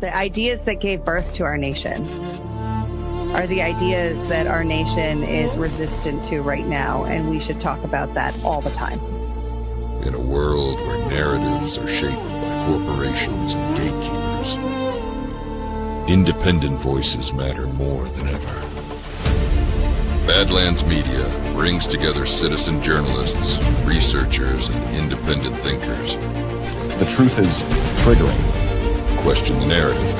The ideas that gave birth to our nation are the ideas that our nation is resistant to right now, and we should talk about that all the time. In a world where narratives are shaped by corporations and gatekeepers, independent voices matter more than ever. Badlands Media brings together citizen journalists, researchers, and independent thinkers. The truth is triggering. Question the narrative.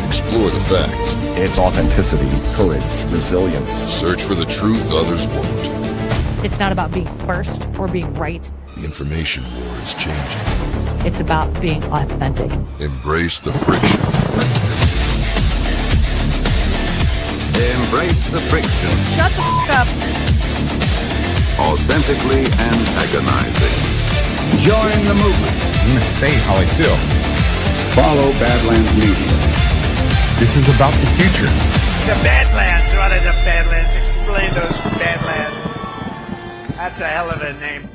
Explore the facts. It's authenticity, courage, resilience. Search for the truth others won't. It's not about being first or being right. The information war is changing. It's about being authentic. Embrace the friction. Embrace the friction. Shut the f*** up. Authentically antagonizing. Join the movement. I'm going to say how I feel. Follow Badlands Media. This is about the future. The Badlands. What are the Badlands? Explain those Badlands. That's a hell of a name.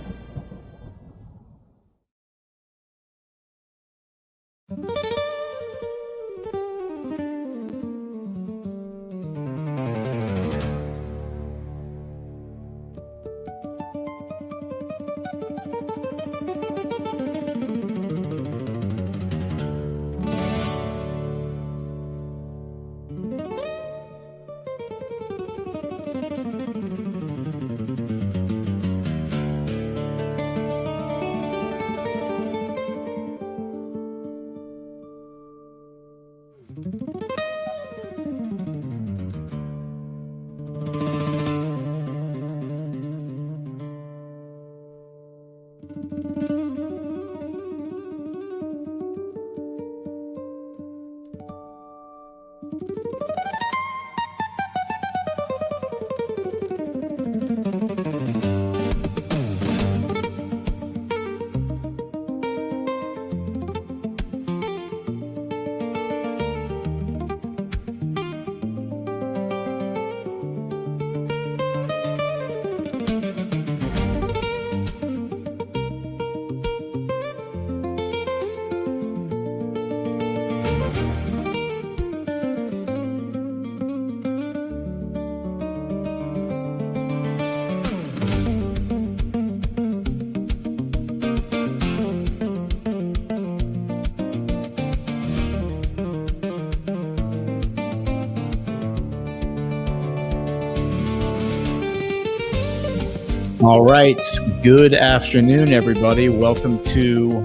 All right. Good afternoon, everybody. Welcome to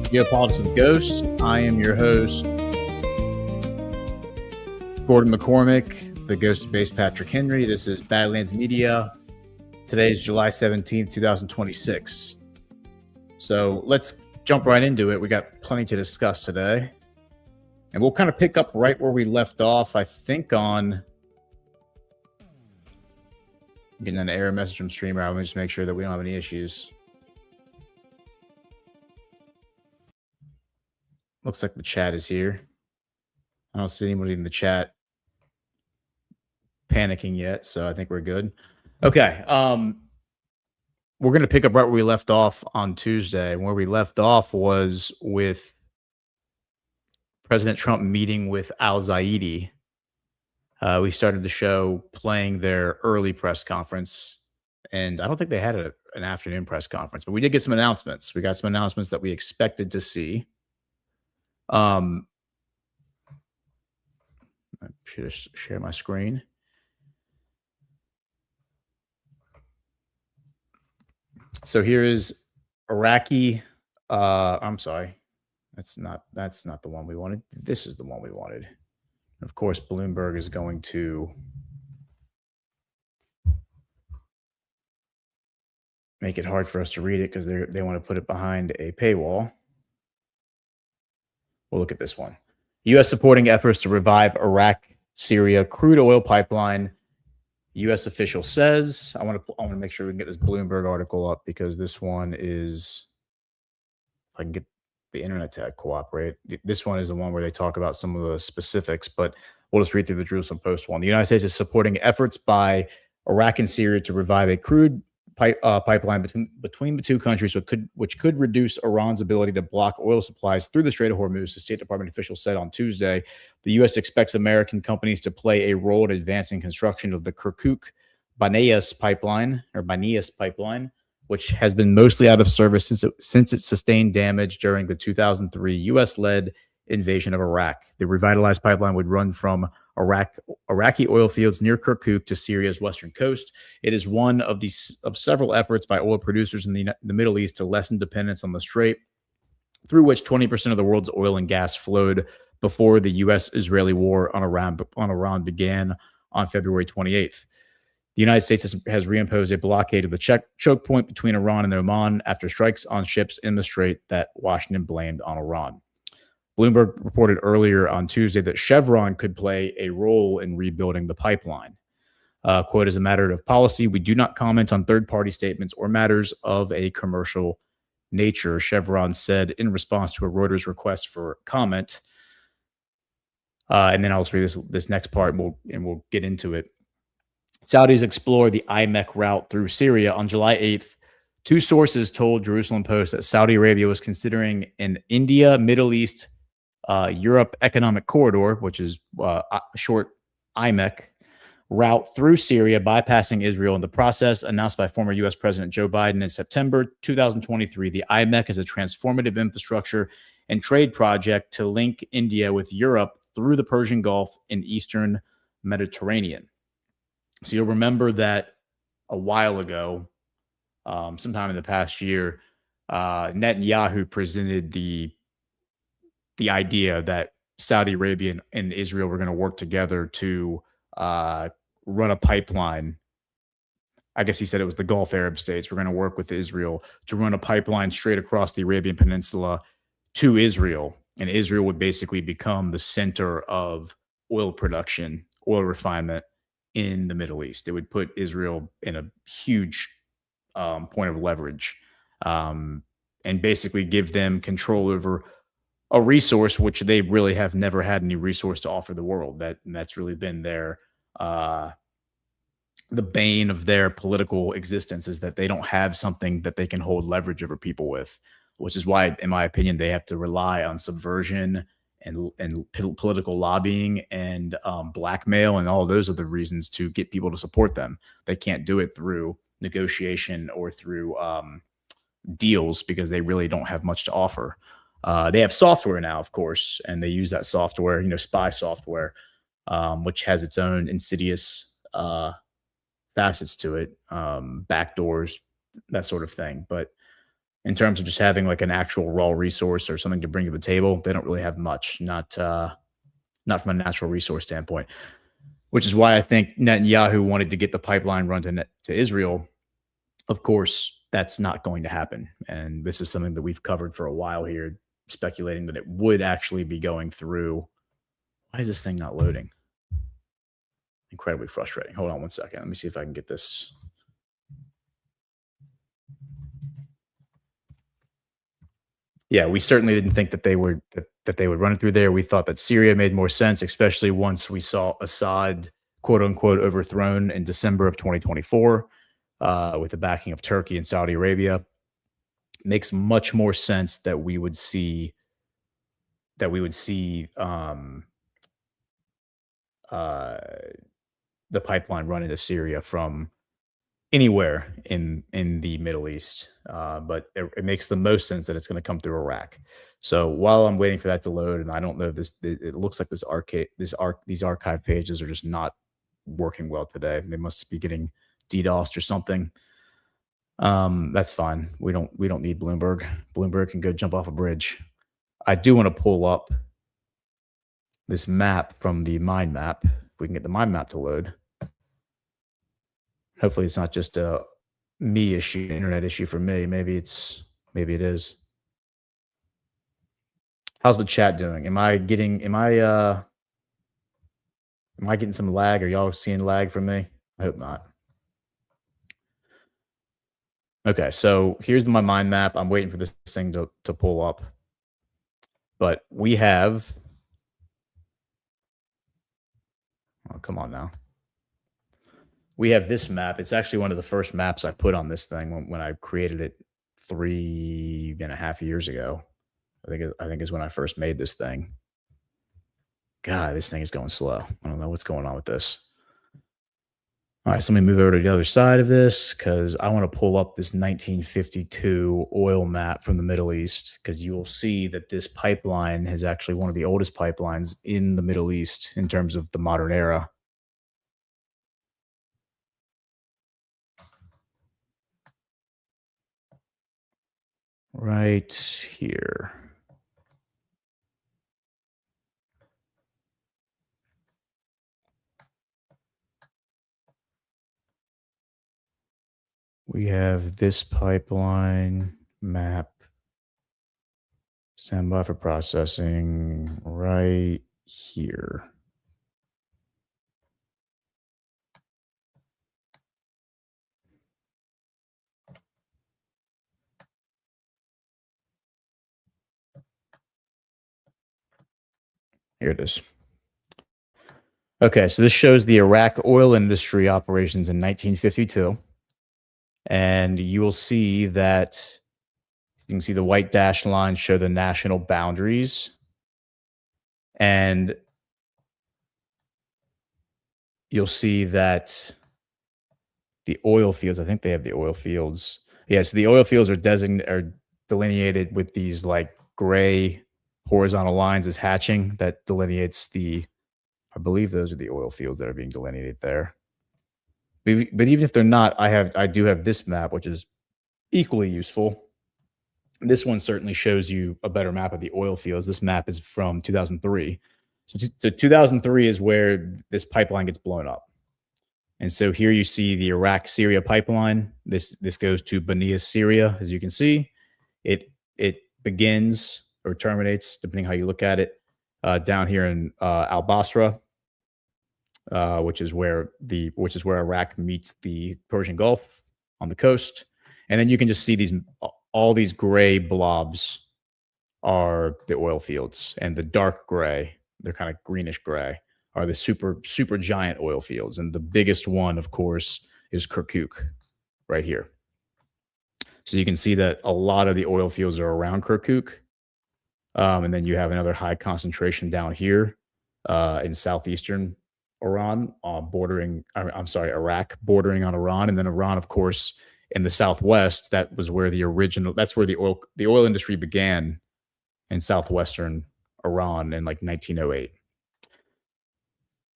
Geopolitics with Ghosts. I am your host, Gordon McCormick, the ghost-based Patrick Henry. This is Badlands Media. Today is July 17th, 2026. So let's jump right into it. We got plenty to discuss today. And we'll kind of pick up right where we left off, I think, on getting an error message from Streamer. Let me just make sure that we don't have any issues. Looks like the chat is here. I don't see anybody in the chat panicking yet, so I think we're good. Okay. We're going to pick up right where we left off on Tuesday. Where we left off was with President Trump meeting with al-Zaidi. We started the show playing their early press conference, and I don't think they had an afternoon press conference, but we did get some announcements. We got some announcements that we expected to see. I should share my screen. So here is Iraqi. I'm sorry. That's not the one we wanted. This is the one we wanted. Of course, Bloomberg is going to make it hard for us to read it because they want to put it behind a paywall. We'll look at this one. U.S. supporting efforts to revive Iraq-Syria crude oil pipeline. U.S. official says. I want to make sure we can get this Bloomberg article up because this one is. If I can get the internet to cooperate. This one is the one where they talk about some of the specifics, but we'll just read through the Jerusalem Post one. The United States is supporting efforts by Iraq and Syria to revive a crude pipeline between the two countries, which could reduce Iran's ability to block oil supplies through the Strait of Hormuz, the State Department official said on Tuesday. The U.S. expects American companies to play a role in advancing construction of the Kirkuk Banias pipeline, which has been mostly out of service since it sustained damage during the 2003 U.S.-led invasion of Iraq. The revitalized pipeline would run from Iraqi oil fields near Kirkuk to Syria's western coast. It is one of several efforts by oil producers in the Middle East to lessen dependence on the strait, through which 20% of the world's oil and gas flowed before the U.S.-Israeli war on Iran began on February 28th. The United States has reimposed a blockade of the choke point between Iran and Oman after strikes on ships in the strait that Washington blamed on Iran. Bloomberg reported earlier on Tuesday that Chevron could play a role in rebuilding the pipeline. Quote, as a matter of policy, we do not comment on third-party statements or matters of a commercial nature, Chevron said in response to a Reuters request for comment. And then I'll just read this next part and we'll get into it. Saudis explore the IMEC route through Syria on July 8th. Two sources told Jerusalem Post that Saudi Arabia was considering an India, Middle East, Europe Economic Corridor, which is short IMEC, route through Syria, bypassing Israel. In the process, announced by former U.S. President Joe Biden in September 2023, the IMEC is a transformative infrastructure and trade project to link India with Europe through the Persian Gulf and Eastern Mediterranean. So you'll remember that a while ago, sometime in the past year, Netanyahu presented the idea that Saudi Arabia and Israel were going to work together to run a pipeline. I guess he said it was the Gulf Arab states. We're going to work with Israel to run a pipeline straight across the Arabian Peninsula to Israel. And Israel would basically become the center of oil production, oil refinement in the Middle East. It would put Israel in a huge point of leverage and basically give them control over a resource which they really have never had any resource to offer the world. That's really been their the bane of their political existence, is that they don't have something that they can hold leverage over people with, which is why, in my opinion, they have to rely on subversion and political lobbying and blackmail and all those other reasons to get people to support them. They can't do it through negotiation or through deals because they really don't have much to offer. They have software now, of course, and they use that software, spy software, which has its own insidious facets to it, backdoors, that sort of thing. But in terms of just having like an actual raw resource or something to bring to the table, they don't really have much, not from a natural resource standpoint, which is why I think Netanyahu wanted to get the pipeline run to Israel. Of course, that's not going to happen. And this is something that we've covered for a while here, speculating that it would actually be going through. Why is this thing not loading? Incredibly frustrating. Hold on one second. Let me see if I can get this. Yeah, we certainly didn't think that they would run it through there. We thought that Syria made more sense, especially once we saw Assad, quote unquote, overthrown in December of 2024 with the backing of Turkey and Saudi Arabia. It makes much more sense that we would see the pipeline run into Syria from anywhere in the Middle East, but it makes the most sense that it's going to come through Iraq. So while I'm waiting for that to load, and I don't know if it looks like these archive pages are just not working well today. They must be getting DDoSed or something. That's fine. We don't need Bloomberg. Bloomberg can go jump off a bridge. I do want to pull up this map from the mind map. If we can get the mind map to load. Hopefully it's not just a me issue, internet issue for me. Maybe it is. How's the chat doing? Am I getting some lag? Are y'all seeing lag from me? I hope not. Okay, so here's my mind map. I'm waiting for this thing to pull up. But we have, oh, come on now. we have this map. It's actually one of the first maps I put on this thing when I created it 3.5 years ago. I think is when I first made this thing. God, this thing is going slow. I don't know what's going on with this. All right, so let me move over to the other side of this because I want to pull up this 1952 oil map from the Middle East because you will see that this pipeline is actually one of the oldest pipelines in the Middle East in terms of the modern era. Right here. We have this pipeline map. Stand by for processing right here. Here it is. Okay, so this shows the Iraq oil industry operations in 1952. And you will see that you can see the white dashed lines show the national boundaries. And you'll see that the oil fields, I think they have the oil fields. Yeah, so the oil fields are delineated with these like gray horizontal lines as hatching that delineates I believe those are the oil fields that are being delineated there. But even if they're not, I do have this map, which is equally useful. This one certainly shows you a better map of the oil fields. This map is from 2003. So 2003 is where this pipeline gets blown up. And so here you see the Iraq-Syria pipeline. This goes to Banias, Syria, as you can see. It begins or terminates, depending how you look at it, down here in al-Basra, which is where Iraq meets the Persian Gulf on the coast. And then you can just see all these gray blobs are the oil fields, and the dark gray, they're kind of greenish gray, are the super giant oil fields. And the biggest one, of course, is Kirkuk right here. So you can see that a lot of the oil fields are around Kirkuk. And then you have another high concentration down here in southeastern Iran, Iraq, bordering on Iran. And then Iran, of course, in the southwest, that's where the oil industry began in southwestern Iran in like 1908.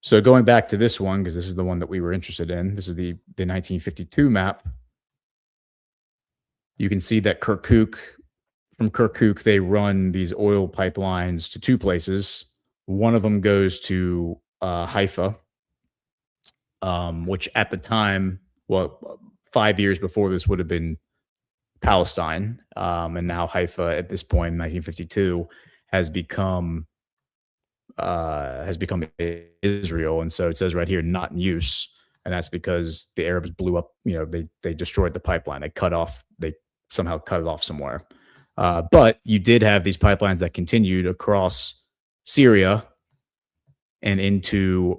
So going back to this one, because this is the one that we were interested in, this is the 1952 map. You can see that from Kirkuk, they run these oil pipelines to two places. One of them goes to Haifa, which at the time, 5 years before this would have been Palestine. And now Haifa at this point in 1952 has become Israel. And so it says right here, not in use. And that's because the Arabs blew up, they destroyed the pipeline. They somehow cut it off somewhere. But you did have these pipelines that continued across Syria and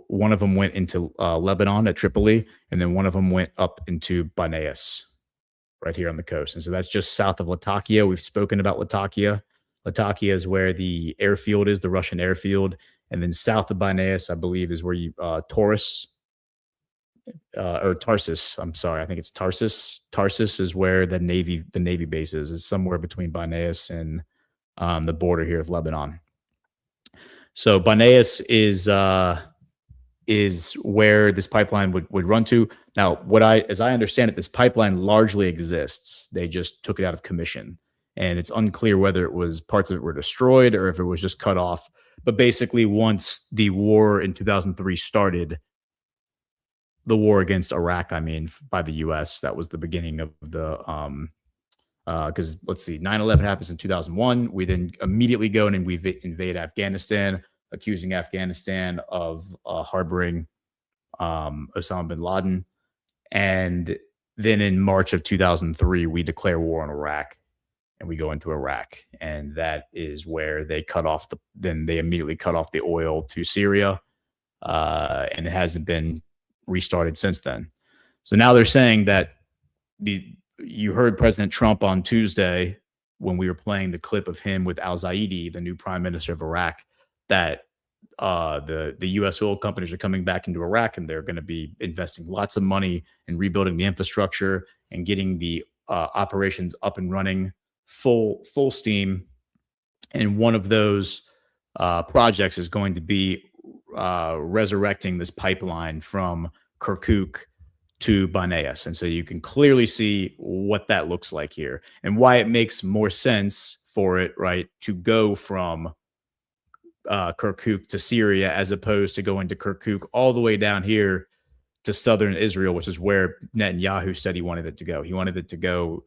one of them went into Lebanon at Tripoli, and then one of them went up into Banias right here on the coast. And so that's just south of Latakia. We've spoken about Latakia. Latakia is where the airfield is, the Russian airfield. And then south of Banias, I believe, is where Tarsus. I'm sorry. I think it's Tarsus. Tarsus is where the Navy base is. It's somewhere between Banias and the border here of Lebanon. So Banias is where this pipeline would run to. Now, as I understand it, this pipeline largely exists. They just took it out of commission. And it's unclear whether parts of it were destroyed or if it was just cut off. But basically, once the war in 2003 started, the war against Iraq, by the U.S., that was the beginning of the, because let's see, 9/11 happens in 2001. We then immediately go in and we invade Afghanistan, accusing Afghanistan of harboring Osama bin Laden. And then in March of 2003, we declare war on Iraq. And we go into Iraq, and that is where they immediately cut off the oil to Syria, and it hasn't been restarted since then. So now they're saying that you heard President Trump on Tuesday when we were playing the clip of him with al-Zaidi, the new prime minister of Iraq, that the U.S. oil companies are coming back into Iraq and they're going to be investing lots of money in rebuilding the infrastructure and getting the operations up and running full steam. And one of those projects is going to be resurrecting this pipeline from Kirkuk to Banias. And so you can clearly see what that looks like here and why it makes more sense for it, right, to go from Kirkuk to Syria as opposed to going to Kirkuk all the way down here to southern Israel, which is where Netanyahu said he wanted it to go. He wanted it to go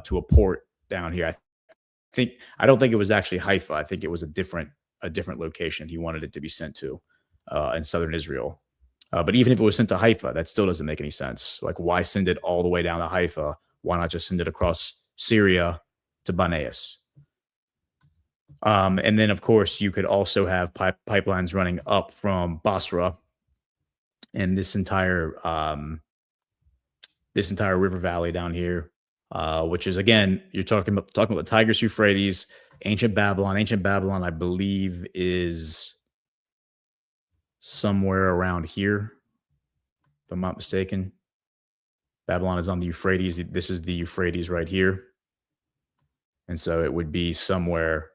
to a port down here. I don't think it was actually Haifa. I think it was a different location he wanted it to be sent to in southern Israel. But even if it was sent to Haifa, that still doesn't make any sense. Like, why send it all the way down to Haifa? Why not just send it across Syria to Banias? And then, of course, you could also have pipelines running up from Basra and this entire river valley down here, which is, again, you're talking about the Tigris Euphrates, ancient Babylon. Ancient Babylon, I believe, is somewhere around here, if I'm not mistaken. Babylon is on the Euphrates. This is the Euphrates right here. And so it would be somewhere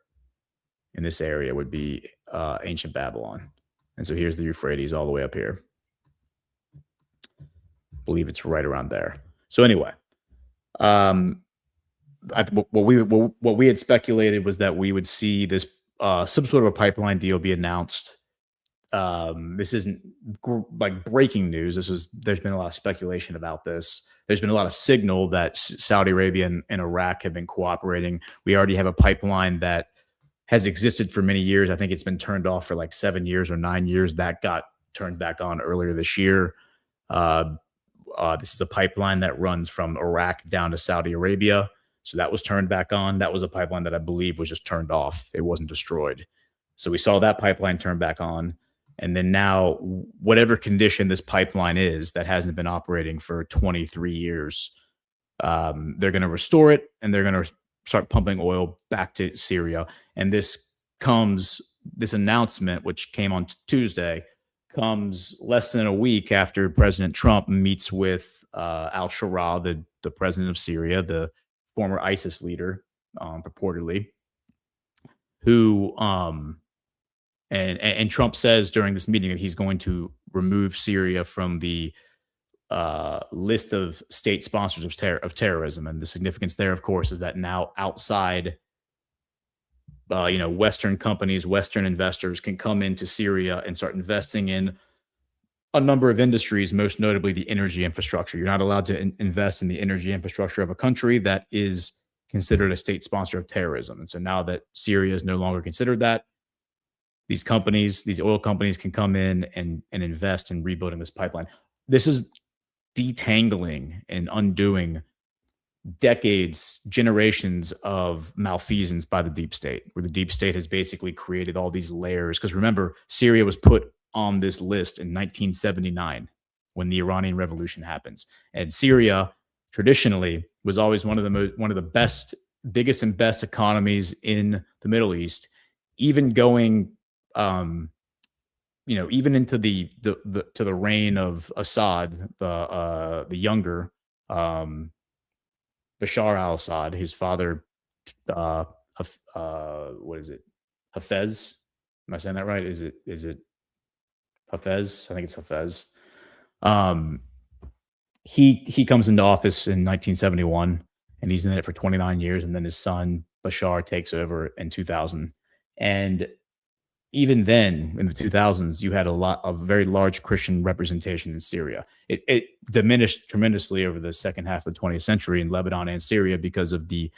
in this area would be ancient Babylon. And so here's the Euphrates all the way up here. I believe it's right around there. So anyway, what we had speculated was that we would see this some sort of a pipeline deal be announced. This isn't like breaking news. There's been a lot of speculation about this. There's been a lot of signal that Saudi Arabia and Iraq have been cooperating. We already have a pipeline that has existed for many years. I think it's been turned off for like 7 years or 9 years. That got turned back on earlier this year. This is a pipeline that runs from Iraq down to Saudi Arabia. So that was turned back on. That was a pipeline that I believe was just turned off. It wasn't destroyed. So we saw that pipeline turn back on. And then now, whatever condition this pipeline is that hasn't been operating for 23 years, they're going to restore it and they're going to start pumping oil back to Syria. And this announcement, which came on Tuesday, comes less than a week after President Trump meets with al-Shara, the president of Syria, the former ISIS leader, purportedly, who and Trump says during this meeting that he's going to remove Syria from the list of state sponsors of terrorism. And the significance there, of course, is that now outside, Western companies, Western investors can come into Syria and start investing in a number of industries, most notably the energy infrastructure. You're not allowed to invest in the energy infrastructure of a country that is considered a state sponsor of terrorism. And so now that Syria is no longer considered that, these oil companies can come in and invest in rebuilding this pipeline. This is detangling and undoing decades, generations of malfeasance by the deep state, where the deep state has basically created all these layers. Because remember, Syria was put on this list in 1979 when the Iranian Revolution happens. And Syria traditionally was always one of the biggest and best economies in the Middle East, even going even into the reign of Assad, the younger, Bashar al-Assad, his father, what is it? Hafez? Am I saying that right? Is it Hafez? I think it's Hafez. He comes into office in 1971 and he's in it for 29 years. And then his son Bashar takes over in 2000. And even then, in the 2000s, you had a very large Christian representation in Syria. It diminished tremendously over the second half of the 20th century in Lebanon and Syria because of the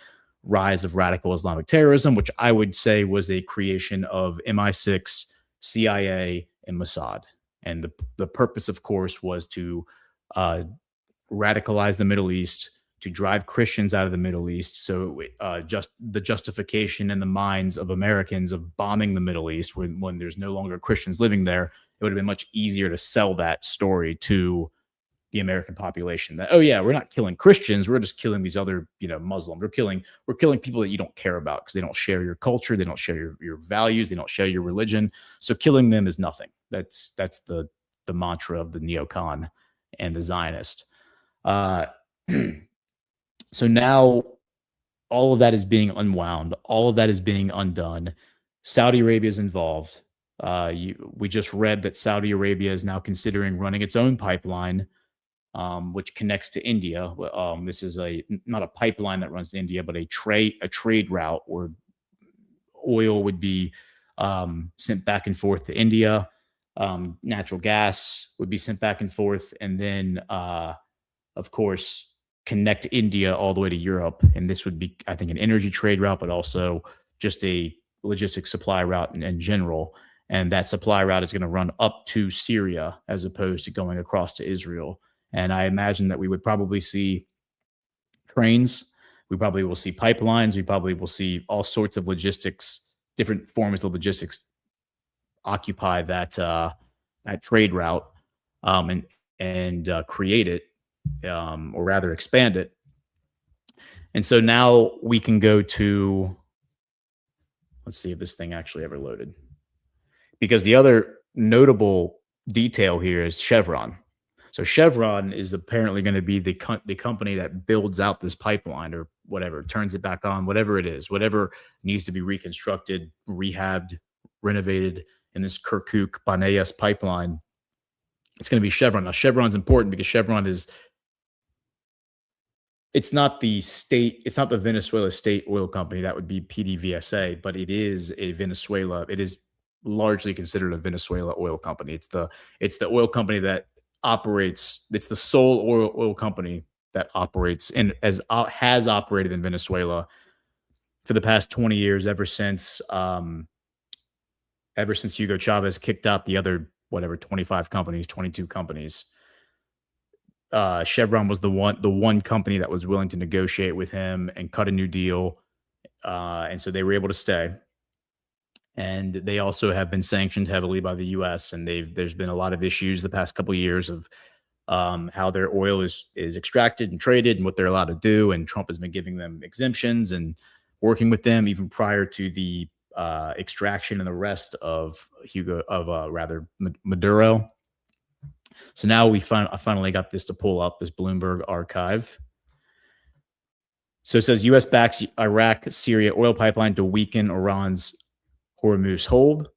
rise of radical Islamic terrorism, which I would say was a creation of MI6, CIA, and Mossad. And the purpose, of course, was to radicalize the Middle East, to drive Christians out of the Middle East. So just the justification in the minds of Americans of bombing the Middle East when there's no longer Christians living there, it would have been much easier to sell that story to the American population. That, oh yeah, we're not killing Christians, we're just killing these other, Muslims. We're killing people that you don't care about because they don't share your culture, they don't share your values, they don't share your religion. So killing them is nothing. That's the mantra of the neocon and the Zionist. So now all of that is being unwound. All of that is being undone. Saudi Arabia is involved. We just read that Saudi Arabia is now considering running its own pipeline, which connects to India. This is not a pipeline that runs to India, but a trade route where oil would be sent back and forth to India. Natural gas would be sent back and forth, and then, of course, connect India all the way to Europe. And this would be, I think, an energy trade route, but also just a logistics supply route in general. And that supply route is going to run up to Syria as opposed to going across to Israel. And I imagine that we would probably see trains. We probably will see pipelines. We probably will see all sorts of logistics, different forms of logistics occupy that trade route and create it, or rather expand it. And so now we can go to, let's see if this thing actually ever loaded. Because the other notable detail here is Chevron. So Chevron is apparently going to be the company that builds out this pipeline or whatever, turns it back on, whatever it is, whatever needs to be reconstructed, rehabbed, renovated in this Kirkuk Banias pipeline. It's going to be Chevron. Now, Chevron's important because Chevron it's not the Venezuela state oil company. That would be PDVSA, but it is it is largely considered a Venezuela oil company. It's the oil company that operates. It's the sole oil company that operates and has operated in Venezuela for the past 20 years, ever since Hugo Chavez kicked out the other 22 companies. Chevron was the one company that was willing to negotiate with him and cut a new deal, and so they were able to stay. And they also have been sanctioned heavily by the U.S. And there's been a lot of issues the past couple of years of how their oil is extracted and traded and what they're allowed to do. And Trump has been giving them exemptions and working with them even prior to the extraction and arrest of Maduro. So now I finally got this to pull up, this Bloomberg archive. So it says U.S. backs Iraq-Syria oil pipeline to weaken Iran's Hormuz hold.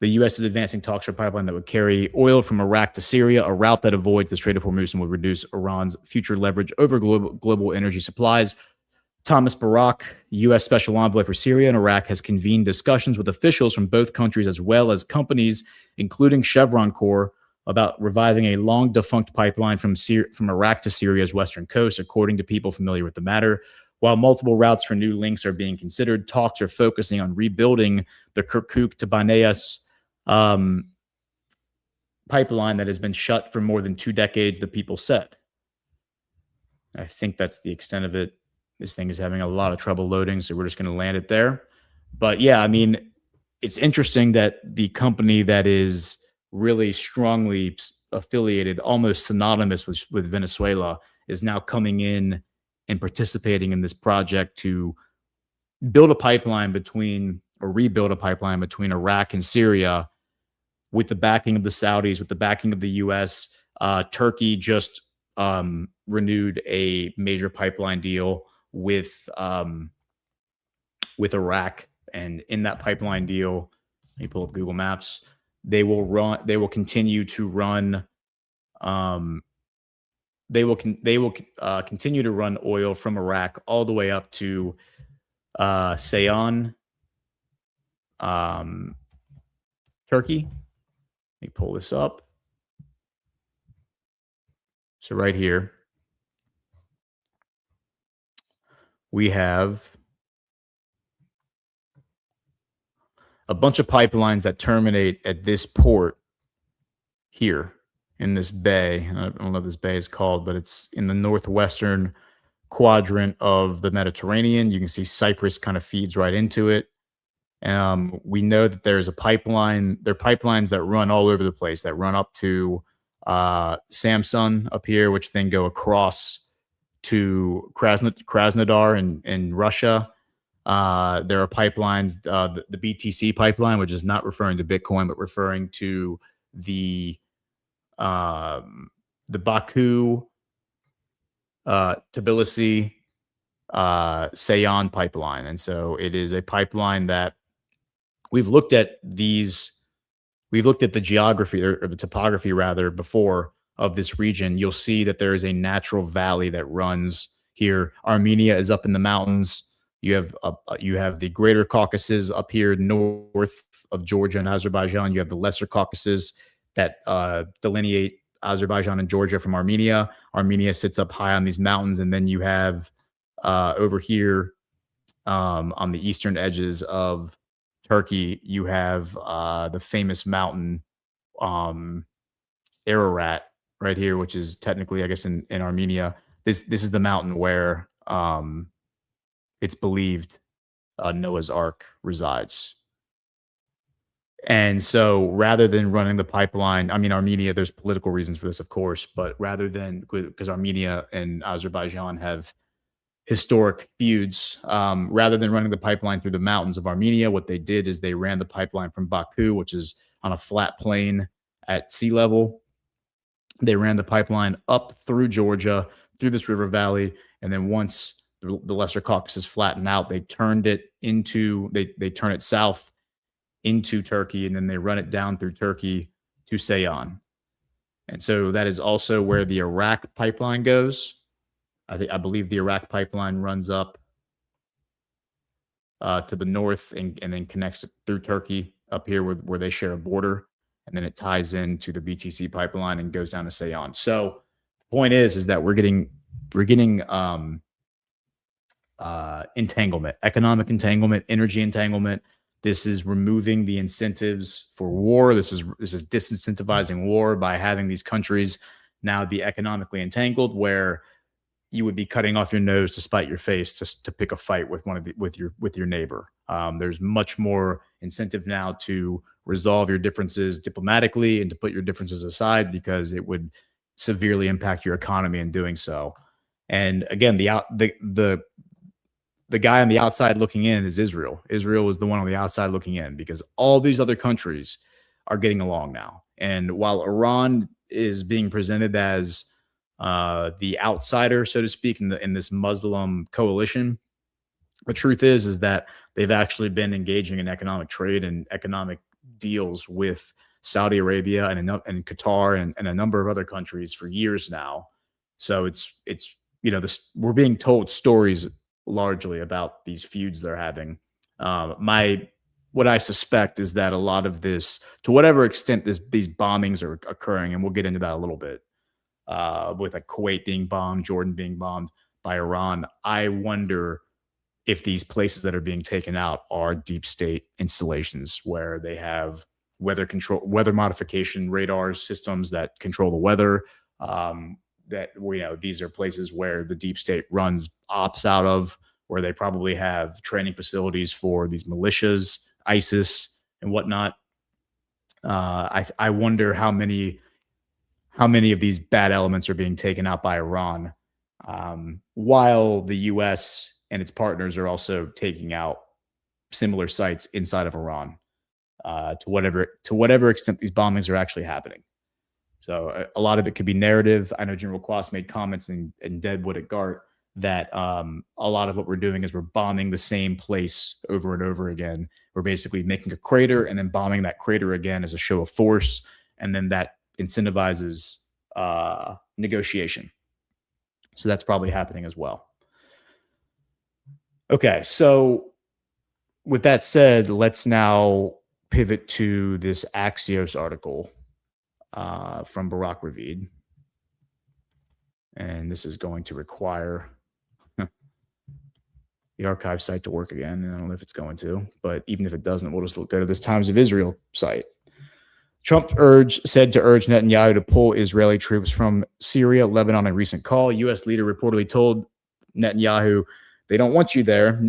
The U.S. is advancing talks for a pipeline that would carry oil from Iraq to Syria, a route that avoids the Strait of Hormuz and would reduce Iran's future leverage over global energy supplies. Thomas Barak, U.S. Special Envoy for Syria and Iraq, has convened discussions with officials from both countries as well as companies, including Chevron Corp, about reviving a long-defunct pipeline from Iraq to Syria's western coast, according to people familiar with the matter. While multiple routes for new links are being considered, talks are focusing on rebuilding the Kirkuk to Banias pipeline that has been shut for more than 2 decades, the people said. I think that's the extent of it. This thing is having a lot of trouble loading, so we're just going to land it there. But yeah, I mean, it's interesting that the company that is really strongly affiliated, almost synonymous with Venezuela, is now coming in and participating in this project to rebuild a pipeline between Iraq and Syria with the backing of the Saudis, with the backing of the U.S. Turkey just renewed a major pipeline deal with Iraq, and in that pipeline deal, let me pull up Google Maps. They will continue to run. They will continue to run oil from Iraq all the way up to Ceyhan, Turkey. Let me pull this up. So right here, we have a bunch of pipelines that terminate at this port here in this bay. I don't know what this bay is called, but it's in the northwestern quadrant of the Mediterranean. You can see Cyprus kind of feeds right into it. We know that there's a pipeline. There are pipelines that run all over the place, that run up to Samsun up here, which then go across to Krasnodar in Russia. There are pipelines, the BTC pipeline, which is not referring to Bitcoin, but referring to the Baku, Tbilisi, Sayan pipeline. And so it is a pipeline that we've looked at the geography or the topography rather before of this region. You'll see that there is a natural valley that runs here. Armenia is up in the mountains. You have the Greater Caucasus up here north of Georgia and Azerbaijan. You have the Lesser Caucasus that delineate Azerbaijan and Georgia from Armenia. Armenia sits up high on these mountains, and then you have over here on the eastern edges of Turkey, you have the famous mountain Ararat right here, which is technically, I guess, in Armenia. This is the mountain where it's believed Noah's Ark resides. And so rather than running the pipeline, I mean, Armenia, there's political reasons for this, of course, but rather than, because Armenia and Azerbaijan have historic feuds, rather than running the pipeline through the mountains of Armenia, what they did is they ran the pipeline from Baku, which is on a flat plain at sea level. They ran the pipeline up through Georgia, through this river valley, and then once the Lesser Caucasus flattened out, they turned it into, they turn it south into Turkey, and then they run it down through Turkey to Sayan. And so that is also where the Iraq pipeline goes. I believe the Iraq pipeline runs up to the north and then connects through Turkey up here where they share a border, and then it ties into the BTC pipeline and goes down to Sayan. So the point is that we're getting entanglement, economic entanglement, energy entanglement. This is removing the incentives for war. This is disincentivizing war by having these countries now be economically entangled, where you would be cutting off your nose to spite your face just to pick a fight with with your neighbor. There's much more incentive now to resolve your differences diplomatically and to put your differences aside, because it would severely impact your economy in doing so. And again, the guy on the outside looking in is Israel. Israel is the one on the outside looking in, because all these other countries are getting along now. And while Iran is being presented as the outsider, so to speak, in this Muslim coalition, the truth is that they've actually been engaging in economic trade and economic deals with Saudi Arabia and Qatar and a number of other countries for years now. So it's we're being told stories largely about these feuds they're having. What I suspect is that a lot of this, to whatever extent these bombings are occurring, and we'll get into that a little bit, with like Kuwait being bombed, Jordan being bombed by Iran, I wonder if these places that are being taken out are deep state installations where they have weather modification radar systems that control the weather. These are places where the deep state runs ops out of, where they probably have training facilities for these militias, ISIS and whatnot. I wonder how many of these bad elements are being taken out by Iran, while the U.S. and its partners are also taking out similar sites inside of Iran, to whatever extent these bombings are actually happening. So a lot of it could be narrative. I know General Quas made comments in Deadwood at Gart that a lot of what we're doing is we're bombing the same place over and over again. We're basically making a crater and then bombing that crater again as a show of force, and then that incentivizes negotiation. So that's probably happening as well. Okay, so with that said, let's now pivot to this Axios article from Barak Ravid. And this is going to require the archive site to work again. And I don't know if it's going to, but even if it doesn't, we'll just go to this Times of Israel site. Trump said to urge Netanyahu to pull Israeli troops from Syria, Lebanon, in recent call. U.S. leader reportedly told Netanyahu they don't want you there.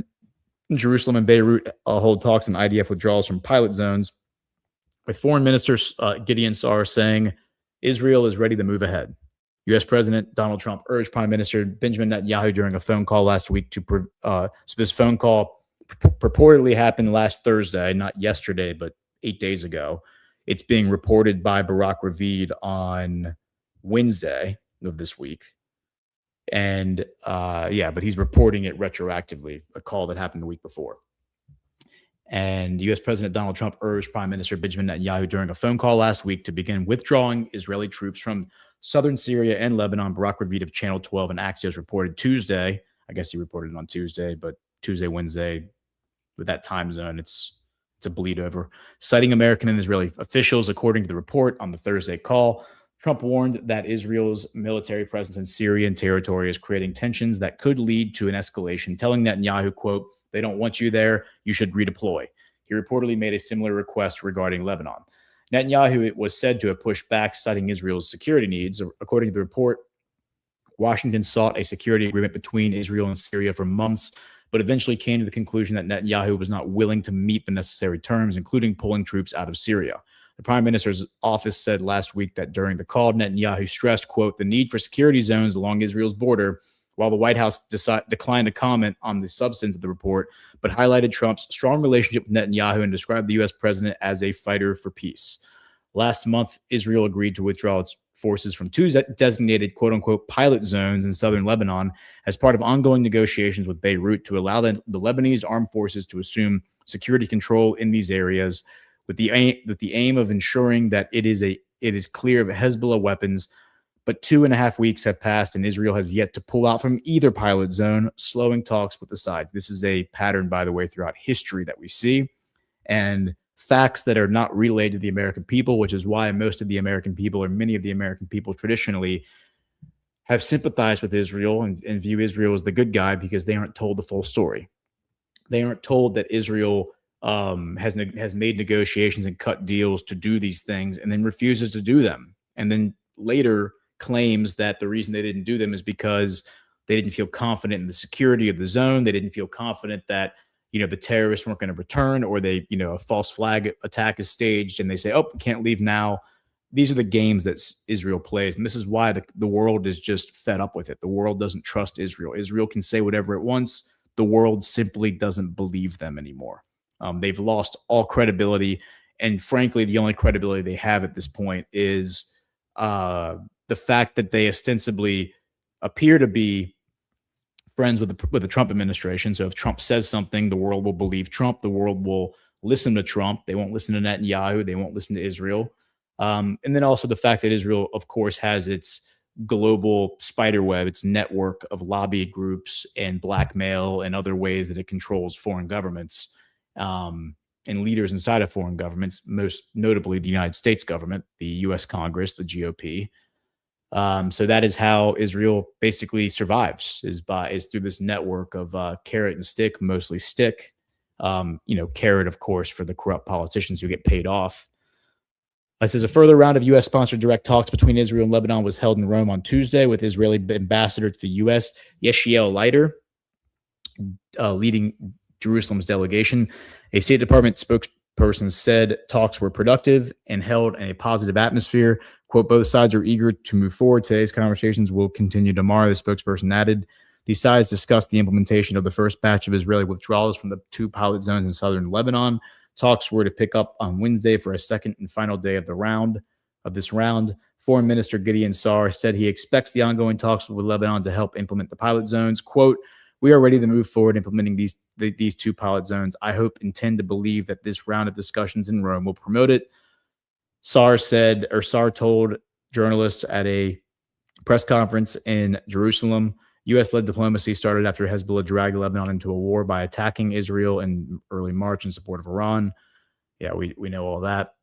Jerusalem and Beirut hold talks on IDF withdrawals from pilot zones, with Foreign Minister Gideon Saar saying Israel is ready to move ahead. U.S. President Donald Trump urged Prime Minister Benjamin Netanyahu during a phone call last week so this phone call purportedly happened last Thursday, not yesterday, but 8 days ago. It's being reported by Barack Ravid on Wednesday of this week. And but he's reporting it retroactively, a call that happened the week before. And U.S. President Donald Trump urged Prime Minister Benjamin Netanyahu during a phone call last week to begin withdrawing Israeli troops from southern Syria and Lebanon. Barack Ravid of Channel 12 and Axios reported Tuesday. I guess he reported it on Tuesday, but Tuesday, Wednesday, with that time zone, it's a bleed over. Citing American and Israeli officials, according to the report on the Thursday call, Trump warned that Israel's military presence in Syrian territory is creating tensions that could lead to an escalation, telling Netanyahu, quote, "They don't want you there. You should redeploy." He reportedly made a similar request regarding Lebanon. Netanyahu, it was said to have pushed back, citing Israel's security needs. According to the report, Washington sought a security agreement between Israel and Syria for months, but eventually came to the conclusion that Netanyahu was not willing to meet the necessary terms, including pulling troops out of Syria. The Prime Minister's office said last week that during the call, Netanyahu stressed, quote, the need for security zones along Israel's border, while the White House declined to comment on the substance of the report, but highlighted Trump's strong relationship with Netanyahu and described the U.S. president as a fighter for peace. Last month, Israel agreed to withdraw its forces from two designated quote-unquote pilot zones in southern Lebanon as part of ongoing negotiations with Beirut to allow the Lebanese armed forces to assume security control in these areas with the aim of ensuring that it is clear of Hezbollah weapons. But 2.5 weeks have passed and Israel has yet to pull out from either pilot zone, slowing talks with the sides. This is a pattern, by the way, throughout history that we see, and facts that are not relayed to the American people, which is why most of the American people, or many of the American people traditionally, have sympathized with Israel and view Israel as the good guy, because they aren't told the full story. They aren't told that Israel has made negotiations and cut deals to do these things and then refuses to do them, and then later claims that the reason they didn't do them is because they didn't feel confident in the security of the zone. They didn't feel confident that, the terrorists weren't going to return, or they, a false flag attack is staged and they say, oh, we can't leave now. These are the games that Israel plays. And this is why the world is just fed up with it. The world doesn't trust Israel. Israel can say whatever it wants. The world simply doesn't believe them anymore. They've lost all credibility. And frankly, the only credibility they have at this point is the fact that they ostensibly appear to be friends with the Trump administration. So if Trump says something, the world will believe Trump. The world will listen to Trump. They won't listen to Netanyahu. They won't listen to Israel. And then also the fact that Israel, of course, has its global spiderweb, its network of lobby groups and blackmail and other ways that it controls foreign governments and leaders inside of foreign governments, most notably the United States government, the U.S. Congress, the GOP. So that is how Israel basically survives, is through this network of carrot and stick, mostly stick. Carrot, of course, for the corrupt politicians who get paid off. It says a further round of U.S.-sponsored direct talks between Israel and Lebanon was held in Rome on Tuesday with Israeli ambassador to the U.S., Yeshiel Leiter, leading Jerusalem's delegation. A State Department spokesperson said talks were productive and held in a positive atmosphere. Quote, both sides are eager to move forward. Today's conversations will continue tomorrow, the spokesperson added. The sides discussed the implementation of the first batch of Israeli withdrawals from the two pilot zones in southern Lebanon. Talks were to pick up on Wednesday for a second and final day of this round. Foreign Minister Gideon Saar said he expects the ongoing talks with Lebanon to help implement the pilot zones. Quote, we are ready to move forward implementing these two pilot zones. I intend to believe that this round of discussions in Rome will promote it. Saar told journalists at a press conference in Jerusalem, U.S.-led diplomacy started after Hezbollah dragged Lebanon into a war by attacking Israel in early March in support of Iran. Yeah, we know all that.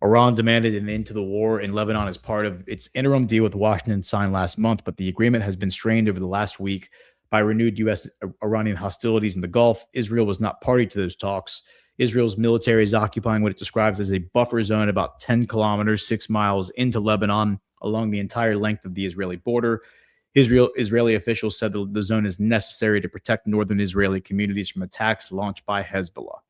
Iran demanded an end to the war in Lebanon as part of its interim deal with Washington signed last month, but the agreement has been strained over the last week by renewed U.S.-Iranian hostilities in the Gulf. Israel was not party to those talks. Israel's military is occupying what it describes as a buffer zone about 10 kilometers, 6 miles into Lebanon along the entire length of the Israeli border. Israeli officials said the zone is necessary to protect northern Israeli communities from attacks launched by Hezbollah.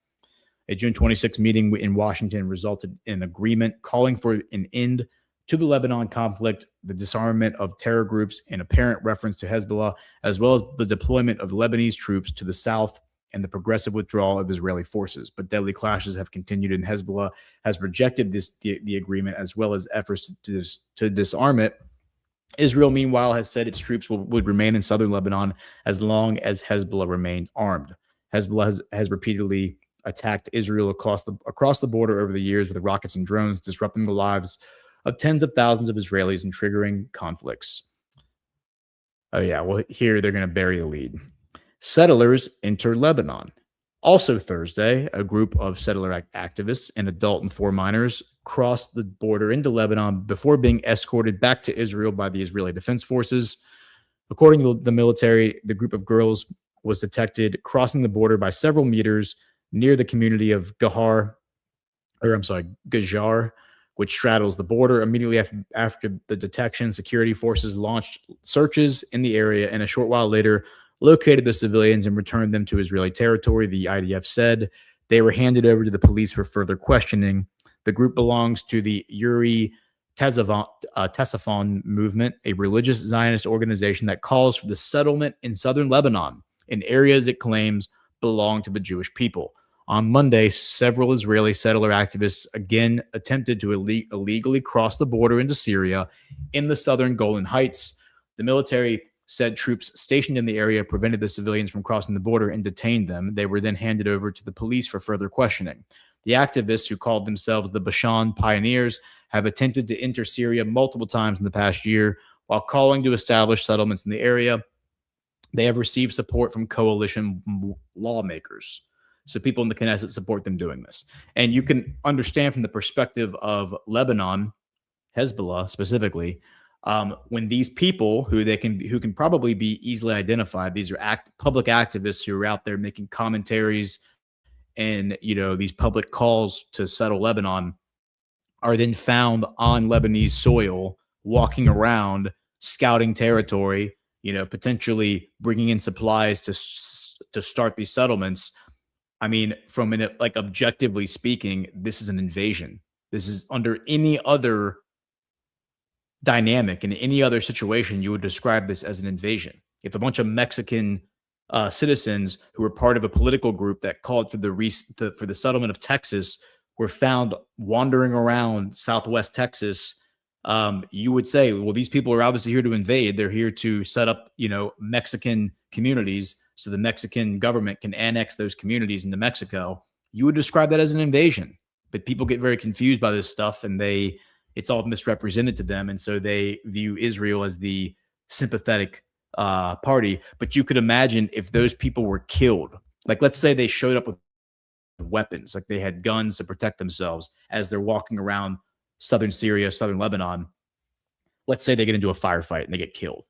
A June 26th meeting in Washington resulted in an agreement calling for an end to the Lebanon conflict, the disarmament of terror groups, and apparent reference to Hezbollah, as well as the deployment of Lebanese troops to the south and the progressive withdrawal of Israeli forces. But deadly clashes have continued, and Hezbollah has rejected the agreement, as well as efforts to disarm it. Israel, meanwhile, has said its troops would remain in southern Lebanon as long as Hezbollah remained armed. Hezbollah has repeatedly attacked Israel across the border over the years with rockets and drones, disrupting the lives of tens of thousands of Israelis and triggering conflicts. Oh yeah, well, here they're going to bury the lead. Settlers enter Lebanon. Also Thursday, a group of settler activists, an adult and 4 minors, crossed the border into Lebanon before being escorted back to Israel by the Israeli Defense Forces. According to the military, the group of girls was detected crossing the border by several meters near the community of Gajar, which straddles the border. Immediately after the detection, security forces launched searches in the area, and a short while later located the civilians and returned them to Israeli territory. The IDF said they were handed over to the police for further questioning. The group belongs to the Yuri Tesafon movement, a religious Zionist organization that calls for the settlement in southern Lebanon in areas it claims belong to the Jewish people. On Monday, several Israeli settler activists again attempted to illegally cross the border into Syria in the southern Golan Heights. The military said troops stationed in the area prevented the civilians from crossing the border and detained them. They were then handed over to the police for further questioning. The activists, who called themselves the Bashan Pioneers, have attempted to enter Syria multiple times in the past year while calling to establish settlements in the area. They have received support from coalition lawmakers. So people in the Knesset support them doing this. And you can understand from the perspective of Lebanon, Hezbollah specifically, when these people who can probably be easily identified, these are public activists who are out there making commentaries and these public calls to settle Lebanon, are then found on Lebanese soil, walking around, scouting territory, potentially bringing in supplies to start these settlements. I mean, from objectively speaking, this is an invasion. This is, under any other dynamic, in any other situation, you would describe this as an invasion. If a bunch of Mexican citizens who were part of a political group that called for the settlement of Texas were found wandering around Southwest Texas, you would say, well, these people are obviously here to invade. They're here to set up, Mexican communities so the Mexican government can annex those communities into Mexico. You would describe that as an invasion. But people get very confused by this stuff, and it's all misrepresented to them. And so they view Israel as the sympathetic party. But you could imagine if those people were killed, like let's say they showed up with weapons, like they had guns to protect themselves as they're walking around southern Syria, southern Lebanon. Let's say they get into a firefight and they get killed.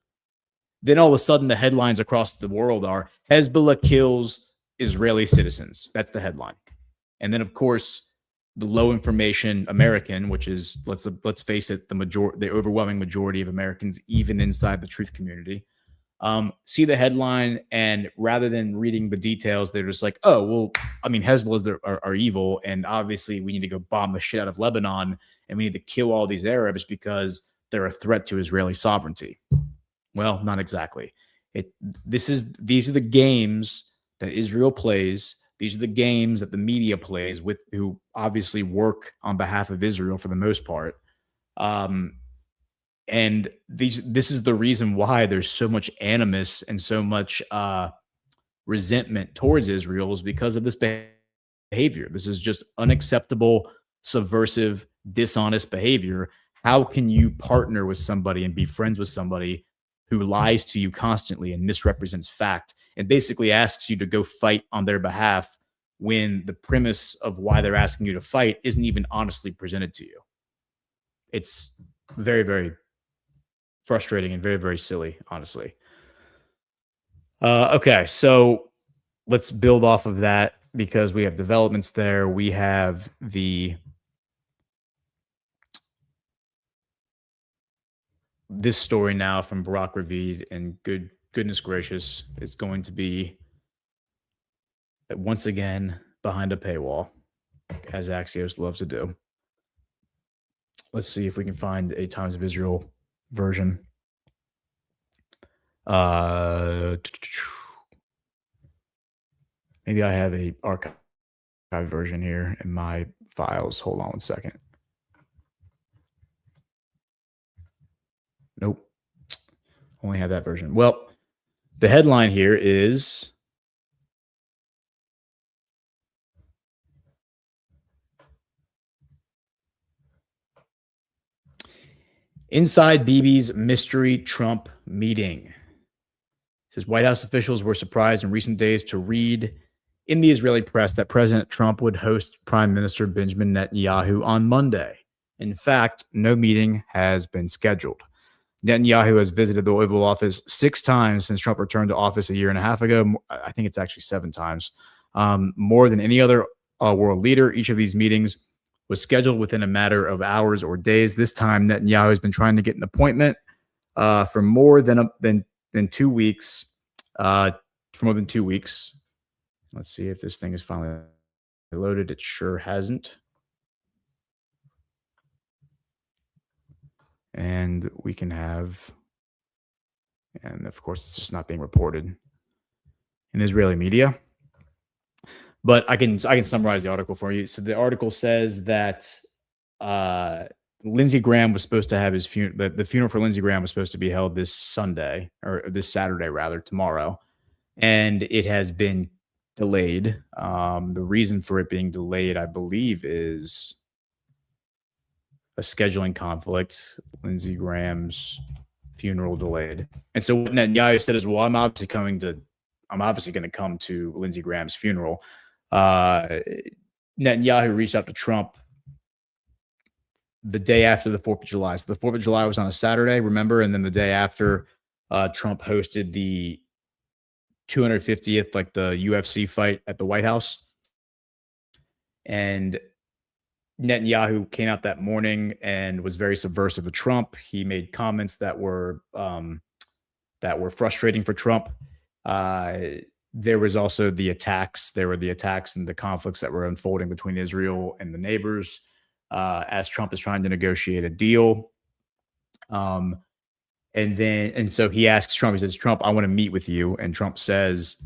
Then all of a sudden the headlines across the world are Hezbollah kills Israeli citizens. That's the headline. And then, of course, the low information American, which is, let's face it, the overwhelming majority of Americans, even inside the truth community, see the headline, and rather than reading the details, they're just like, oh, well, I mean, Hezbollah are evil, and obviously we need to go bomb the shit out of Lebanon, and we need to kill all these Arabs because they're a threat to Israeli sovereignty. Well, not exactly. These are the games that Israel plays. These are the games that the media plays with, who obviously work on behalf of Israel for the most part. And this is the reason why there's so much animus and so much resentment towards Israel, is because of this behavior. This is just unacceptable, subversive, dishonest behavior. How can you partner with somebody and be friends with somebody who lies to you constantly and misrepresents fact and basically asks you to go fight on their behalf when the premise of why they're asking you to fight isn't even honestly presented to you? It's very, very frustrating and very, very silly, honestly. Okay, so let's build off of that because we have developments there. We have this story now from Barak Ravid, and goodness gracious, it's going to be once again behind a paywall. as Axios loves to do. Let's see if we can find a Times of Israel version. Maybe I have a archive version here in my files. Hold on one second. Nope. Only have that version. Well, the headline here is Inside Bibi's Mystery Trump Meeting. It says White House officials were surprised in recent days to read in the Israeli press that President Trump would host Prime Minister Benjamin Netanyahu on Monday. In fact, no meeting has been scheduled. Netanyahu has visited the Oval Office 6 times since Trump returned to office a year and a half ago. I think it's actually 7 times, more than any other world leader. Each of these meetings was scheduled within a matter of hours or days. This time, Netanyahu has been trying to get an appointment for more than 2 weeks. For more than 2 weeks. Let's see if this thing is finally loaded. It sure hasn't. And we can have, and of course, it's just not being reported in Israeli media. But I can summarize the article for you. So the article says that Lindsey Graham was supposed to have his funeral. The funeral for Lindsey Graham was supposed to be held this Sunday, or this Saturday rather, tomorrow, and it has been delayed. The reason for it being delayed, I believe, is a scheduling conflict. Lindsey Graham's funeral delayed, and so what Netanyahu said is, "Well, I'm obviously going to come to Lindsey Graham's funeral." Netanyahu reached out to Trump the day after the 4th of July. So the 4th of July was on a Saturday, remember? And then the day after, Trump hosted the 250th, like the UFC fight at the White House. And Netanyahu came out that morning and was very subversive of Trump. He made comments that were frustrating for Trump. There was also the attacks. There were the attacks and the conflicts that were unfolding between Israel and the neighbors as Trump is trying to negotiate a deal. And so he asks Trump, he says, "Trump, I want to meet with you." And Trump says,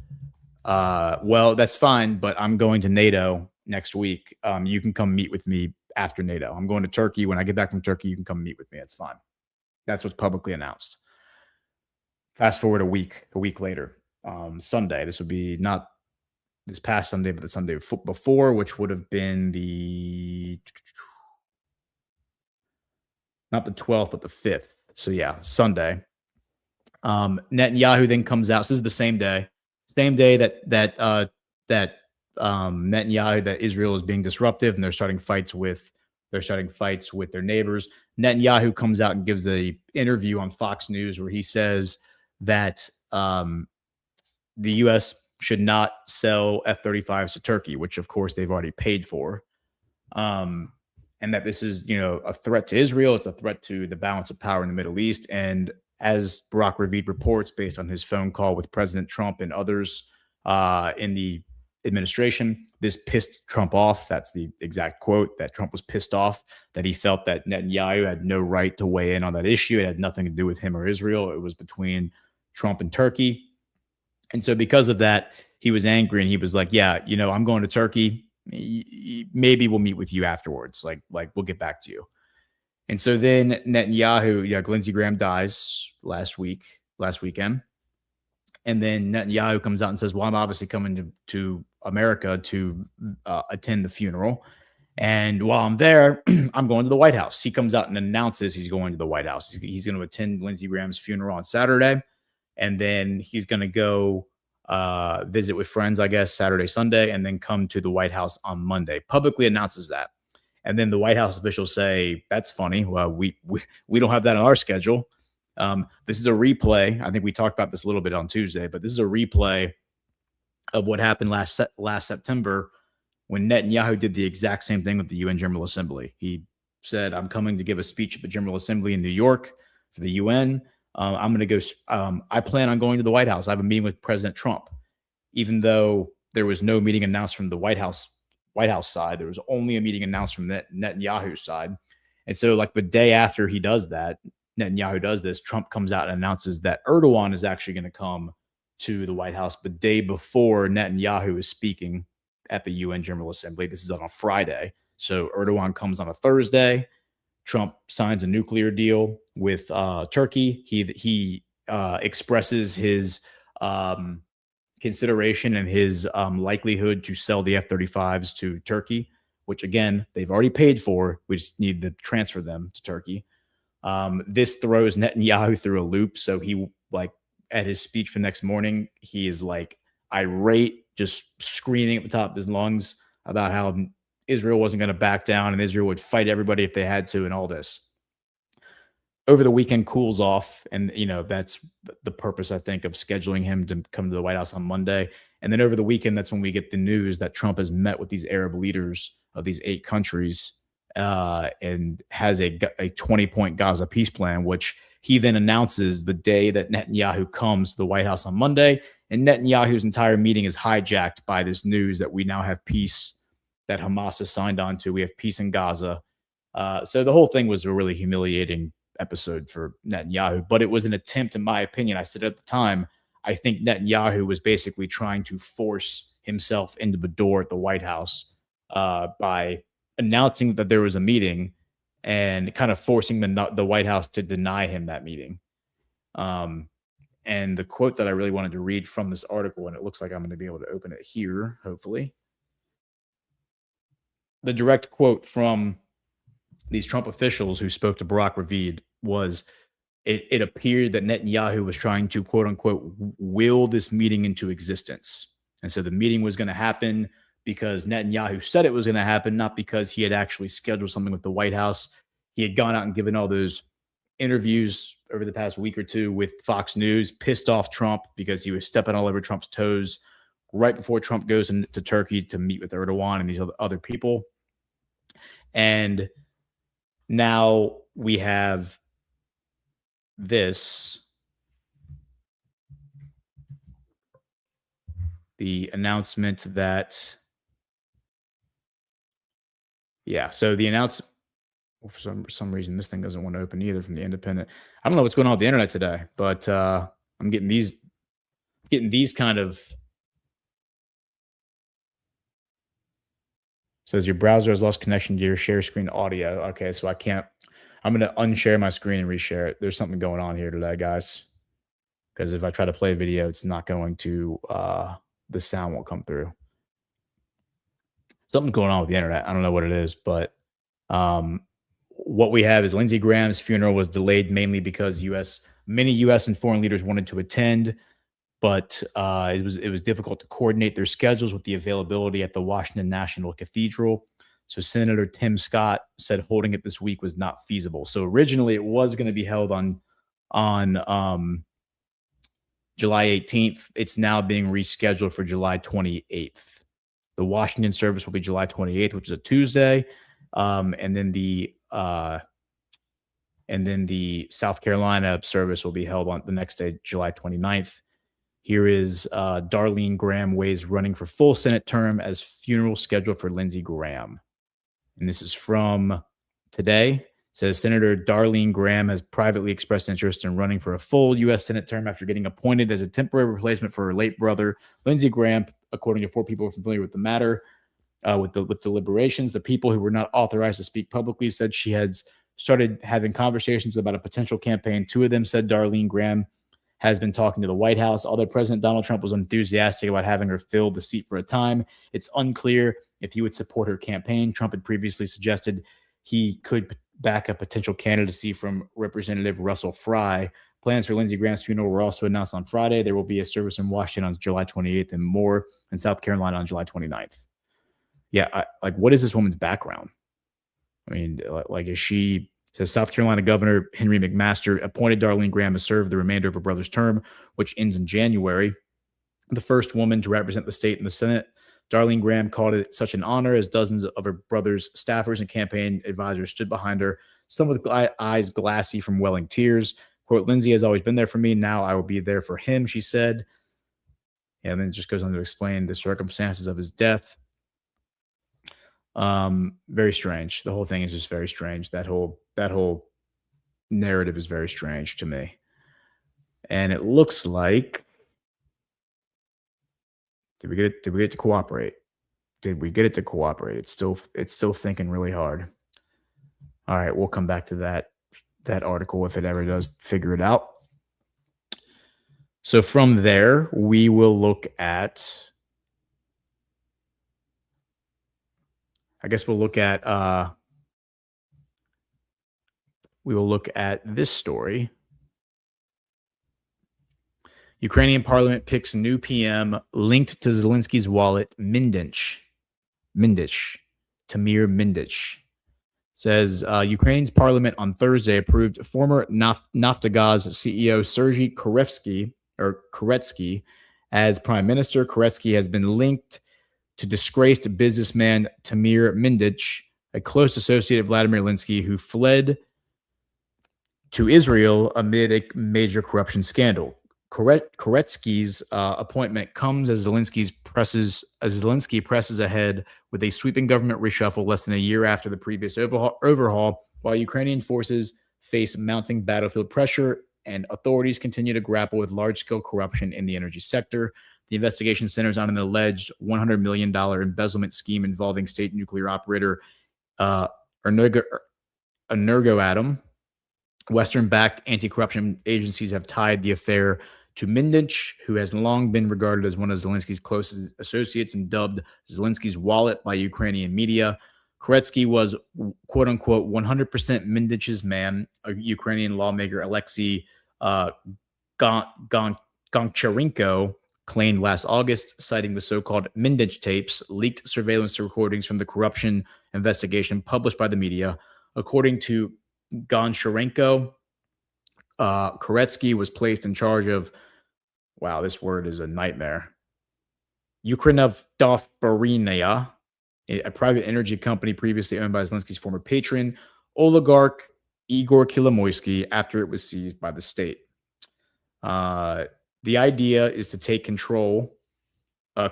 "Well, that's fine, but I'm going to NATO next week. You can come meet with me after NATO. I'm going to Turkey. When I get back from Turkey, you can come meet with me. It's fine." That's what's publicly announced. Fast forward a week later. Sunday. This would be not this past Sunday, but the Sunday before, which would have been not the 12th, but the 5th. So yeah, Sunday. Netanyahu then comes out. So this is the same day that Netanyahu, that Israel is being disruptive and they're starting fights with their neighbors. Netanyahu comes out and gives a interview on Fox News where he says that the U.S. should not sell F-35s to Turkey, which of course they've already paid for, and that this is, a threat to Israel. It's a threat to the balance of power in the Middle East. And as Barak Ravid reports, based on his phone call with President Trump and others in the administration, this pissed Trump off. That's the exact quote, that Trump was pissed off, that he felt that Netanyahu had no right to weigh in on that issue. It had nothing to do with him or Israel. It was between Trump and Turkey. And so because of that, he was angry and he was like, "Yeah, I'm going to Turkey. Maybe we'll meet with you afterwards. Like we'll get back to you." And so then Netanyahu, Lindsey Graham dies last weekend. And then Netanyahu comes out and says, "Well, I'm obviously coming to America to attend the funeral. And while I'm there, I'm going to the White House." He comes out and announces he's going to the White House. He's going to attend Lindsey Graham's funeral on Saturday. And then he's going to go visit with friends, I guess, Saturday, Sunday, and then come to the White House on Monday. Publicly announces that. And then the White House officials say, "That's funny. Well, we don't have that on our schedule." This is a replay. I think we talked about this a little bit on Tuesday, but this is a replay of what happened last September when Netanyahu did the exact same thing with the UN General Assembly. He said, "I'm coming to give a speech at the General Assembly in New York for the UN. I'm going to go. I plan on going to the White House. I have a meeting with President Trump," even though there was no meeting announced from the White House White House side. There was only a meeting announced from Netanyahu's side. And so, like, the day after he does that, Netanyahu does this, Trump comes out and announces that Erdogan is actually going to come to the White House the day before Netanyahu is speaking at the UN General Assembly. This is on a Friday. So Erdogan comes on a Thursday. Trump signs a nuclear deal with Turkey. He expresses his consideration and his likelihood to sell the F-35s to Turkey, which, again, they've already paid for. We just need to transfer them to Turkey. This throws Netanyahu through a loop. So he, like, at his speech the next morning, he is like irate, just screaming at the top of his lungs about how Israel wasn't going to back down and Israel would fight everybody if they had to, and all this. Over the weekend, cools off, and that's the purpose, I think, of scheduling him to come to the White House on Monday. And then over the weekend, that's when we get the news that Trump has met with these Arab leaders of these 8 countries and has a 20-point Gaza peace plan, which he then announces the day that Netanyahu comes to the White House on Monday. And Netanyahu's entire meeting is hijacked by this news that we now have peace, that Hamas has signed on to. We have peace in Gaza. So the whole thing was a really humiliating episode for Netanyahu, but it was an attempt, in my opinion. I said at the time, I think Netanyahu was basically trying to force himself into the door at the White House by announcing that there was a meeting and kind of forcing the White House to deny him that meeting. And the quote that I really wanted to read from this article, and it looks like I'm going to be able to open it here, hopefully. The direct quote from these Trump officials who spoke to Barack Ravid was, it appeared that Netanyahu was trying to, quote unquote, will this meeting into existence. And so the meeting was going to happen because Netanyahu said it was going to happen, not because he had actually scheduled something with the White House. He had gone out and given all those interviews over the past week or two with Fox News, pissed off Trump because he was stepping all over Trump's toes right before Trump goes to Turkey to meet with Erdogan and these other people. And now we have this, the announcement that, so the announcement, for some reason, this thing doesn't want to open either from the Independent. I don't know what's going on with the internet today, but I'm getting these kind of, says your browser has lost connection to your share screen audio. Okay, so I'm going to unshare my screen and reshare it. There's something going on here today, guys. Because if I try to play a video, it's not going to, the sound won't come through. Something's going on with the internet. I don't know what it is, but what we have is Lindsey Graham's funeral was delayed mainly because many U.S. and foreign leaders wanted to attend, but it was difficult to coordinate their schedules with the availability at the Washington National Cathedral. So Senator Tim Scott said holding it this week was not feasible. So originally it was going to be held on July 18th. It's now being rescheduled for July 28th. The Washington service will be July 28th, which is a Tuesday, and then the South Carolina service will be held on the next day, July 29th. Here is Darlene Graham weighs running for full Senate term as funeral scheduled for Lindsey Graham. And this is from today. It says Senator Darlene Graham has privately expressed interest in running for a full U.S. Senate term after getting appointed as a temporary replacement for her late brother, Lindsey Graham, according to 4 people familiar with the matter. With the deliberations, the people who were not authorized to speak publicly said she had started having conversations about a potential campaign. 2 of them said Darlene Graham has been talking to the White House, although President Donald Trump was enthusiastic about having her fill the seat for a time. It's unclear if he would support her campaign. Trump had previously suggested he could back a potential candidacy from Representative Russell Fry. Plans for Lindsey Graham's funeral were also announced on Friday. There will be a service in Washington on July 28th and more in South Carolina on July 29th. Yeah, what is this woman's background? I mean, is she... Says South Carolina Governor Henry McMaster appointed Darlene Graham to serve the remainder of her brother's term, which ends in January. The first woman to represent the state in the Senate, Darlene Graham called it such an honor as dozens of her brother's staffers and campaign advisors stood behind her, some with eyes glassy from welling tears. Quote, Lindsey has always been there for me. Now I will be there for him, she said. And then it just goes on to explain the circumstances of his death. Very strange. The whole thing is just very strange. That whole narrative is very strange to me. And it looks like, did we get it to cooperate? Did we get it to cooperate? It's still thinking really hard. All right, we'll come back to that article if it ever does figure it out. So from there, we will look at, we will look at this story. Ukrainian parliament picks new PM linked to Zelensky's wallet, Mindich, Tamir Mindich. Says Ukraine's parliament on Thursday approved former Naftogaz CEO Sergei Koretsky as prime minister. Koretsky has been linked to disgraced businessman Tamir Mindich, a close associate of Vladimir Zelensky, who fled to Israel amid a major corruption scandal. Koretsky's appointment comes as Zelensky presses ahead with a sweeping government reshuffle less than a year after the previous overhaul, while Ukrainian forces face mounting battlefield pressure and authorities continue to grapple with large-scale corruption in the energy sector. The investigation centers on an alleged $100 million embezzlement scheme involving state nuclear operator Energoatom. Western-backed anti-corruption agencies have tied the affair to Mindich, who has long been regarded as one of Zelensky's closest associates and dubbed Zelensky's wallet by Ukrainian media. Koretsky was, quote-unquote, 100% Mindich's man, a Ukrainian lawmaker Alexei Goncharenko claimed last August, citing the so-called Mindich tapes, leaked surveillance recordings from the corruption investigation published by the media. According to Goncharenko, Koretsky was placed in charge of, wow, this word is a nightmare, Ukrenovdovbarenia, a private energy company previously owned by Zelensky's former patron, oligarch Igor Kolomoisky, after it was seized by the state. The idea is to take control,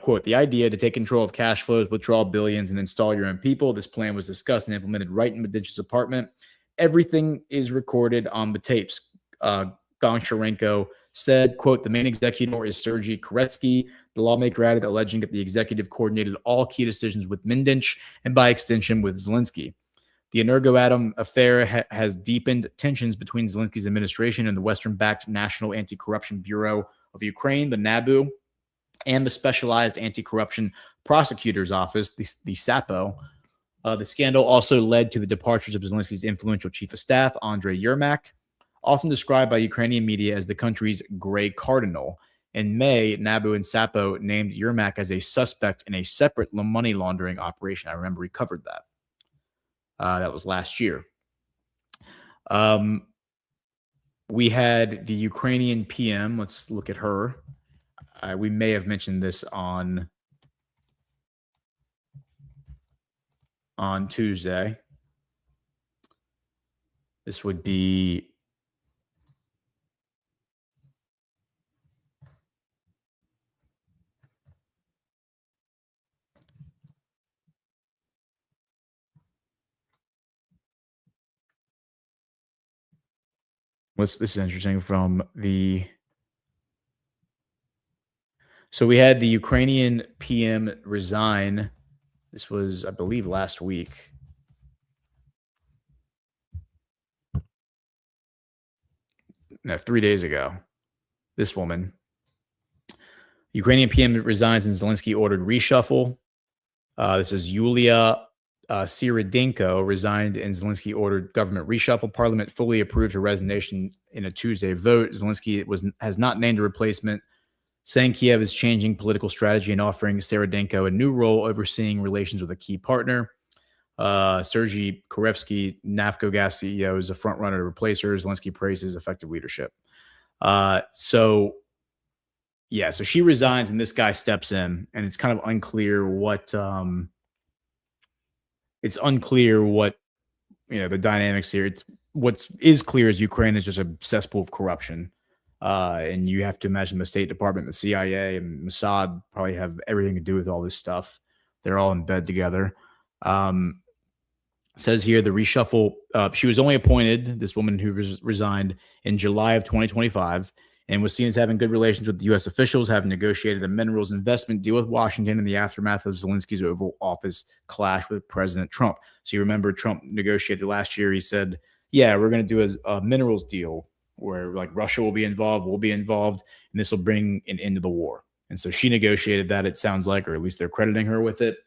quote, the idea to take control of cash flows, withdraw billions, and install your own people. This plan was discussed and implemented right in Medich's apartment. Everything is recorded on the tapes. Goncharenko said, quote, the main executor is Sergei Koretsky. The lawmaker added, alleging that the executive coordinated all key decisions with Mindich and by extension with Zelensky. The Energoatom affair has deepened tensions between Zelensky's administration and the Western-backed National Anti-Corruption Bureau of Ukraine, the NABU, and the Specialized Anti-Corruption Prosecutor's Office, the SAPO. The scandal also led to the departures of Zelensky's influential chief of staff, Andrei Yermak, often described by Ukrainian media as the country's gray cardinal. In May, NABU and SAPO named Yermak as a suspect in a separate money laundering operation. I remember we covered that. That was last year. We had the Ukrainian PM. Let's look at her. We may have mentioned this on Tuesday. This would be this is interesting from the. So we had the Ukrainian PM resign. This was, I believe, last week. No, 3 days ago. This woman. Ukrainian PM resigns and Zelensky ordered reshuffle. This is Yulia Syridenko resigned and Zelensky ordered government reshuffle. Parliament fully approved her resignation in a Tuesday vote. Zelensky has not named a replacement, saying Kiev is changing political strategy and offering Syridenko a new role overseeing relations with a key partner. Sergei Koretsky, Naftogaz CEO, is a frontrunner to replace her. Zelensky praises effective leadership. So she resigns and this guy steps in, and it's kind of unclear what the dynamics here. What is clear is Ukraine is just a cesspool of corruption. And you have to imagine the State Department, the CIA, and Mossad probably have everything to do with all this stuff. They're all in bed together. Says here the reshuffle. She was only appointed, this woman who resigned, in July of 2025, and was seen as having good relations with the U.S. officials, having negotiated a minerals investment deal with Washington in the aftermath of Zelensky's Oval Office clash with President Trump. So you remember Trump negotiated last year. He said, yeah, we're going to do a minerals deal where like Russia will be involved, we'll be involved, and this will bring an end to the war. And so she negotiated that, it sounds like, or at least they're crediting her with it.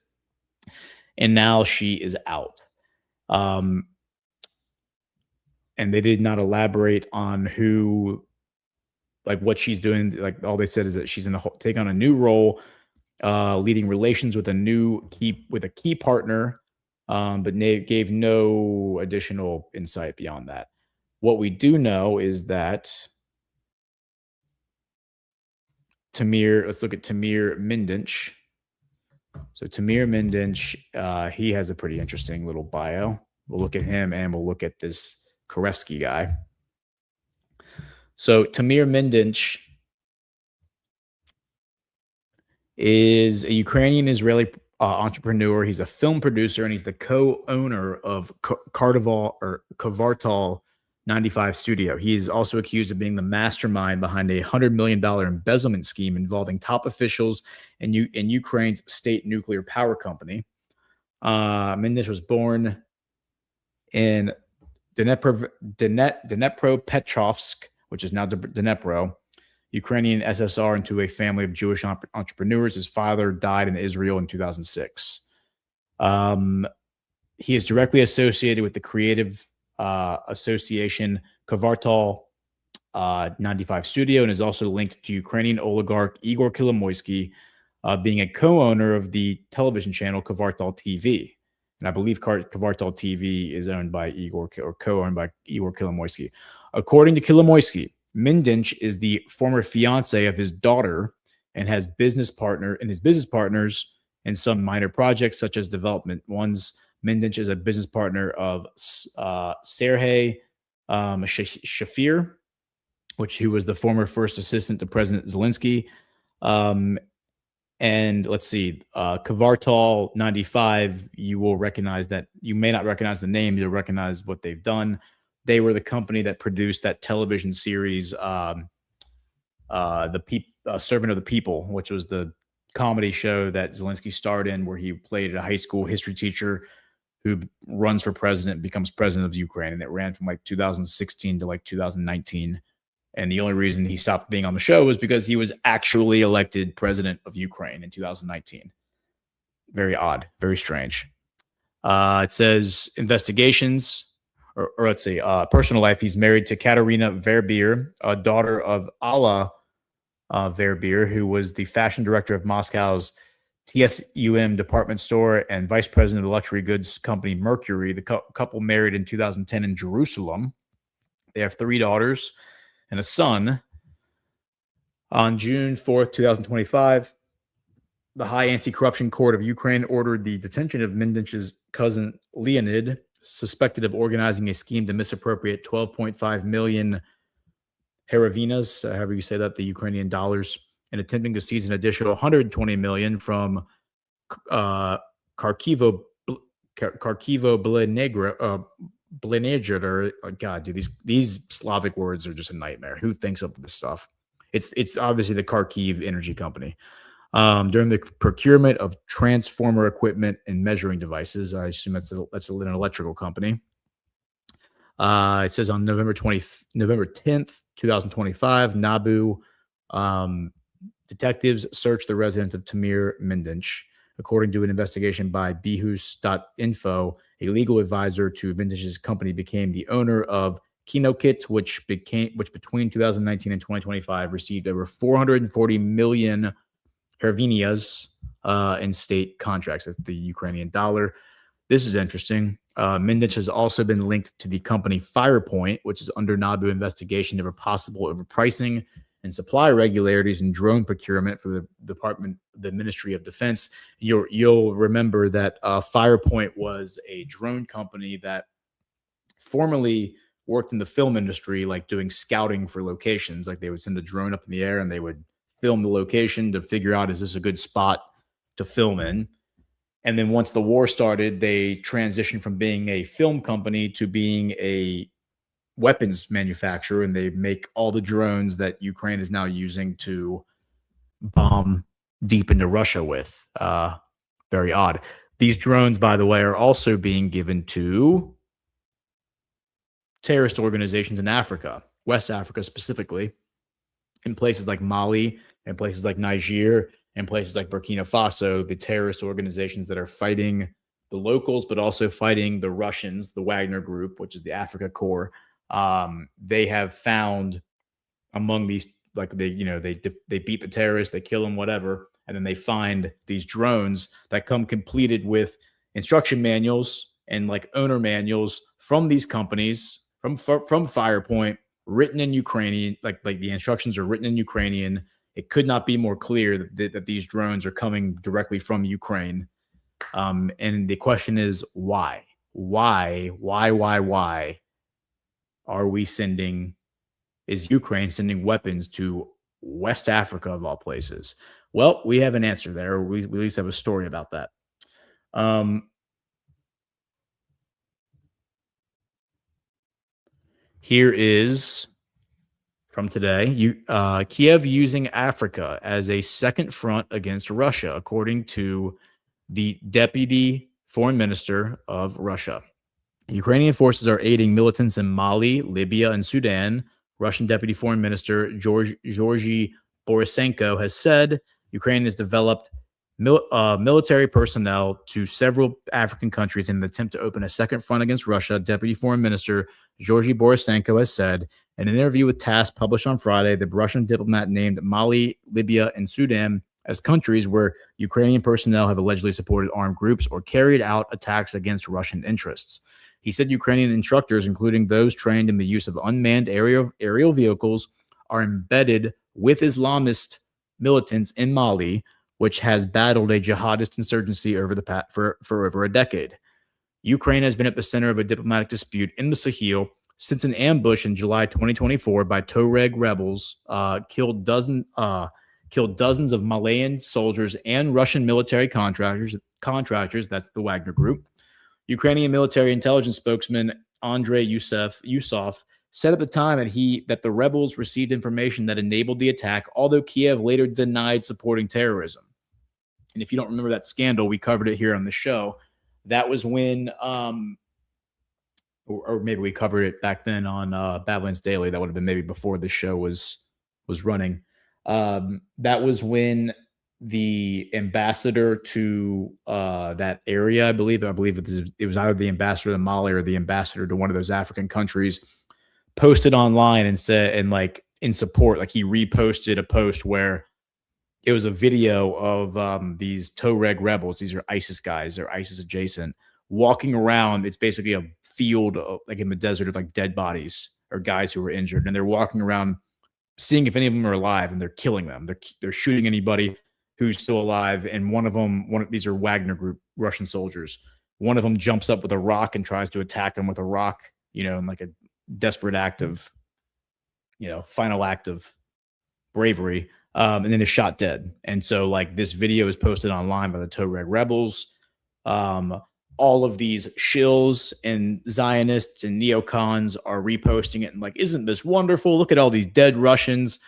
And now she is out. And they did not elaborate on who, like what she's doing. Like all they said is that she's going to take on a new role, leading relations with a key partner, but gave no additional insight beyond that. What we do know is that let's look at Tamir Mindinch. So Tamir Mindinch, he has a pretty interesting little bio. We'll look at him and we'll look at this Korevsky guy. So Tamir Mindinch is a Ukrainian-Israeli entrepreneur. He's a film producer and he's the co-owner of Kvartal 95 Studio. He is also accused of being the mastermind behind a $100 million embezzlement scheme involving top officials in Ukraine's state nuclear power company. Mindinch was born in Dnepropetrovsk, which is now Dnepro, Ukrainian SSR, into a family of Jewish entrepreneurs. His father died in Israel in 2006. He is directly associated with the creative association Kvartal 95 Studio and is also linked to Ukrainian oligarch Igor Kolomoisky, being a co-owner of the television channel Kvartal TV. And I believe Kvartal TV is owned by co-owned by Igor Kolomoisky. According to Kolomoisky, Mindinch is the former fiance of his daughter and his business partners in some minor projects such as development ones. Mindinch is a business partner of Sergei Shafir, who was the former first assistant to President Zelensky. And let's see, Kvartal 95, you will recognize that. You may not recognize the name, you'll recognize what they've done. They were the company that produced that television series, Servant of the People, which was the comedy show that Zelensky starred in, where he played a high school history teacher who runs for president, becomes president of Ukraine. And it ran from like 2016 to like 2019. And the only reason he stopped being on the show was because he was actually elected president of Ukraine in 2019. Very odd, very strange. It says investigations, or let's say personal life. He's married to Katerina Verbeer, a daughter of Alla Verbeer, who was the fashion director of Moscow's TSUM department store and vice president of the luxury goods company Mercury. The couple married in 2010 in Jerusalem. They have 3 daughters and a son. On June 4th, 2025, the High Anti-Corruption Court of Ukraine ordered the detention of Mindinch's cousin Leonid, suspected of organizing a scheme to misappropriate 12.5 million hryvnias, however you say that, the Ukrainian dollars, and attempting to seize an additional 120 million from Kharkivo Blenegr. God, dude, these Slavic words are just a nightmare. Who thinks of this stuff? It's obviously the Kharkiv Energy Company. During the procurement of transformer equipment and measuring devices. I assume that's an electrical company. It says on November 10th, 2025, Nabu detectives searched the residence of Tamir Mindinch. According to an investigation by Behus.info, a legal advisor to Mindinch's company became the owner of Kinokit, which between 2019 and 2025 received over 440 million hryvnias in state contracts. That's the Ukrainian dollar. This is interesting. Mindinch has also been linked to the company FirePoint, which is under NABU investigation of a possible overpricing and supply irregularities in drone procurement for the Ministry of Defense. You'll remember that FirePoint was a drone company that formerly worked in the film industry, like doing scouting for locations. Like they would send a drone up in the air and they would film the location to figure out, is this a good spot to film in? And then once the war started, they transitioned from being a film company to being a weapons manufacturer, and they make all the drones that Ukraine is now using to bomb deep into Russia with. Very odd. These drones, by the way, are also being given to terrorist organizations in Africa, West Africa specifically, in places like Mali, in places like Niger, in places like Burkina Faso, the terrorist organizations that are fighting the locals, but also fighting the Russians, the Wagner Group, which is the Africa Corps. They have found among these, like they beat the terrorists, they kill them, whatever, and then they find these drones that come completed with instruction manuals and like owner manuals from these companies, from Firepoint, written in Ukrainian, like the instructions are written in Ukrainian. It could not be more clear that these drones are coming directly from Ukraine. And the question is why? Why are we is Ukraine sending weapons to West Africa of all places? Well, we have an answer there. We at least have a story about that. Here is from today. Kiev using Africa as a second front against Russia, according to the deputy foreign minister of Russia. Ukrainian forces are aiding militants in Mali, Libya, and Sudan. Russian Deputy Foreign Minister Georgy Borisenko has said Ukraine has developed military personnel to several African countries in an attempt to open a second front against Russia. Deputy Foreign Minister Georgy Borisenko has said in an interview with TASS published on Friday, the Russian diplomat named Mali, Libya, and Sudan as countries where Ukrainian personnel have allegedly supported armed groups or carried out attacks against Russian interests. He said Ukrainian instructors, including those trained in the use of unmanned aerial vehicles, are embedded with Islamist militants in Mali, which has battled a jihadist insurgency for over a decade. Ukraine has been at the center of a diplomatic dispute in the Sahel since an ambush in July 2024 by Tuareg rebels killed dozens of Malayan soldiers and Russian military contractors. That's the Wagner Group. Ukrainian military intelligence spokesman Andrei Yusov said at the time that the rebels received information that enabled the attack, although Kiev later denied supporting terrorism. And if you don't remember that scandal, we covered it here on the show. That was when, or maybe we covered it back then on Badlands Daily. That would have been maybe before the show was running. That was when the ambassador to that area, I believe it was either the ambassador to Mali or the ambassador to one of those African countries, posted online and said, and like in support, like he reposted a post where it was a video of these Tuareg rebels. These are ISIS guys, they're ISIS adjacent, walking around. It's basically a field like in the desert of like dead bodies or guys who were injured, and they're walking around seeing if any of them are alive, and they're killing them. They're shooting anybody who's still alive. And these are Wagner Group Russian soldiers. One of them jumps up with a rock and tries to attack him with a rock, in like a desperate act of, final act of bravery. And then is shot dead. And so like this video is posted online by the Tuareg rebels. All of these shills and Zionists and neocons are reposting it and like, isn't this wonderful? Look at all these dead Russians.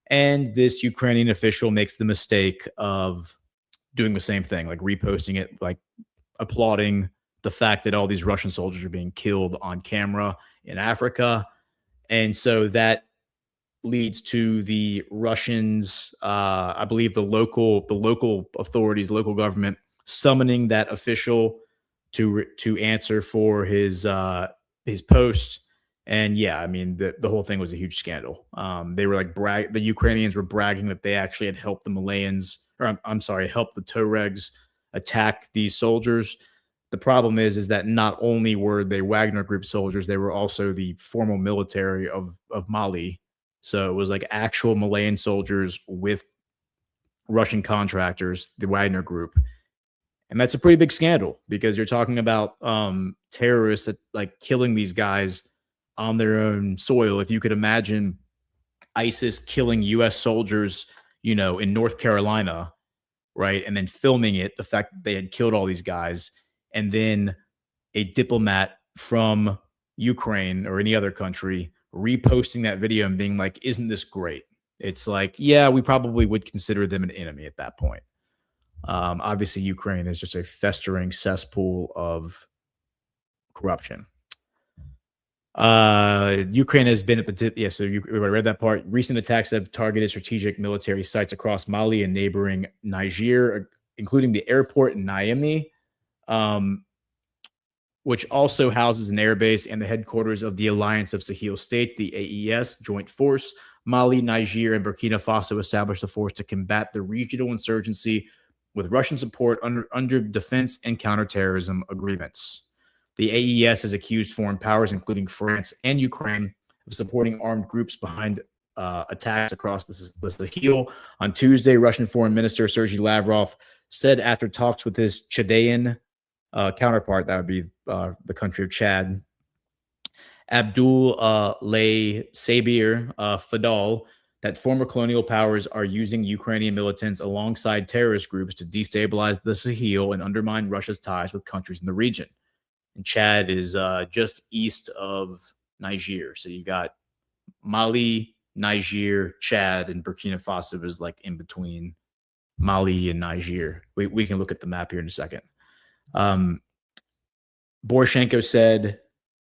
And this Ukrainian official makes the mistake of doing the same thing, like reposting it, like applauding the fact that all these Russian soldiers are being killed on camera in Africa. And so that leads to the Russians, I believe the local authorities, local government, summoning that official to answer for his post. And yeah, I mean, the whole thing was a huge scandal. They were like the Ukrainians were bragging that they actually had helped the Malayans, or I'm sorry, helped the Tuaregs attack these soldiers. The problem is that not only were they Wagner Group soldiers, they were also the formal military of Mali. So it was like actual Malayan soldiers with Russian contractors, the Wagner Group. And that's a pretty big scandal because you're talking about terrorists that like killing these guys on their own soil. If you could imagine ISIS killing U.S. soldiers, in North Carolina, right? And then filming it, the fact that they had killed all these guys, and then a diplomat from Ukraine or any other country reposting that video and being like, isn't this great? It's like, yeah, we probably would consider them an enemy at that point. Obviously, Ukraine is just a festering cesspool of corruption. Ukraine has been at the tip. Yeah, so I read that part. Recent attacks have targeted strategic military sites across Mali and neighboring Niger, including the airport in Niamey, which also houses an airbase and the headquarters of the Alliance of Sahel States, the AES Joint Force. Mali, Niger, and Burkina Faso established a force to combat the regional insurgency with Russian support under defense and counterterrorism agreements. The AES has accused foreign powers, including France and Ukraine, of supporting armed groups behind attacks across the Sahel. On Tuesday, Russian Foreign Minister Sergei Lavrov said after talks with his Chadian counterpart, that would be the country of Chad, Abdul Sabir Fadal, that former colonial powers are using Ukrainian militants alongside terrorist groups to destabilize the Sahel and undermine Russia's ties with countries in the region. And Chad is just east of Niger. So you got Mali, Niger, Chad, and Burkina Faso is like in between Mali and Niger. We can look at the map here in a second. Poroshenko said,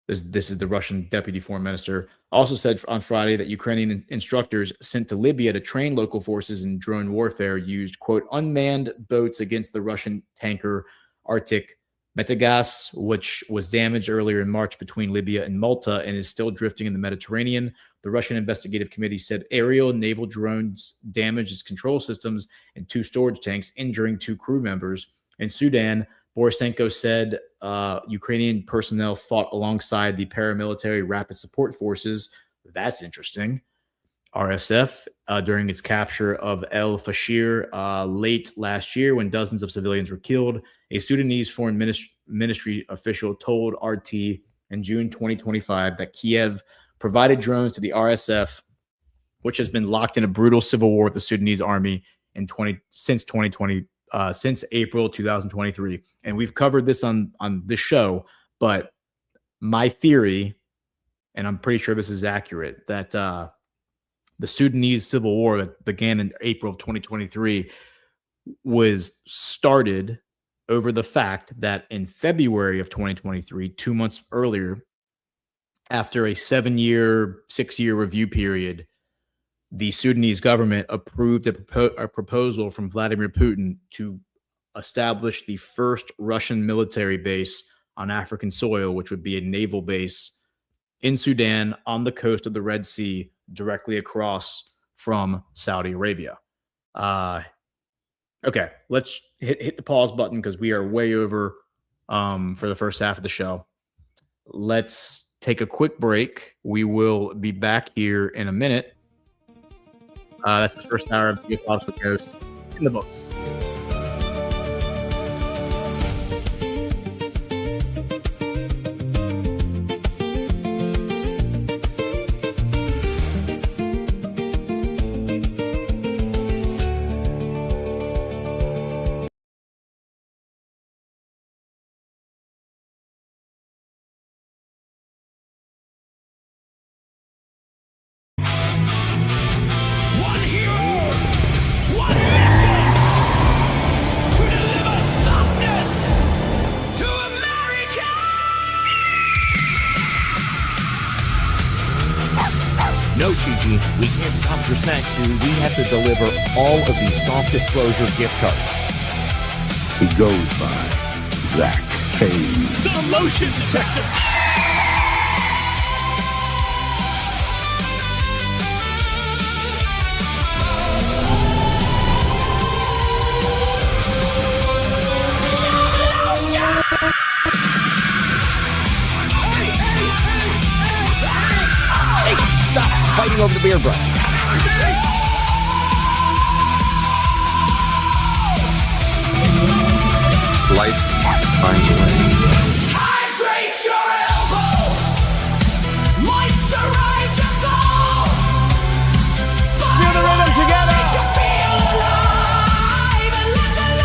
this is the Russian deputy foreign minister, also said on Friday that Ukrainian instructors sent to Libya to train local forces in drone warfare used, quote, unmanned boats against the Russian tanker Arctic Metagas, which was damaged earlier in March between Libya and Malta and is still drifting in the Mediterranean. The Russian investigative committee said aerial and naval drones damaged its control systems and 2 storage tanks, injuring 2 crew members. In Sudan, Poroshenko said Ukrainian personnel fought alongside the paramilitary rapid support forces. That's interesting. RSF during its capture of El Fashir late last year when dozens of civilians were killed. A Sudanese foreign ministry official told RT in June 2025 that Kiev provided drones to the RSF, which has been locked in a brutal civil war with the Sudanese army since April 2023. And we've covered this on this show, but my theory, and I'm pretty sure this is accurate, that the Sudanese civil war that began in April of 2023 was started over the fact that in February of 2023, 2 months earlier, after a 6-year review period, the Sudanese government approved a proposal from Vladimir Putin to establish the first Russian military base on African soil, which would be a naval base in Sudan on the coast of the Red Sea, directly across from Saudi Arabia. Okay, let's hit the pause button because we are way over for the first half of the show. Let's take a quick break. We will be back here in a minute. That's the first hour of Geopolitics with Ghost in the books. No, Chi-Chi, we can't stop for snacks, dude. We have to deliver all of these soft disclosure gift cards. He goes by Zach Payne. The motion detector! Stop fighting over the beer brush. Life finds a way. Hydrate your elbows! Moisturize your soul! Feel the rhythm together! You feel alive and let the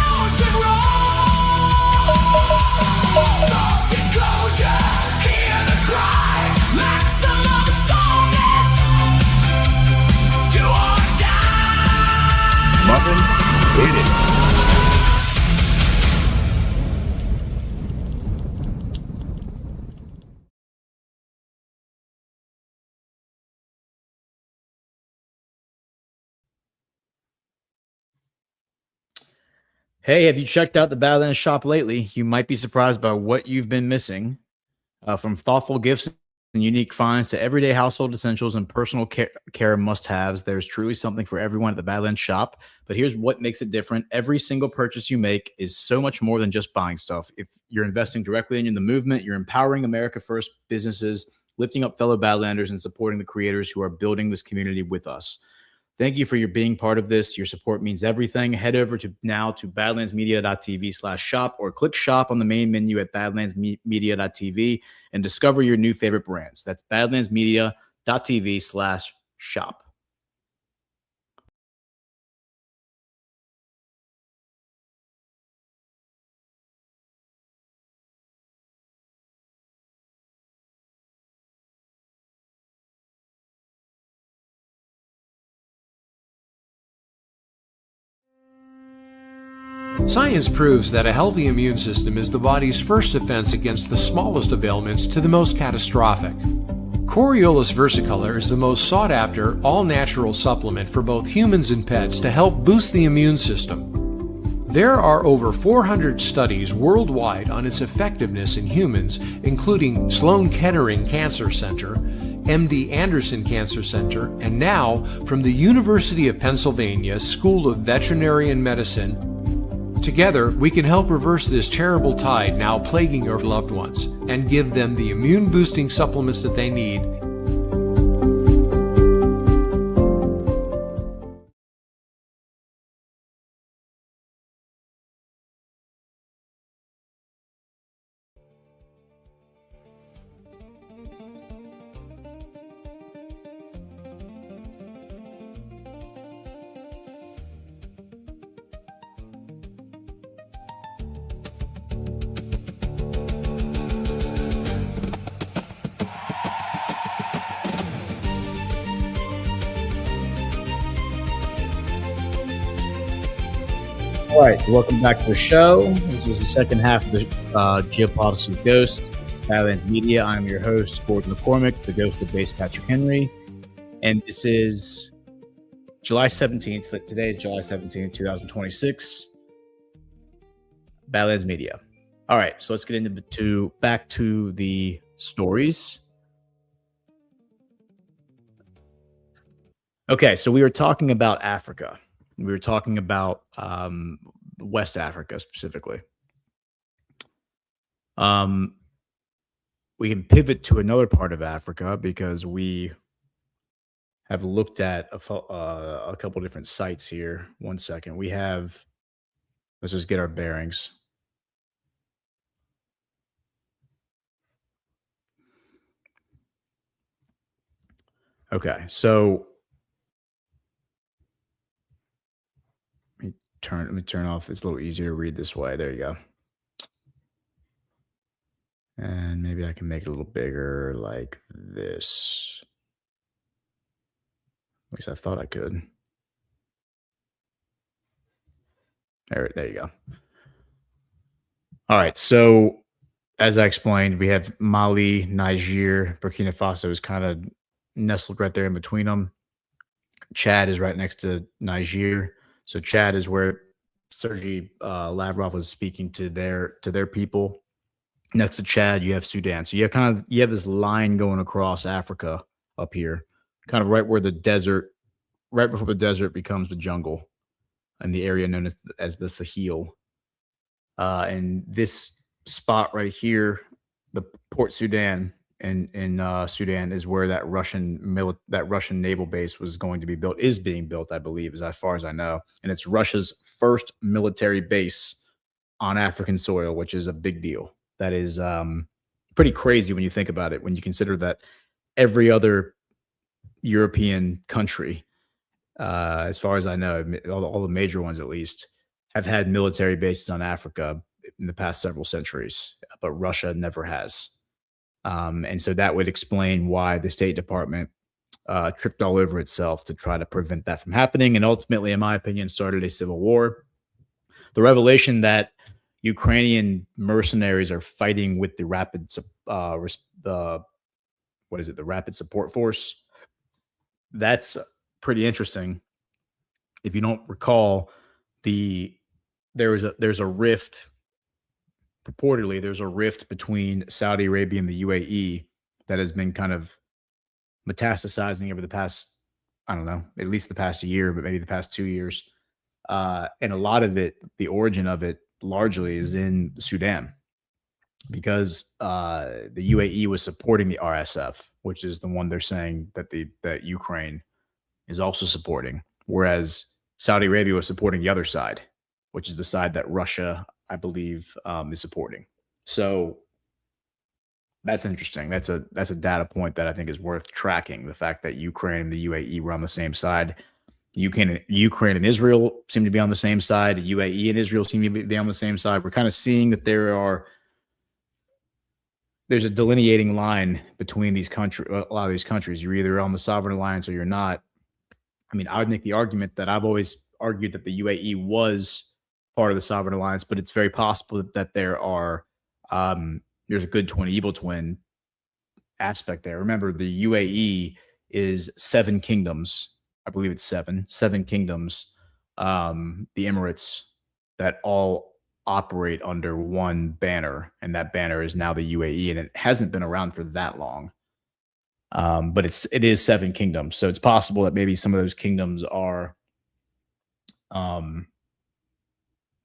Hit it. Hey, have you checked out the Badlands shop lately? You might be surprised by what you've been missing. From thoughtful gifts and unique finds to everyday household essentials and personal care must-haves, there's truly something for everyone at the Badlands shop. But here's what makes it different. Every single purchase you make is so much more than just buying stuff. If you're investing directly in the movement, you're empowering America First businesses, lifting up fellow Badlanders, and supporting the creators who are building this community with us. Thank you for your being part of this. Your support means everything. Head over to badlandsmedia.tv/shop or click shop on the main menu at badlandsmedia.tv and discover your new favorite brands. That's badlandsmedia.tv/shop. Science proves that a healthy immune system is the body's first defense against the smallest of ailments to the most catastrophic. Coriolus versicolor is the most sought-after, all-natural supplement for both humans and pets to help boost the immune system. There are over 400 studies worldwide on its effectiveness in humans, including Sloan Kettering Cancer Center, MD Anderson Cancer Center, and now from the University of Pennsylvania School of Veterinary Medicine. Together, we can help reverse this terrible tide now plaguing your loved ones and give them the immune-boosting supplements that they need. All right, welcome back to the show. This is the second half of the Geopolitics with Ghosts. This is Badlands Media. I'm your host, Gordon McCormick, the ghost of base Patrick Henry. And this is July 17th. Today is July 17th, 2026. Badlands Media. All right, so let's get into back to the stories. Okay, so we were talking about Africa. We were talking about West Africa specifically. We can pivot to another part of Africa because we have looked at a couple different sites here. One second. Let's just get our bearings. Okay, so let me turn off. It's a little easier to read this way. There you go. And maybe I can make it a little bigger like this. At least I thought I could. There you go. All right. So as I explained, we have Mali, Niger, Burkina Faso is kind of nestled right there in between them. Chad is right next to Niger. So Chad is where Sergei Lavrov was speaking to their people. Next to Chad, you have Sudan. So you have this line going across Africa up here, kind of right before the desert becomes the jungle, and the area known as the Sahel. And this spot right here, the Port Sudan in Sudan, is where that Russian naval base was going to be built, is being built, I believe, as far as I know. And it's Russia's first military base on African soil, which is a big deal. That is pretty crazy when you think about it, when you consider that every other European country, as far as I know, all the major ones at least, have had military bases on Africa in the past several centuries, but Russia never has. And so that would explain why the State Department tripped all over itself to try to prevent that from happening, and ultimately, in my opinion, started a civil war the revelation that Ukrainian mercenaries are fighting with the the Rapid Support Force. That's pretty interesting. If you don't recall, there's a rift. Purportedly, there's a rift between Saudi Arabia and the UAE that has been kind of metastasizing over the past, I don't know, at least the past year, but maybe the past 2 years. And a lot of it, the origin of it largely is in Sudan, because the UAE was supporting the RSF, which is the one they're saying that Ukraine is also supporting, whereas Saudi Arabia was supporting the other side, which is the side that Russia, I believe, is supporting. So that's interesting. That's a data point that I think is worth tracking. The fact that Ukraine and the UAE were on the same side. Ukraine and Israel seem to be on the same side. UAE and Israel seem to be on the same side. We're kind of seeing that there's a delineating line between these countries. A lot of these countries, you're either on the sovereign alliance or you're not. I mean, I would make the argument that I've always argued that the UAE was part of the sovereign alliance, but it's very possible that there's a good twin, evil twin aspect there. Remember, the UAE is 7 kingdoms. I believe it's seven kingdoms, the Emirates, that all operate under one banner, and that banner is now the UAE, and it hasn't been around for that long. But it is 7 kingdoms, so it's possible that maybe some of those kingdoms are in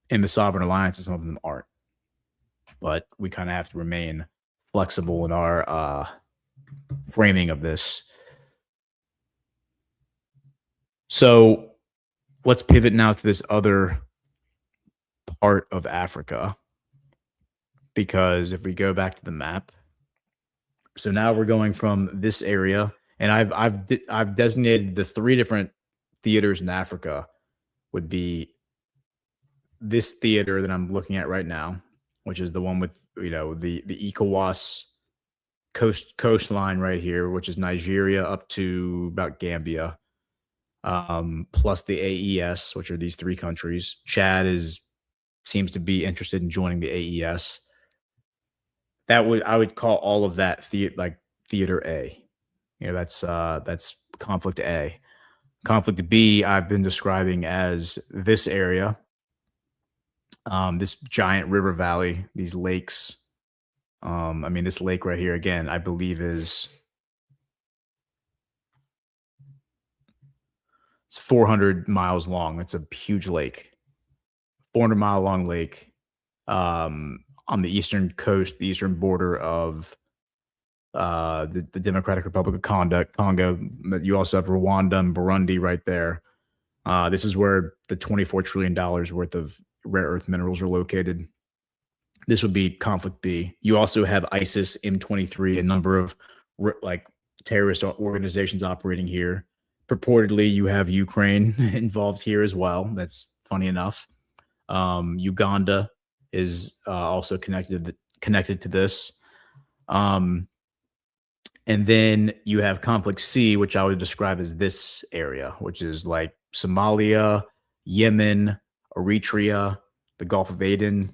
the sovereign alliance, and some of them aren't. But we kind of have to remain flexible in our framing of this. So let's pivot now to this other part of Africa, because if we go back to the map, so now we're going from this area, and I've designated the 3 different theaters in Africa would be this theater that I'm looking at right now, which is the one with the ECOWAS coastline right here, which is Nigeria up to about Gambia. Plus the AES, which are these 3 countries. Chad seems to be interested in joining the AES. I would call all of that theater A. That's conflict A. Conflict B, I've been describing as this area, this giant river valley, these lakes. This lake right here, again, I believe is 400 miles long. It's a huge lake, 400-mile long lake on the eastern coast, the eastern border of the Democratic Republic of Congo. You also have Rwanda and Burundi right there. This is where the $24 trillion worth of rare earth minerals are located. This would be conflict B. You also have ISIS, M23, a number of terrorist organizations operating here. Purportedly, you have Ukraine involved here as well. That's funny enough. Uganda is also connected to this. And then you have conflict C, which I would describe as this area, which is like Somalia, Yemen, Eritrea, the Gulf of Aden,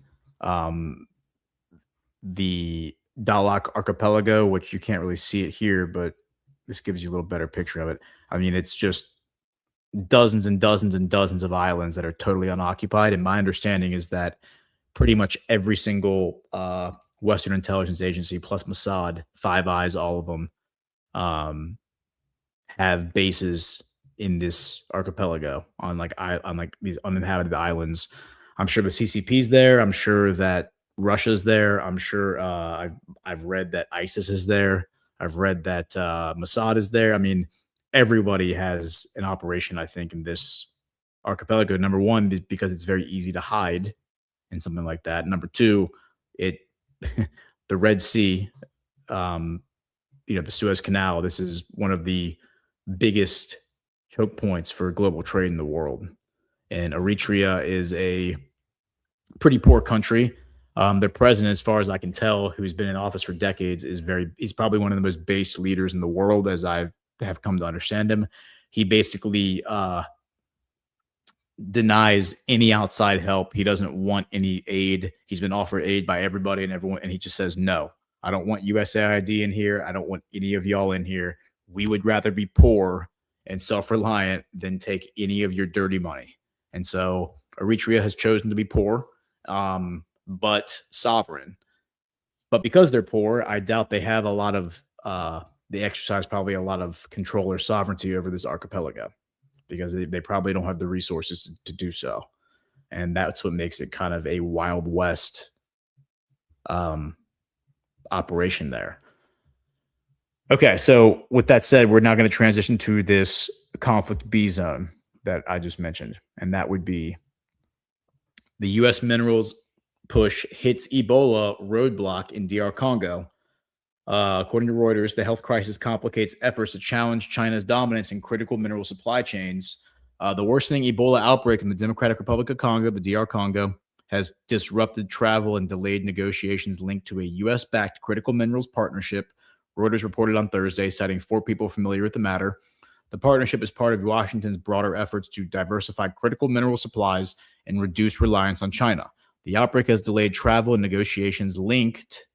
the Dalak Archipelago, which you can't really see it here, but this gives you a little better picture of it. I mean, it's just dozens and dozens and dozens of islands that are totally unoccupied. And my understanding is that pretty much every single Western intelligence agency plus Mossad, Five Eyes, all of them have bases in this archipelago on these uninhabited islands. I'm sure the CCP's there. I'm sure that Russia's there. I'm sure I've read that ISIS is there. I've read that Mossad is there. I mean, everybody has an operation, I think, in this archipelago. Number one, because it's very easy to hide in something like that. Number two, the Red Sea, the Suez Canal. This is one of the biggest choke points for global trade in the world. And Eritrea is a pretty poor country. Their president, as far as I can tell, who's been in office for decades, he's probably one of the most based leaders in the world, as I have come to understand him. He basically denies any outside help. He doesn't want any aid. He's been offered aid by everybody and everyone, and he just says, no, I don't want USAID in here. I don't want any of y'all in here. We would rather be poor and self-reliant than take any of your dirty money. And so Eritrea has chosen to be poor, but sovereign. But because they're poor, I doubt they have a lot of, they exercise probably a lot of control or sovereignty over this archipelago, because they probably don't have the resources to do so. And that's what makes it kind of a Wild West operation there. Okay, so with that said, we're now going to transition to this conflict B zone that I just mentioned, and that would be the U.S. minerals push hits Ebola roadblock in DR Congo. According to Reuters, the health crisis complicates efforts to challenge China's dominance in critical mineral supply chains. The worsening Ebola outbreak in the Democratic Republic of Congo, the DR Congo, has disrupted travel and delayed negotiations linked to a U.S.-backed critical minerals partnership, Reuters reported on Thursday, citing 4 people familiar with the matter. The partnership is part of Washington's broader efforts to diversify critical mineral supplies and reduce reliance on China. The outbreak has delayed travel and negotiations linked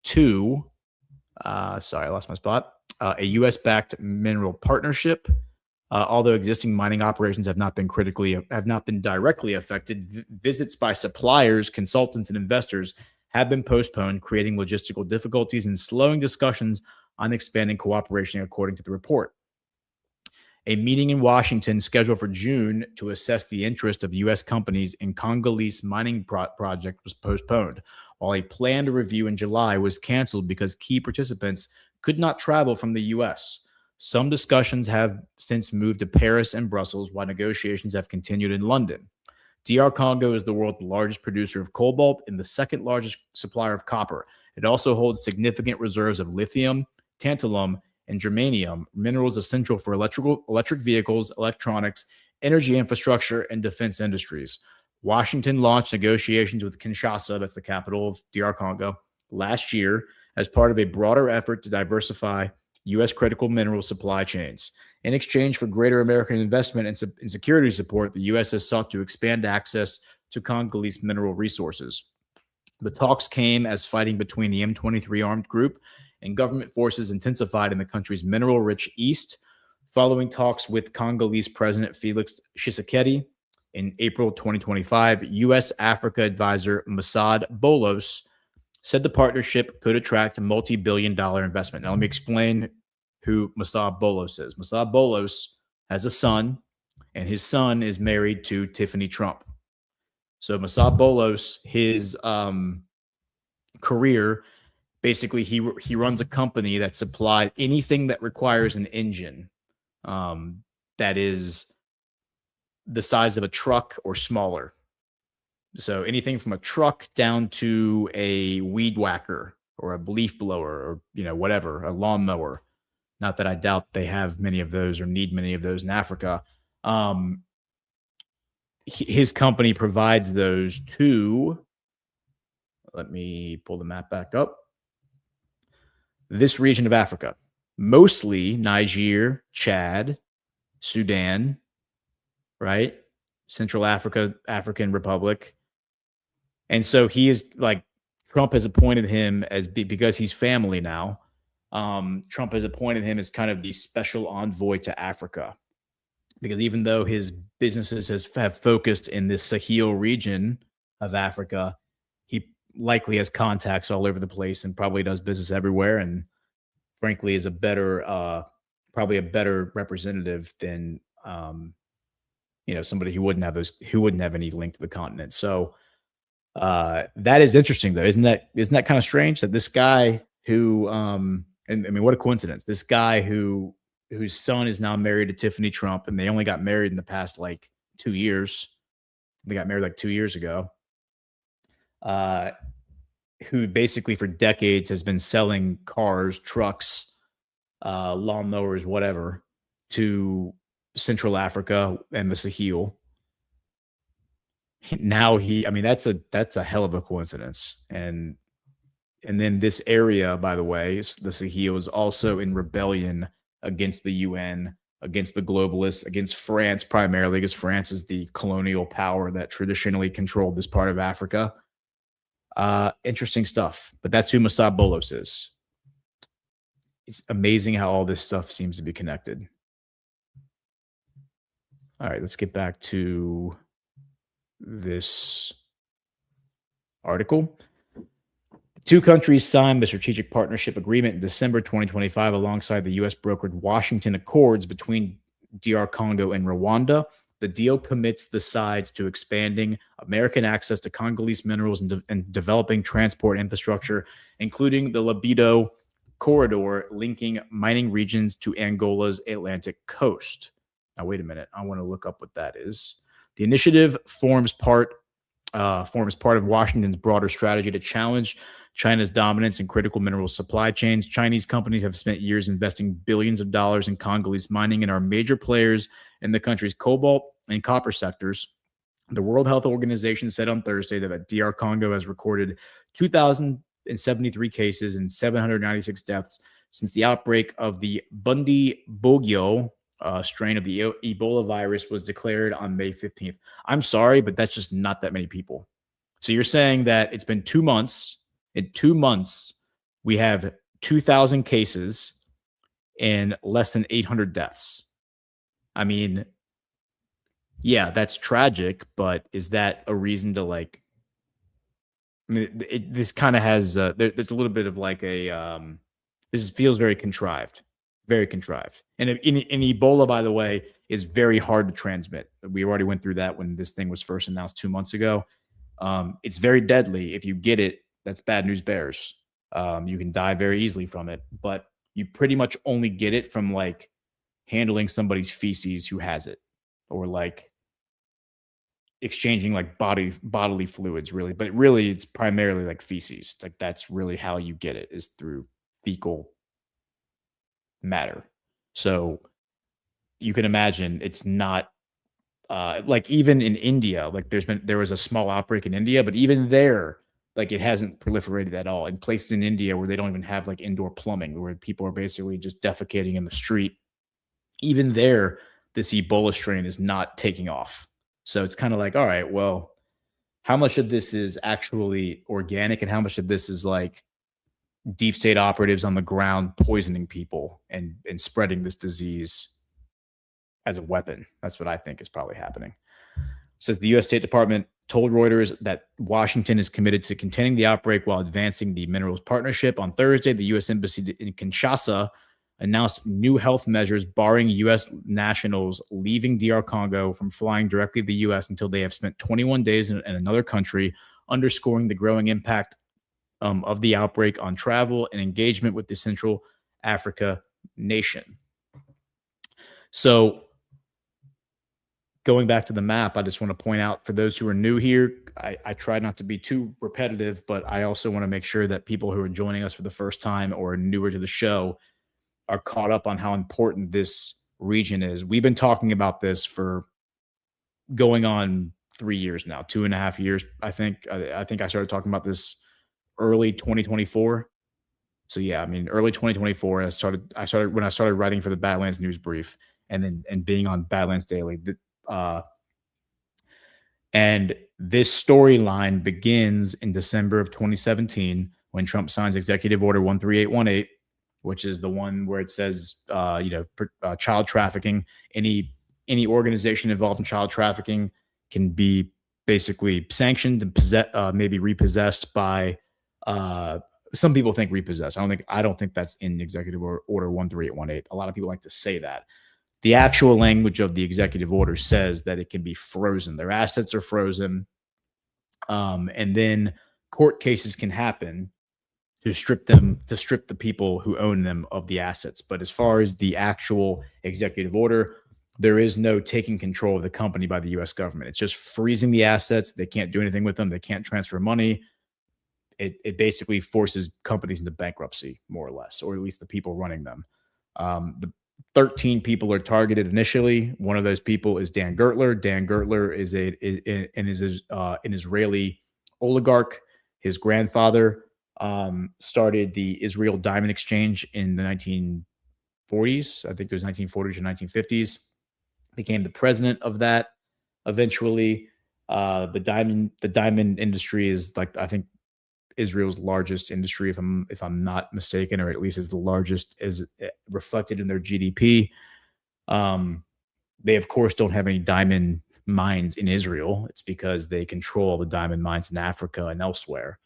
to, sorry, I lost my spot, a U.S.-backed mineral partnership. Although existing mining operations have not been directly affected, visits by suppliers, consultants, and investors have been postponed, creating logistical difficulties and slowing discussions on expanding cooperation, according to the report. A meeting in Washington scheduled for June to assess the interest of U.S. companies in Congolese mining project was postponed, while a planned review in July was canceled because key participants could not travel from the U.S. Some discussions have since moved to Paris and Brussels, while negotiations have continued in London. DR Congo is the world's largest producer of cobalt and the second largest supplier of copper. It also holds significant reserves of lithium, tantalum, and germanium, minerals essential for electric vehicles, electronics, energy infrastructure, and defense industries. Washington launched negotiations with Kinshasa, that's the capital of DR Congo, last year as part of a broader effort to diversify U.S. critical mineral supply chains. In exchange for greater American investment and security support, the U.S. has sought to expand access to Congolese mineral resources. The talks came as fighting between the M23 armed group and government forces intensified in the country's mineral-rich east, following talks with Congolese President Felix Tshisekedi in April 2025. U.S. Africa advisor Masad Bolos said the partnership could attract a multi-billion-dollar investment. Now, let me explain who Masad Bolos is. Masad Bolos has a son, and his son is married to Tiffany Trump. So Masad Bolos, his career, basically he runs a company that supplies anything that requires an engine that is the size of a truck or smaller. So anything from a truck down to a weed whacker or a leaf blower or, whatever, a lawnmower. Not that I doubt they have many of those or need many of those in Africa. His company provides those to, let me pull the map back up, this region of Africa, mostly Niger, Chad, Sudan, right? Central Africa, African Republic. And so he is like, Trump has appointed him because he's family now. Trump has appointed him as kind of the special envoy to Africa, because even though his businesses have focused in this Sahel region of Africa, he likely has contacts all over the place and probably does business everywhere. And frankly, is probably a better representative than, somebody who wouldn't have any link to the continent. So that is interesting, though. Isn't that kind of strange that this guy who, and I mean, what a coincidence, this guy whose son is now married to Tiffany Trump, and they only got married in the past 2 years. They got married 2 years ago. Who basically for decades has been selling cars, trucks, lawnmowers, whatever, to Central Africa and the Sahel. Now that's a hell of a coincidence. And then this area, by the way, the Sahel, is also in rebellion against the UN against the globalists, against France primarily, because France is the colonial power that traditionally controlled this part of Africa. Interesting stuff. But that's who Mossad Bolos is. It's amazing how all this stuff seems to be connected. All right, let's get back to this article. Two countries signed the strategic partnership agreement in December 2025 alongside the U.S. brokered Washington Accords between DR Congo and Rwanda. The deal commits the sides to expanding American access to Congolese minerals and developing transport infrastructure, including the Libido corridor linking mining regions to Angola's Atlantic coast. Now, wait a minute. I want to look up what that is. The initiative forms part of Washington's broader strategy to challenge China's dominance in critical mineral supply chains. Chinese companies have spent years investing billions of dollars in Congolese mining and are major players in the country's cobalt and copper sectors. The World Health Organization said on Thursday that DR Congo has recorded 2,073 cases and 796 deaths since the outbreak of the Bundibugyo strain of the Ebola virus was declared on May 15th. I'm sorry, but that's just not that many people. So you're saying that it's been 2 months. In 2 months, we have 2,000 cases and less than 800 deaths. I mean, yeah, that's tragic, but is that a reason to like? I mean, this kind of has there's a little bit of like a this feels very contrived. Very contrived. And in Ebola, by the way, is very hard to transmit. We already went through that when this thing was first announced 2 months ago. It's very deadly. If you get it, that's bad news bears. You can die very easily from it, but you pretty much only get it from like handling somebody's feces who has it, or like exchanging like bodily fluids, really. But really, it's primarily like feces. It's like that's really how you get it, is through fecal matter. So you can imagine it's not like even in India, like there was a small outbreak in India, but even there, like it hasn't proliferated at all. In places in India where they don't even have like indoor plumbing, where people are basically just defecating in the street, even there, this Ebola strain is not taking off. So it's kind of like, all right, well, how much of this is actually organic and how much of this is like deep state operatives on the ground poisoning people and spreading this disease as a weapon? That's what I think is probably happening. It says the U.S. State Department told Reuters that Washington is committed to containing the outbreak while advancing the minerals partnership. On Thursday, the U.S. Embassy in Kinshasa announced new health measures barring U.S. nationals leaving DR Congo from flying directly to the U.S. until they have spent 21 days in another country, underscoring the growing impact of the outbreak on travel and engagement with the Central Africa nation. So going back to the map, I just want to point out for those who are new here, I try not to be too repetitive, but I also want to make sure that people who are joining us for the first time or newer to the show are caught up on how important this region is. We've been talking about this for going on 3 years now, 2.5 years. I think I started talking about this early 2024. So yeah, I mean, early 2024, I started when I started writing for the Badlands news brief and being on Badlands Daily. And this storyline begins in December of 2017 when Trump signs Executive Order 13818, which is the one where it says, child trafficking. Any organization involved in child trafficking can be basically sanctioned and maybe repossessed by. Some people think repossessed. I don't think that's in Executive Order 13818. A lot of people like to say that. The actual language of the executive order says that it can be frozen. Their assets are frozen. And then court cases can happen to strip the people who own them of the assets. But as far as the actual executive order, there is no taking control of the company by the U.S. government. It's just freezing the assets. They can't do anything with them. They can't transfer money. It basically forces companies into bankruptcy, more or less, or at least the people running them. The 13 people are targeted initially. One of those people is Dan Gertler. Dan Gertler is an Israeli oligarch. His grandfather started the Israel Diamond Exchange in the 1940s. I think it was 1940s or 1950s. Became the president of that eventually. The diamond industry is like, I think, Israel's largest industry, if I'm not mistaken, or at least is the largest, is reflected in their GDP. They of course don't have any diamond mines in Israel. It's because they control the diamond mines in Africa and elsewhere.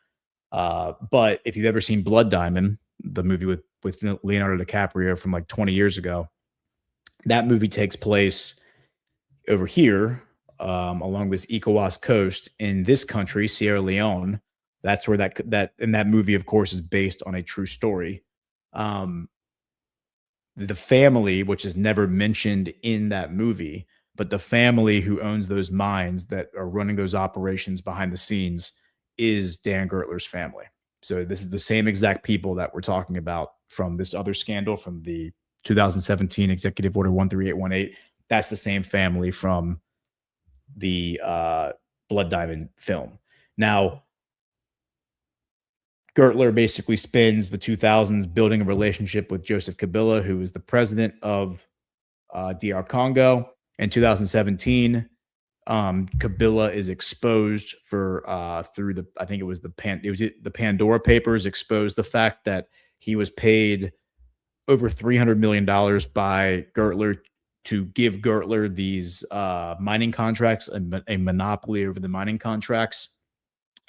But if you've ever seen Blood Diamond, the movie with Leonardo DiCaprio from like 20 years ago, that movie takes place over here, along this ECOWAS coast in this country, Sierra Leone. That's where and that movie, of course, is based on a true story. The family, which is never mentioned in that movie, but the family who owns those mines that are running those operations behind the scenes is Dan Gertler's family. So this is the same exact people that we're talking about from this other scandal, from the 2017 Executive Order 13818. That's the same family from the Blood Diamond film. Now, Gertler basically spends the 2000s building a relationship with Joseph Kabila, who is the president of DR Congo. In 2017, Kabila is exposed for through the, I think it was the Pandora Papers, exposed the fact that he was paid over $300 million by Gertler to give Gertler these mining contracts, a monopoly over the mining contracts.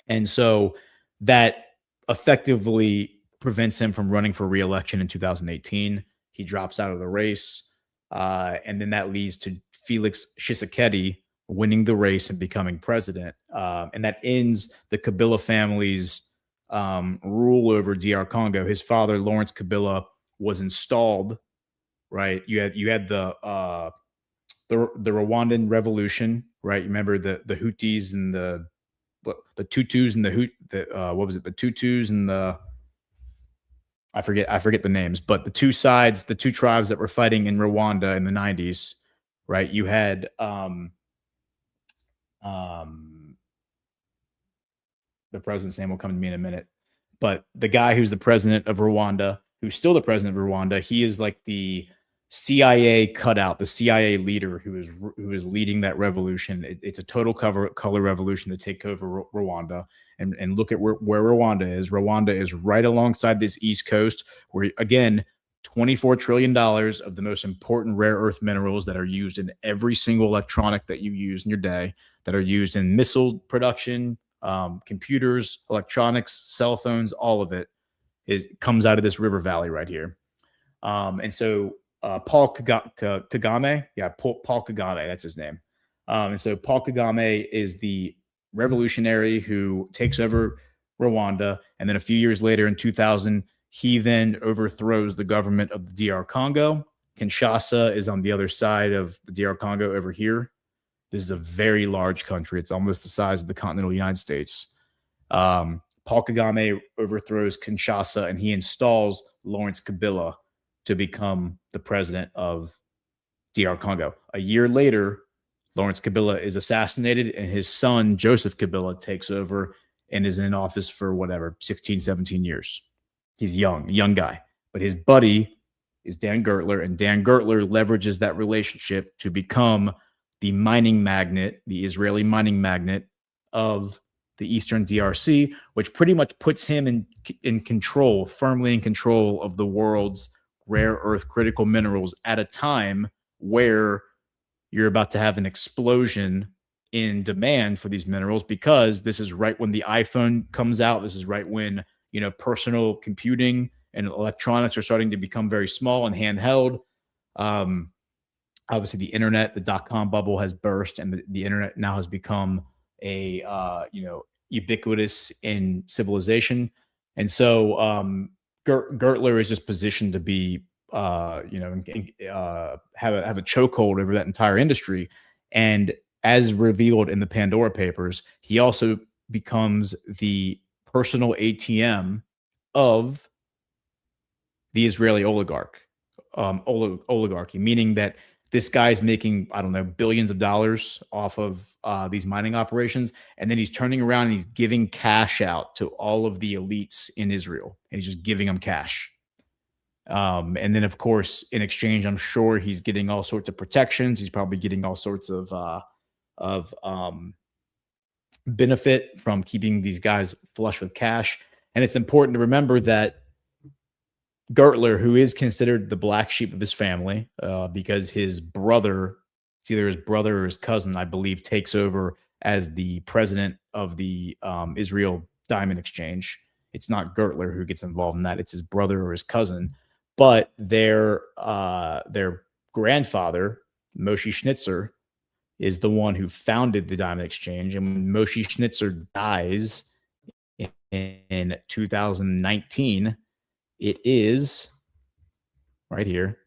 And so that effectively prevents him from running for re-election in 2018. He drops out of the race. And then that leads to Felix Tshisekedi winning the race and becoming president. And that ends the Kabila family's rule over DR Congo. His father, Lawrence Kabila, was installed, right? You had the Rwandan revolution, right? You remember the Houthis and the Tutus and the Tutus and the, I forget the names, but the two tribes that were fighting in Rwanda in the 90s, right? You had the president's name will come to me in a minute, but the guy who's the president of Rwanda, who's still the president of Rwanda, he is like the CIA cutout, the CIA leader who is leading that revolution. It's a total color revolution to take over Rwanda. And look at where Rwanda is. Rwanda is right alongside this East Coast, where, again, $24 trillion of the most important rare earth minerals that are used in every single electronic that you use in your day, that are used in missile production, computers, electronics, cell phones, all of it comes out of this river valley right here. And so Paul Kagame, Paul Kagame, that's his name. And so Paul Kagame is the revolutionary who takes over Rwanda, and then a few years later, in 2000, he then overthrows the government of the DR Congo. Kinshasa is on the other side of the DR Congo over here. This is a very large country. It's almost the size of the continental United States. Paul Kagame overthrows Kinshasa, and he installs Lawrence Kabila to become the president of DR Congo. A year later, Lawrence Kabila is assassinated, and his son, Joseph Kabila, takes over and is in office for 16, 17 years. He's young guy. But his buddy is Dan Gertler, and Dan Gertler leverages that relationship to become the mining magnate, the Israeli mining magnate of the Eastern DRC, which pretty much puts him in control, firmly in control of the world's rare earth critical minerals at a time where you're about to have an explosion in demand for these minerals, because this is right when the iPhone comes out. This is right when, personal computing and electronics are starting to become very small and handheld. Obviously the internet, the dot-com bubble has burst, and the internet now has become a, ubiquitous in civilization. And so, Gertler is just positioned to be, have a chokehold over that entire industry. And as revealed in the Pandora Papers, he also becomes the personal ATM of the Israeli oligarchy, meaning that this guy's making, billions of dollars off of these mining operations. And then he's turning around and he's giving cash out to all of the elites in Israel. And he's just giving them cash. And then, of course, in exchange, I'm sure he's getting all sorts of protections. He's probably getting all sorts of benefit from keeping these guys flush with cash. And it's important to remember that Gertler, who is considered the black sheep of his family, because his brother, it's either his brother or his cousin, I believe, takes over as the president of the Israel Diamond Exchange. It's not Gertler who gets involved in that; it's his brother or his cousin. But their grandfather, Moshe Schnitzer, is the one who founded the Diamond Exchange. And when Moshe Schnitzer dies in 2019, it is right here.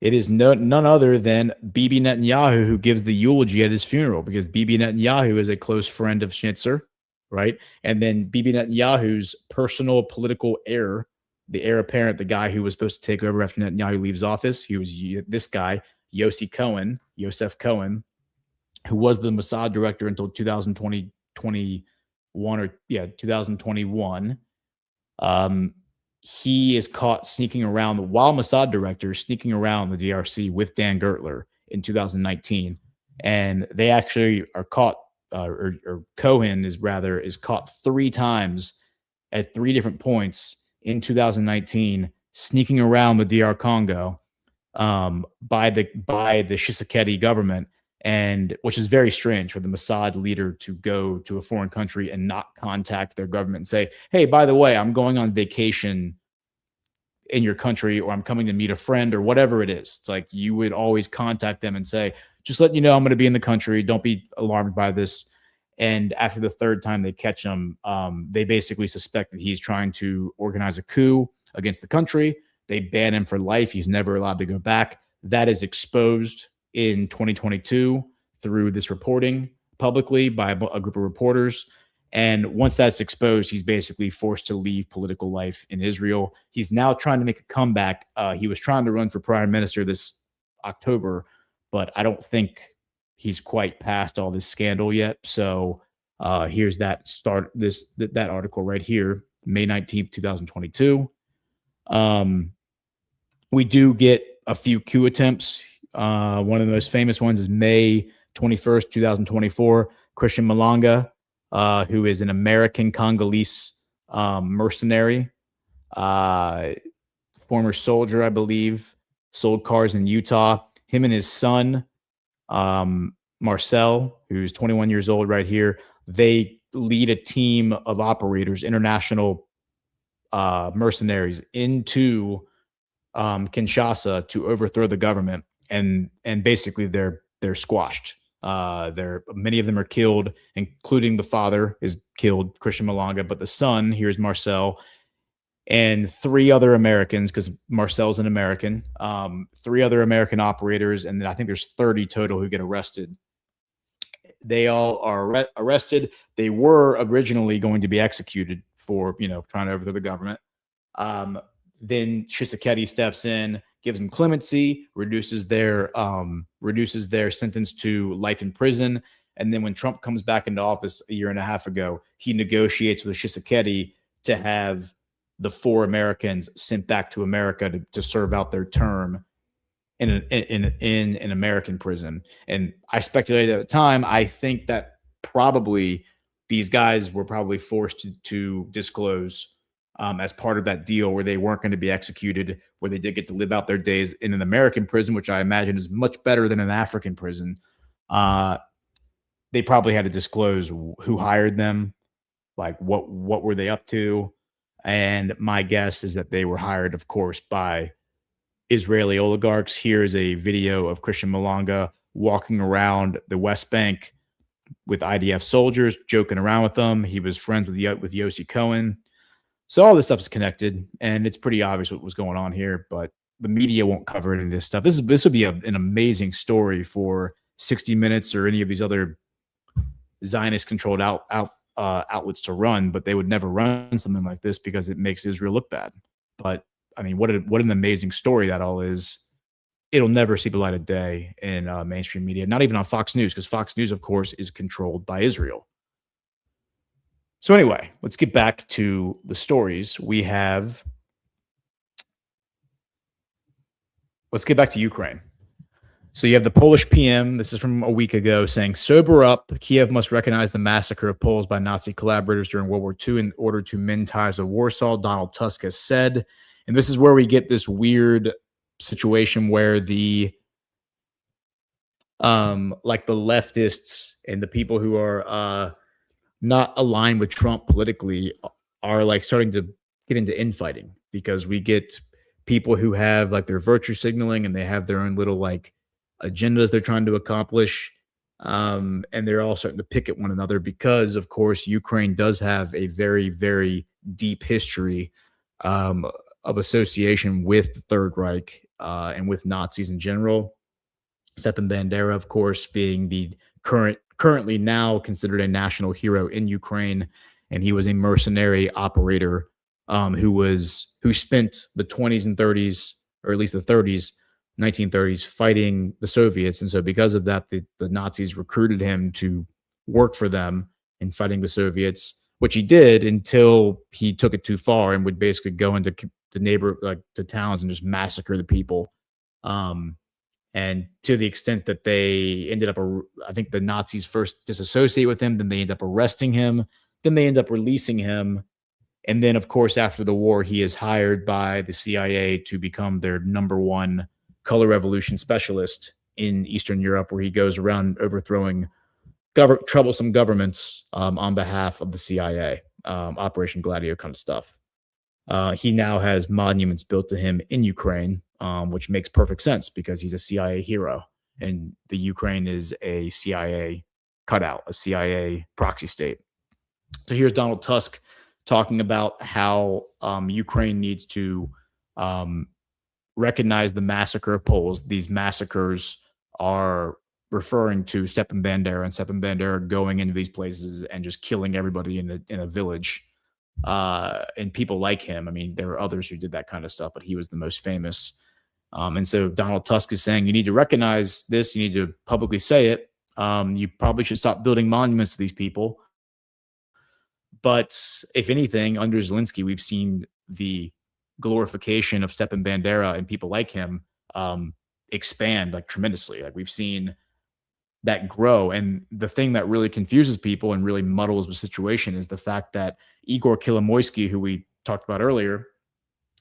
It is none other than Bibi Netanyahu who gives the eulogy at his funeral, because Bibi Netanyahu is a close friend of Schnitzer, right? And then Bibi Netanyahu's personal political heir, the heir apparent, the guy who was supposed to take over after Netanyahu leaves office, he was this guy, Yosef Cohen, who was the Mossad director until 2021. He is caught sneaking around while Mossad director, sneaking around the DRC with Dan Gertler in 2019. And they actually are caught, or Cohen is caught 3 times at 3 different points in 2019, sneaking around the DR Congo by the Tshisekedi government, and which is very strange for the Mossad leader to go to a foreign country and not contact their government and say, hey, by the way, I'm going on vacation in your country, or I'm coming to meet a friend, or whatever it is. It's like you would always contact them and say, just letting you know I'm going to be in the country. Don't be alarmed by this. And after the 3rd time they catch him, they basically suspect that he's trying to organize a coup against the country. They ban him for life. He's never allowed to go back. That is exposed in 2022 through this reporting publicly by a group of reporters. And once that's exposed, he's basically forced to leave political life in Israel. He's now trying to make a comeback. He was trying to run for prime minister this October, but I don't think he's quite past all this scandal yet. So here's that article right here, May 19th, 2022. We do get a few coup attempts. One of the most famous ones is May 21st, 2024. Christian Malanga, who is an American Congolese mercenary, former soldier, I believe, sold cars in Utah. Him and his son, Marcel, who's 21 years old right here, they lead a team of operators, international mercenaries, into Kinshasa to overthrow the government, and basically they're squashed. Many of them are killed, including the father is killed, Christian Malanga, but the son, here's Marcel, and 3 other Americans, because Marcel's an American, 3 other American operators, and then I think there's 30 total who get arrested. They all are arrested. They were originally going to be executed for, trying to overthrow the government. Then Tshisekedi steps in, gives them clemency, reduces their sentence to life in prison. And then when Trump comes back into office a year and a half ago, he negotiates with Tshisekedi to have the 4 Americans sent back to America to serve out their term in an American prison. And I speculated at the time, I think that probably these guys were probably forced to disclose as part of that deal, where they weren't going to be executed, where they did get to live out their days in an American prison, which I imagine is much better than an African prison. They probably had to disclose who hired them, like what were they up to. And my guess is that they were hired, of course, by Israeli oligarchs. Here's a video of Christian Malanga walking around the West Bank with IDF soldiers, joking around with them. He was friends with Yossi Cohen. So all this stuff is connected, and it's pretty obvious what was going on here, but the media won't cover any of this stuff. This would be an amazing story for 60 Minutes or any of these other Zionist-controlled outlets to run, but they would never run something like this because it makes Israel look bad. But I mean, what an amazing story that all is. It'll never see the light of day in mainstream media, not even on Fox News, because Fox News, of course, is controlled by Israel. So anyway, let's get back to the stories. We have let's get back to Ukraine. So you have the Polish PM, this is from a week ago, saying, sober up, Kiev must recognize the massacre of Poles by Nazi collaborators during World War II in order to mend ties with Warsaw, Donald Tusk has said. And this is where we get this weird situation where the like the leftists and the people who are not aligned with Trump politically are like starting to get into infighting, because we get people who have like their virtue signaling and they have their own little like agendas they're trying to accomplish. And they're all starting to pick at one another because, of course, Ukraine does have a very, very deep history of association with the Third Reich and with Nazis in general. Stepan Bandera, of course, being the currently now considered a national hero in Ukraine, and he was a mercenary operator who spent the 20s and 30s, or at least the 30s, 1930s, fighting the Soviets. And so because of that, the Nazis recruited him to work for them in fighting the Soviets, which he did until he took it too far and would basically go into to towns and just massacre the people. And to the extent that they ended up, I think the Nazis first disassociate with him, then they end up arresting him, then they end up releasing him. And then, of course, after the war, he is hired by the CIA to become their #1 color revolution specialist in Eastern Europe, where he goes around overthrowing troublesome governments on behalf of the CIA, Operation Gladio kind of stuff. He now has monuments built to him in Ukraine, which makes perfect sense because he's a CIA hero, and the Ukraine is a CIA cutout, a CIA proxy state. So here's Donald Tusk talking about how Ukraine needs to recognize the massacre of Poles. These massacres are referring to Stepan Bandera, and Stepan Bandera going into these places and just killing everybody in a village. And people like him. I mean, there are others who did that kind of stuff, but he was the most famous. And so Donald Tusk is saying, you need to recognize this. You need to publicly say it. You probably should stop building monuments to these people. But if anything, under Zelensky, we've seen the glorification of Stepan Bandera and people like him expand like tremendously. Like we've seen that grow. And the thing that really confuses people and really muddles the situation is the fact that Igor Kolomoisky, who we talked about earlier,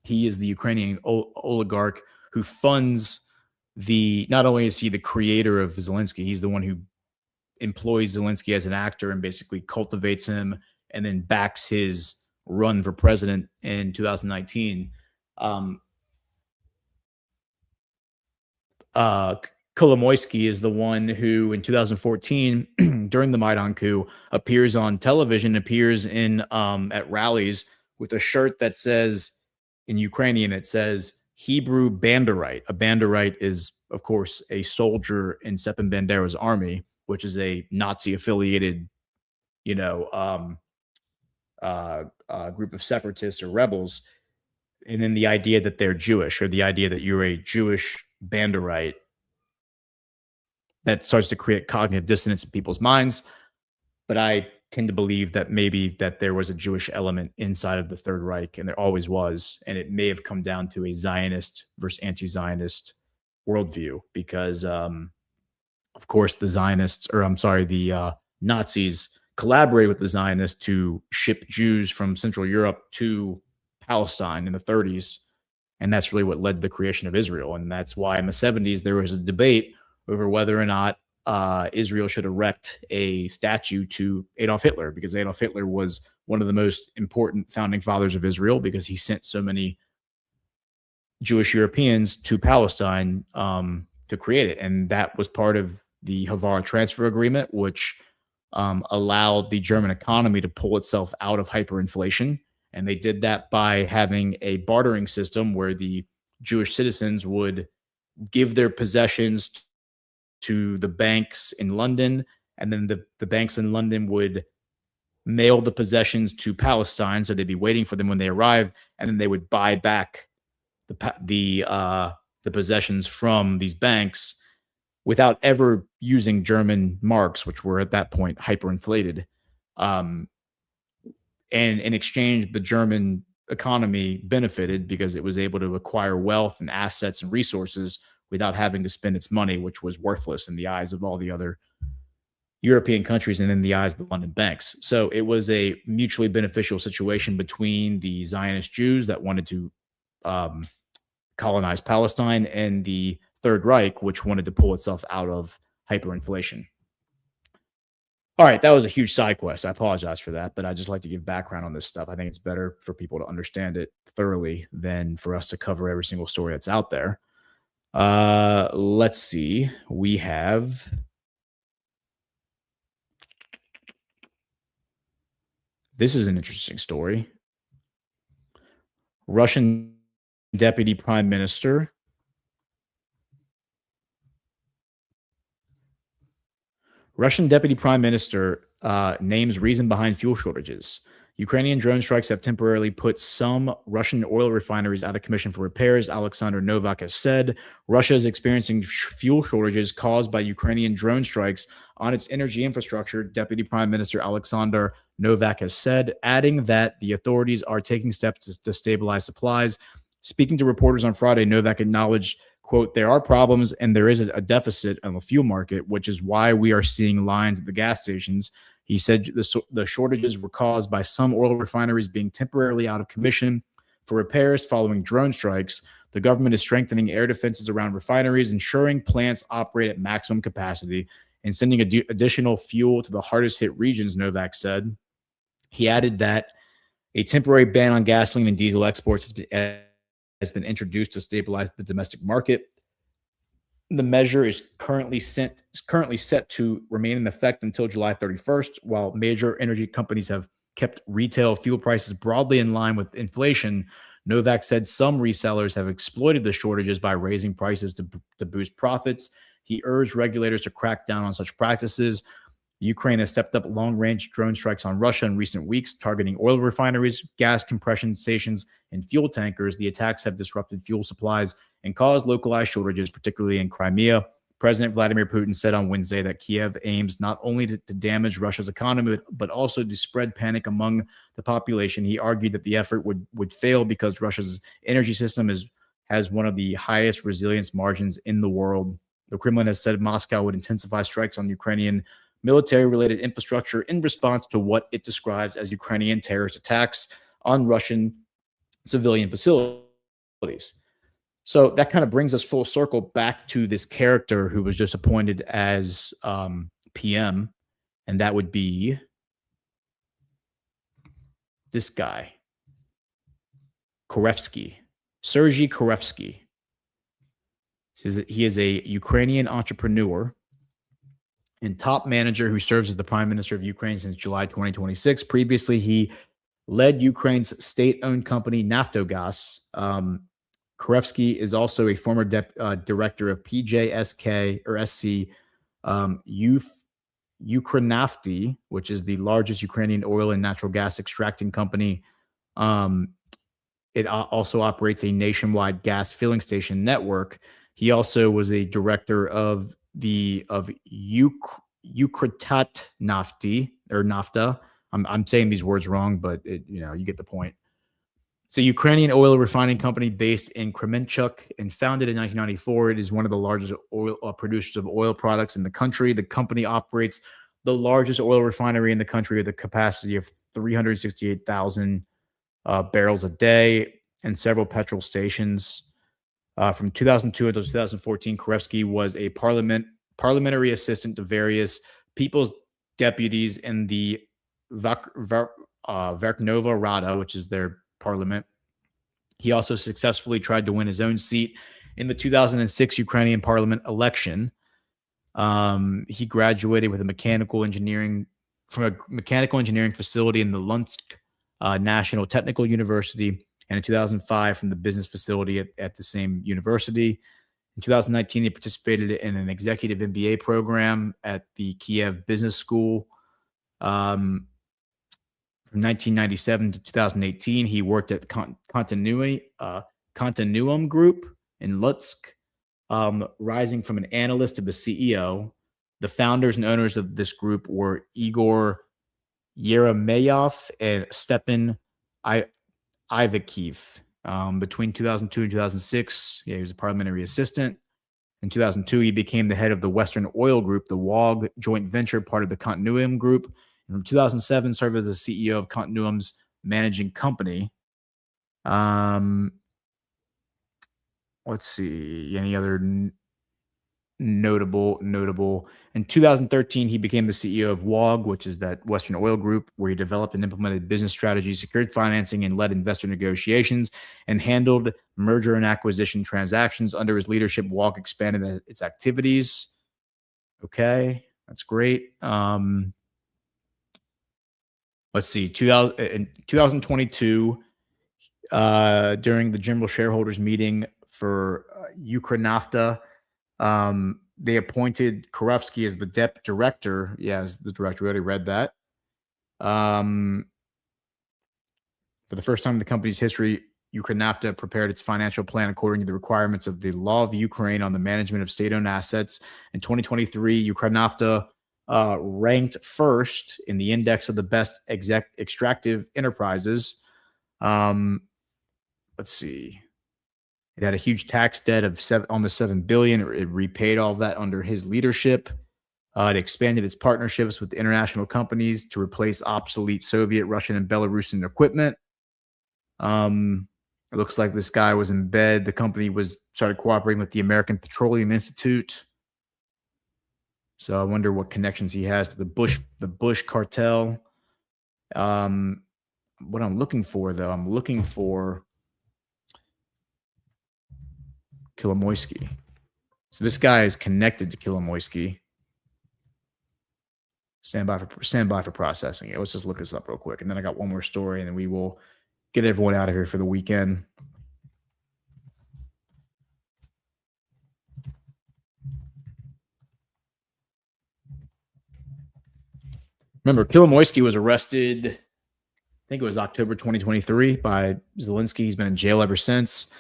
he is the Ukrainian oligarch who funds not only is he the creator of Zelensky, he's the one who employs Zelensky as an actor and basically cultivates him and then backs his run for president in 2019. Kolomoisky is the one who in 2014 during the Maidan coup appears on television, appears in at rallies with a shirt that says in Ukrainian, it says Hebrew Banderite. A Banderite is, of course, a soldier in Stepan Bandera's army, which is a Nazi affiliated, group of separatists or rebels. And then the idea that they're Jewish, or the idea that you're a Jewish Banderite, that starts to create cognitive dissonance in people's minds. But I tend to believe that maybe that there was a Jewish element inside of the Third Reich, and there always was. And it may have come down to a Zionist versus anti-Zionist worldview, because, of course, the Nazis collaborated with the Zionists to ship Jews from Central Europe to Palestine in the 30s. And that's really what led to the creation of Israel. And that's why in the 70s, there was a debate over whether or not Israel should erect a statue to Adolf Hitler, because Adolf Hitler was one of the most important founding fathers of Israel, because he sent so many Jewish Europeans to Palestine to create it. And that was part of the Havara Transfer Agreement, which allowed the German economy to pull itself out of hyperinflation. And they did that by having a bartering system where the Jewish citizens would give their possessions to the banks in London, and then the banks in London would mail the possessions to Palestine, so they'd be waiting for them when they arrive, and then they would buy back the possessions from these banks without ever using German marks, which were at that point hyperinflated. And in exchange, the German economy benefited because it was able to acquire wealth and assets and resources without having to spend its money, which was worthless in the eyes of all the other European countries and in the eyes of the London banks. So it was a mutually beneficial situation between the Zionist Jews that wanted to colonize Palestine and the Third Reich, which wanted to pull itself out of hyperinflation. All right, that was a huge side quest. I apologize for that, but I just like to give background on this stuff. I think it's better for people to understand it thoroughly than for us to cover every single story that's out there. Let's see. We have this is an interesting story. Russian Deputy Prime Minister names reason behind fuel shortages. Ukrainian drone strikes have temporarily put some Russian oil refineries out of commission for repairs, Alexander Novak has said. Russia is experiencing fuel shortages caused by Ukrainian drone strikes on its energy infrastructure, Deputy Prime Minister Alexander Novak has said, adding that the authorities are taking steps to stabilize supplies. Speaking to reporters on Friday, Novak acknowledged, quote, there are problems and there is a deficit on the fuel market, which is why we are seeing lines at the gas stations. He said the shortages were caused by some oil refineries being temporarily out of commission for repairs following drone strikes. The government is strengthening air defenses around refineries, ensuring plants operate at maximum capacity, and sending additional fuel to the hardest hit regions, Novak said. He added that a temporary ban on gasoline and diesel exports has been introduced to stabilize the domestic market. The measure is currently set to remain in effect until July 31st, while major energy companies have kept retail fuel prices broadly in line with inflation. Novak said some resellers have exploited the shortages by raising prices to boost profits. He urged regulators to crack down on such practices. Ukraine has stepped up long-range drone strikes on Russia in recent weeks, targeting oil refineries, gas compression stations, and fuel tankers. The attacks have disrupted fuel supplies and caused localized shortages, particularly in Crimea. President Vladimir Putin said on Wednesday that Kiev aims not only to damage Russia's economy, but also to spread panic among the population. He argued that the effort would fail because Russia's energy system has one of the highest resilience margins in the world. The Kremlin has said Moscow would intensify strikes on Ukrainian military-related infrastructure in response to what it describes as Ukrainian terrorist attacks on Russian civilian facilities. So that kind of brings us full circle back to this character who was just appointed as PM, and that would be this guy, Sergei Korevsky. He is a Ukrainian entrepreneur and top manager who serves as the prime minister of Ukraine since July 2026. Previously, he led Ukraine's state-owned company, Naftogaz. Korevsky is also a former director of PJSK or SC Ukranafti, which is the largest Ukrainian oil and natural gas extracting company. It also operates a nationwide gas filling station network. He also was a director of Ukritat Nafti or Nafta. I'm saying these words wrong, but you get the point. It's a Ukrainian oil refining company based in Kremenchuk and founded in 1994. It is one of the largest oil producers of oil products in the country. The company operates the largest oil refinery in the country with a capacity of 368,000 barrels a day and several petrol stations. From 2002 until 2014, Korevsky was a parliamentary assistant to various people's deputies in the Verkhnova Rada, which is their parliament. He also successfully tried to win his own seat in the 2006 Ukrainian parliament election. He graduated with a mechanical engineering facility in the Lunsk National Technical University, and in 2005 from the business facility at the same university. In 2019, he participated in an executive MBA program at the Kiev Business School. From 1997 to 2018, he worked at Continuum Group in Lutsk, rising from an analyst to the CEO. The founders and owners of this group were Igor Yeremeyov and Stepan Ivakiv. Between 2002 and 2006, he was a parliamentary assistant. In 2002, he became the head of the Western Oil Group, the WOG joint venture, part of the Continuum Group. And from 2007, served as the CEO of Continuum's managing company. Let's see, any other notable. In 2013, he became the CEO of WOG, which is that Western Oil Group, where he developed and implemented business strategies, secured financing, and led investor negotiations, and handled merger and acquisition transactions. Under his leadership, WOG expanded its activities. Okay, that's great. Let's see, in 2022, during the general shareholders meeting for Ukranafta, they appointed Korovsky as the DEP director. Yeah, as the director. We already read that. For the first time in the company's history, Ukranafta prepared its financial plan according to the requirements of the law of Ukraine on the management of state-owned assets. In 2023, Ukranafta ranked first in the index of the best extractive enterprises. Let's see. It had a huge tax debt of almost $7 billion. It repaid all of that under his leadership. It expanded its partnerships with international companies to replace obsolete Soviet, Russian, and Belarusian equipment. It looks like this guy was in bed. The company started cooperating with the American Petroleum Institute. So I wonder what connections he has to the Bush cartel. What I'm looking for, though, I'm looking for Kolomoisky. So this guy is connected to Kolomoisky. Stand by for processing it. Let's just look this up real quick. And then I got one more story, and then we will get everyone out of here for the weekend. Remember, Kolomoisky was arrested, I think it was October 2023, by Zelensky. He's been in jail ever since.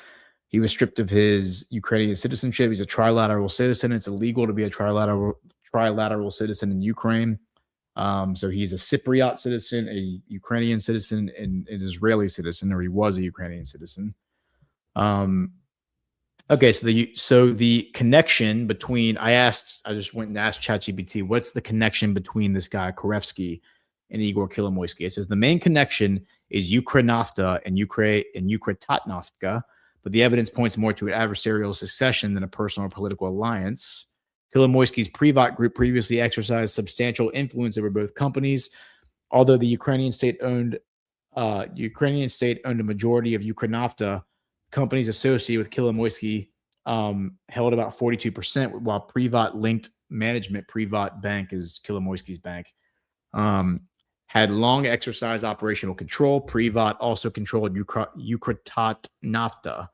He was stripped of his Ukrainian citizenship. He's a trilateral citizen. It's illegal to be a trilateral citizen in Ukraine. So he's a Cypriot citizen, a Ukrainian citizen, and an Israeli citizen, or he was a Ukrainian citizen. Okay, so the connection between I just went and asked ChatGPT, what's the connection between this guy Korovsky and Igor Kolomoisky? It says the main connection is Ukranafta and Ukratnafta, but the evidence points more to an adversarial succession than a personal or political alliance. Kolomoisky's Privat group previously exercised substantial influence over both companies, although the Ukrainian state owned a majority of Ukranafta. Companies associated with Kolomoisky held about 42%, while Privat linked management, Privat Bank is Kolomoisky's bank, had long exercised operational control. Privat also controlled Ukratnafta.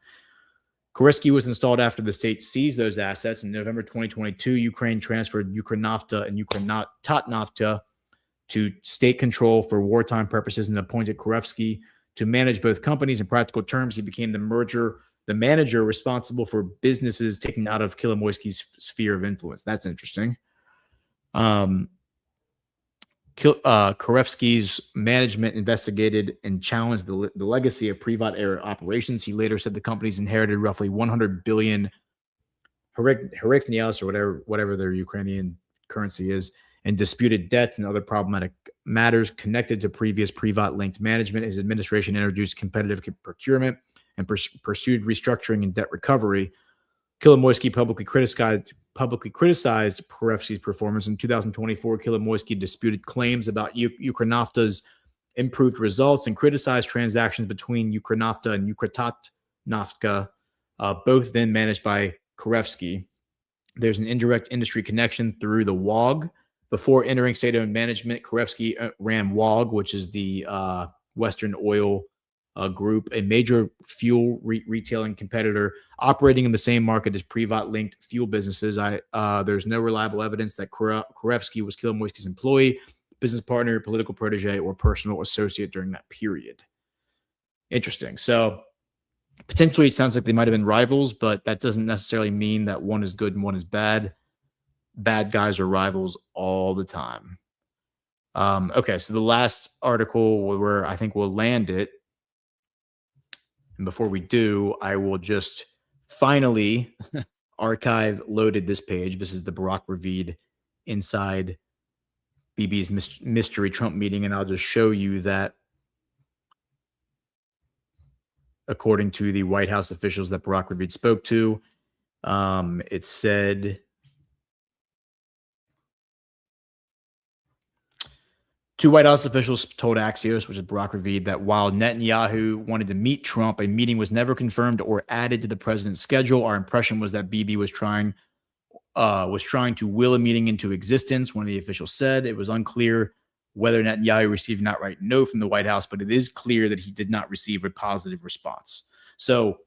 Korovsky was installed after the state seized those assets. In November 2022, Ukraine transferred Ukranafta and Ukratnafta to state control for wartime purposes and appointed Korovsky to manage both companies. In practical terms, he became the manager responsible for businesses taken out of Kolomoisky's sphere of influence. That's interesting. Korovsky's management investigated and challenged the legacy of Privat-era operations. He later said the companies inherited roughly 100 billion hryvnias, or whatever their Ukrainian currency is, and disputed debts and other problematic matters connected to previous Privat-linked management. His administration introduced competitive procurement and pursued restructuring and debt recovery. Kolomoisky publicly criticized Korovsky's performance. In 2024, Kolomoisky disputed claims about Ukranafta's improved results and criticized transactions between Ukranafta and Ukratnafta, both then managed by Korovsky. There's an indirect industry connection through the WOG. Before entering state-owned management, Korovsky ran WOG, which is the Western Oil Group, a major fuel retailing competitor operating in the same market as Privat-linked fuel businesses. There's no reliable evidence that Korovsky was Kolomoisky's employee, business partner, political protege, or personal associate during that period. Interesting. So potentially it sounds like they might have been rivals, but that doesn't necessarily mean that one is good and one is bad. Bad guys are rivals all the time. Okay, so the last article where I think we'll land it And before we do, I will just finally archive loaded this page. This is the Barack Ravid inside BB's mystery Trump meeting. And I'll just show you that according to the White House officials that Barack Ravid spoke to, it said, two White House officials told Axios, which is Barack Ravid, that while Netanyahu wanted to meet Trump, a meeting was never confirmed or added to the president's schedule. Our impression was that Bibi was trying to will a meeting into existence. One of the officials said it was unclear whether Netanyahu received an outright no from the White House, but it is clear that he did not receive a positive response. So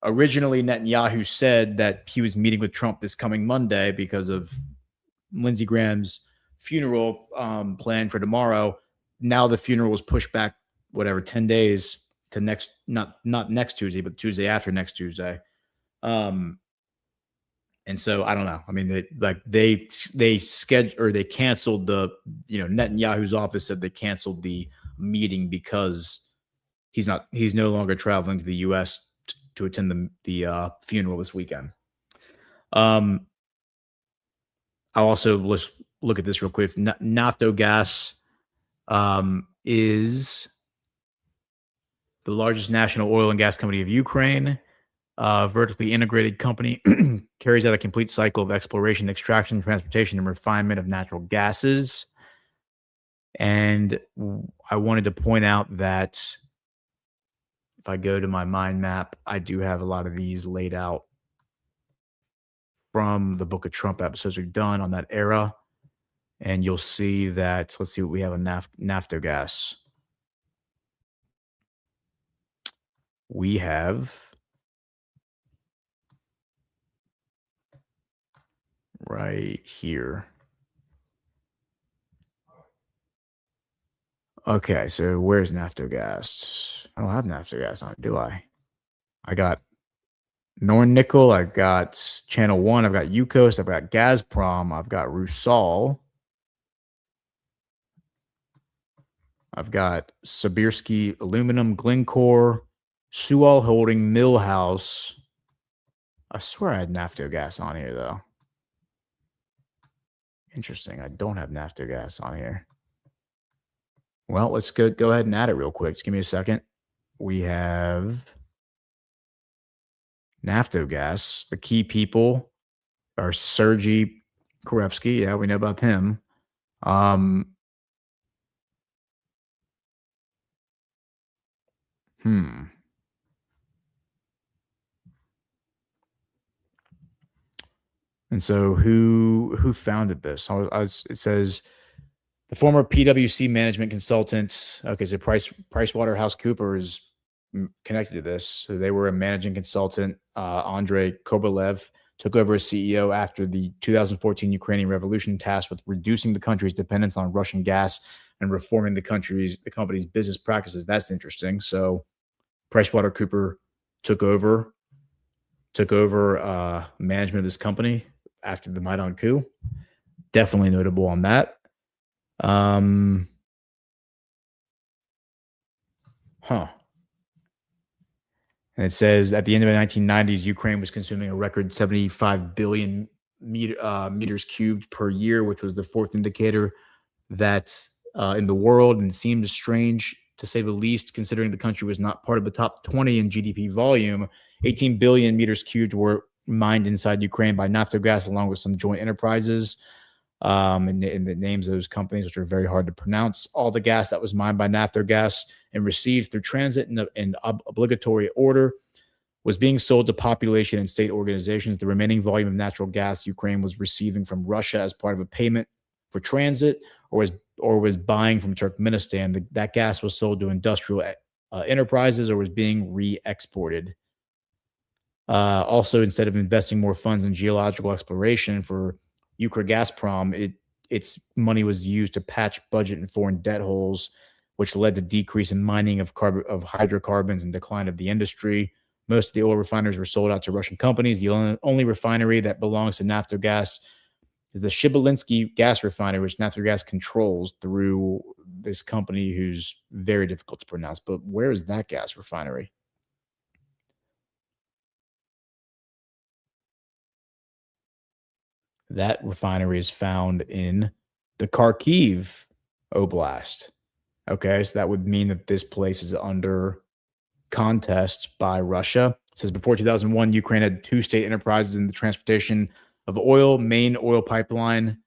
originally, Netanyahu said that he was meeting with Trump this coming Monday because of Lindsey Graham's funeral planned for tomorrow. Now the funeral was pushed back, 10 days to not next Tuesday, but Tuesday after next Tuesday. And so I don't know. I mean, they scheduled, or they canceled Netanyahu's office said they canceled the meeting because he's no longer traveling to the U.S. to attend the funeral this weekend. I'll also look at this real quick. Naftogaz is the largest national oil and gas company of Ukraine. Vertically integrated company, carries out a complete cycle of exploration, extraction, transportation, and refinement of natural gases. And I wanted to point out that if I go to my mind map, I do have a lot of these laid out from the Book of Trump episodes we've done on that era. And you'll see that, let's see what we have on Naftogaz. We have right here. Okay, so where's Naftogaz? I don't have Naftogaz on it, do I? I got Nornickel, I've got Channel 1, I've got Yukos, I've got Gazprom, I've got Rusal, I've got Sibirsky Aluminum, Glencore, Sual Holding, Millhouse. I swear I had Naftogaz on here, though. Interesting. I don't have Naftogaz on here. Well, let's go ahead and add it real quick. Just give me a second. We have Naftogaz. The key people are Sergei Korevsky. Yeah, we know about him. And so who founded this? It says the former PwC management consultant. Okay, so PricewaterhouseCoopers is connected to this. So they were a managing consultant. Andrei Kobelev took over as CEO after the 2014 Ukrainian revolution, tasked with reducing the country's dependence on Russian gas and reforming the company's business practices. That's interesting. So PricewaterhouseCoopers took over management of this company after the Maidan coup. Definitely notable on that. And it says at the end of the 1990s, Ukraine was consuming a record 75 billion meters cubed per year, which was the fourth indicator that in the world, and seemed strange to say the least, considering the country was not part of the top 20 in GDP volume. 18 billion meters cubed were mined inside Ukraine by Naftogaz, along with some joint enterprises, and the names of those companies, which are very hard to pronounce. All the gas that was mined by Naftogaz and received through transit and obligatory order was being sold to population and state organizations. The remaining volume of natural gas Ukraine was receiving from Russia as part of a payment for transit, or was buying from Turkmenistan. That gas was sold to industrial enterprises or was being re-exported. Also, instead of investing more funds in geological exploration for Ukr-Gazprom, its money was used to patch budget and foreign debt holes, which led to decrease in mining of hydrocarbons and decline of the industry. Most of the oil refineries were sold out to Russian companies. The only refinery that belongs to Naftogaz is the Shibalinsky gas refinery, which Naftogaz controls through this company who's very difficult to pronounce. But where is that gas refinery? That refinery is found in the Kharkiv Oblast. Okay, so that would mean that this place is under contest by Russia. It says before 2001, Ukraine had two state enterprises in the transportation of oil, main oil pipeline,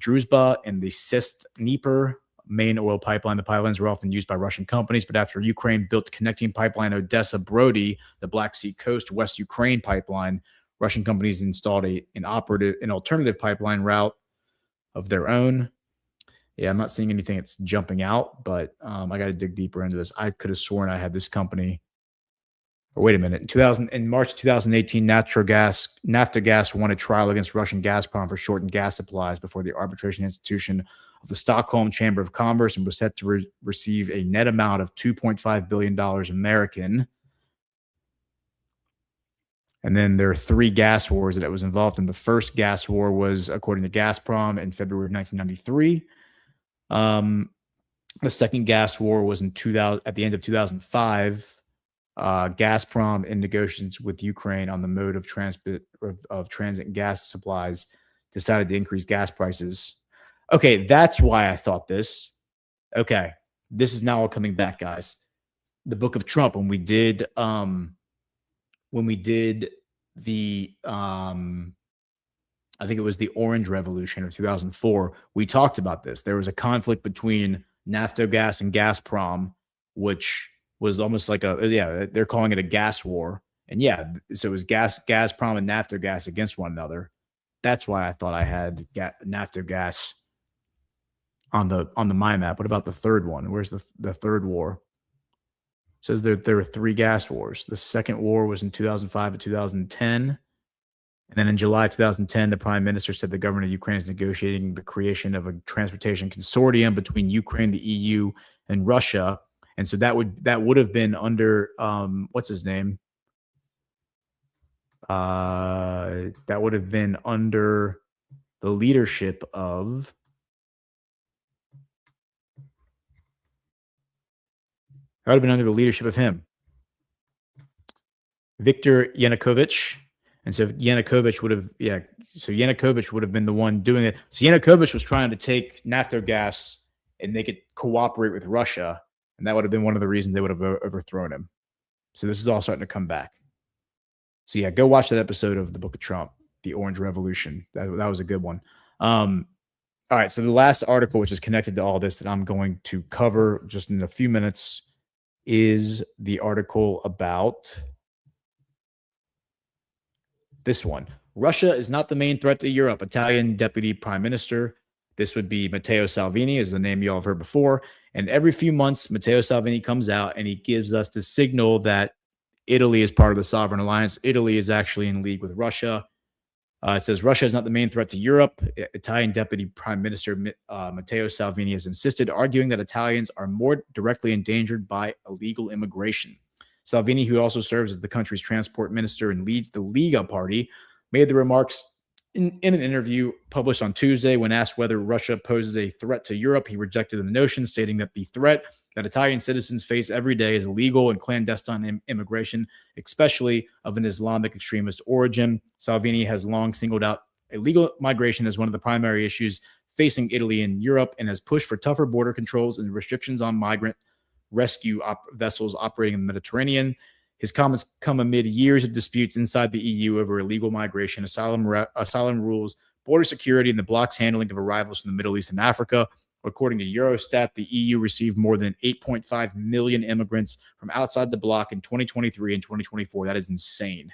Druzhba, and the Dnieper main oil pipeline. The pipelines were often used by Russian companies, but after Ukraine built connecting pipeline Odessa-Brody, the Black Sea Coast West Ukraine pipeline, Russian companies installed an alternative pipeline route of their own. Yeah, I'm not seeing anything that's jumping out, but I got to dig deeper into this. I could have sworn I had this company. Or wait a minute. In March 2018, Naftogaz won a trial against Russian Gazprom for shortened gas supplies before the arbitration institution of the Stockholm Chamber of Commerce and was set to receive a net amount of $2.5 billion American. And then there are three gas wars that it was involved in. The first gas war was, according to Gazprom, in February of 1993. The second gas war was at the end of 2005. Gazprom, in negotiations with Ukraine on the mode of transit gas supplies, decided to increase gas prices. Okay, that's why I thought this. Okay, this is now all coming back, guys. The Book of Trump, when we did the I think it was the Orange Revolution of 2004, we talked about this. There was a conflict between Naftogaz and Gazprom, which was almost like they're calling it a gas war. And yeah, so it was Gazprom and Naftogaz against one another. That's why I thought I had Naftogaz on the mind map. What about the third one? Where's the third war? It says there were three gas wars. The second war was in 2005 to 2010. And then in July 2010, the prime minister said the government of Ukraine is negotiating the creation of a transportation consortium between Ukraine, the EU, and Russia. And so that would have been under what's his name? That would have been under the leadership of him, Viktor Yanukovych. And so Yanukovych would have been the one doing it. So Yanukovych was trying to take Naftogaz and make it cooperate with Russia. And that would have been one of the reasons they would have overthrown him. So this is all starting to come back. So yeah, go watch that episode of the Book of Trump, the Orange Revolution. That was a good one. All right. So the last article, which is connected to all this that I'm going to cover just in a few minutes, is the article about this one. Russia is not the main threat to Europe. Italian Deputy Prime Minister. This would be Matteo Salvini, is the name you all have heard before. And every few months, Matteo Salvini comes out and he gives us the signal that Italy is part of the Sovereign Alliance. Italy is actually in league with Russia. It says Russia is not the main threat to Europe. Italian Deputy Prime Minister Matteo Salvini has insisted, arguing that Italians are more directly endangered by illegal immigration. Salvini, who also serves as the country's transport minister and leads the Lega party, made the remarks in an interview published on Tuesday. When asked whether Russia poses a threat to Europe, he rejected the notion, stating that the threat that Italian citizens face every day is illegal and clandestine immigration, especially of an Islamic extremist origin. Salvini has long singled out illegal migration as one of the primary issues facing Italy and Europe and has pushed for tougher border controls and restrictions on migrant rescue vessels operating in the Mediterranean. His comments come amid years of disputes inside the EU over illegal migration, asylum rules, border security, and the bloc's handling of arrivals from the Middle East and Africa. According to Eurostat, the EU received more than 8.5 million immigrants from outside the bloc in 2023 and 2024. That is insane.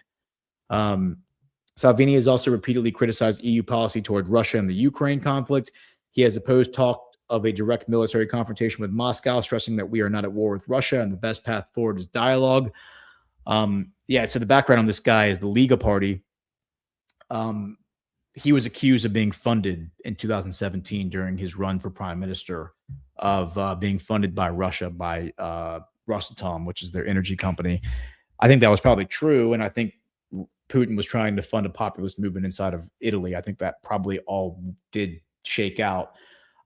Salvini has also repeatedly criticized EU policy toward Russia and the Ukraine conflict. He has opposed talk of a direct military confrontation with Moscow, stressing that we are not at war with Russia and the best path forward is dialogue. So the background on this guy is the Lega party. He was accused of being funded in 2017 during his run for prime minister of being funded by Russia, by Rosatom, which is their energy company. I think that was probably true, and I think Putin was trying to fund a populist movement inside of Italy. I think that probably all did shake out.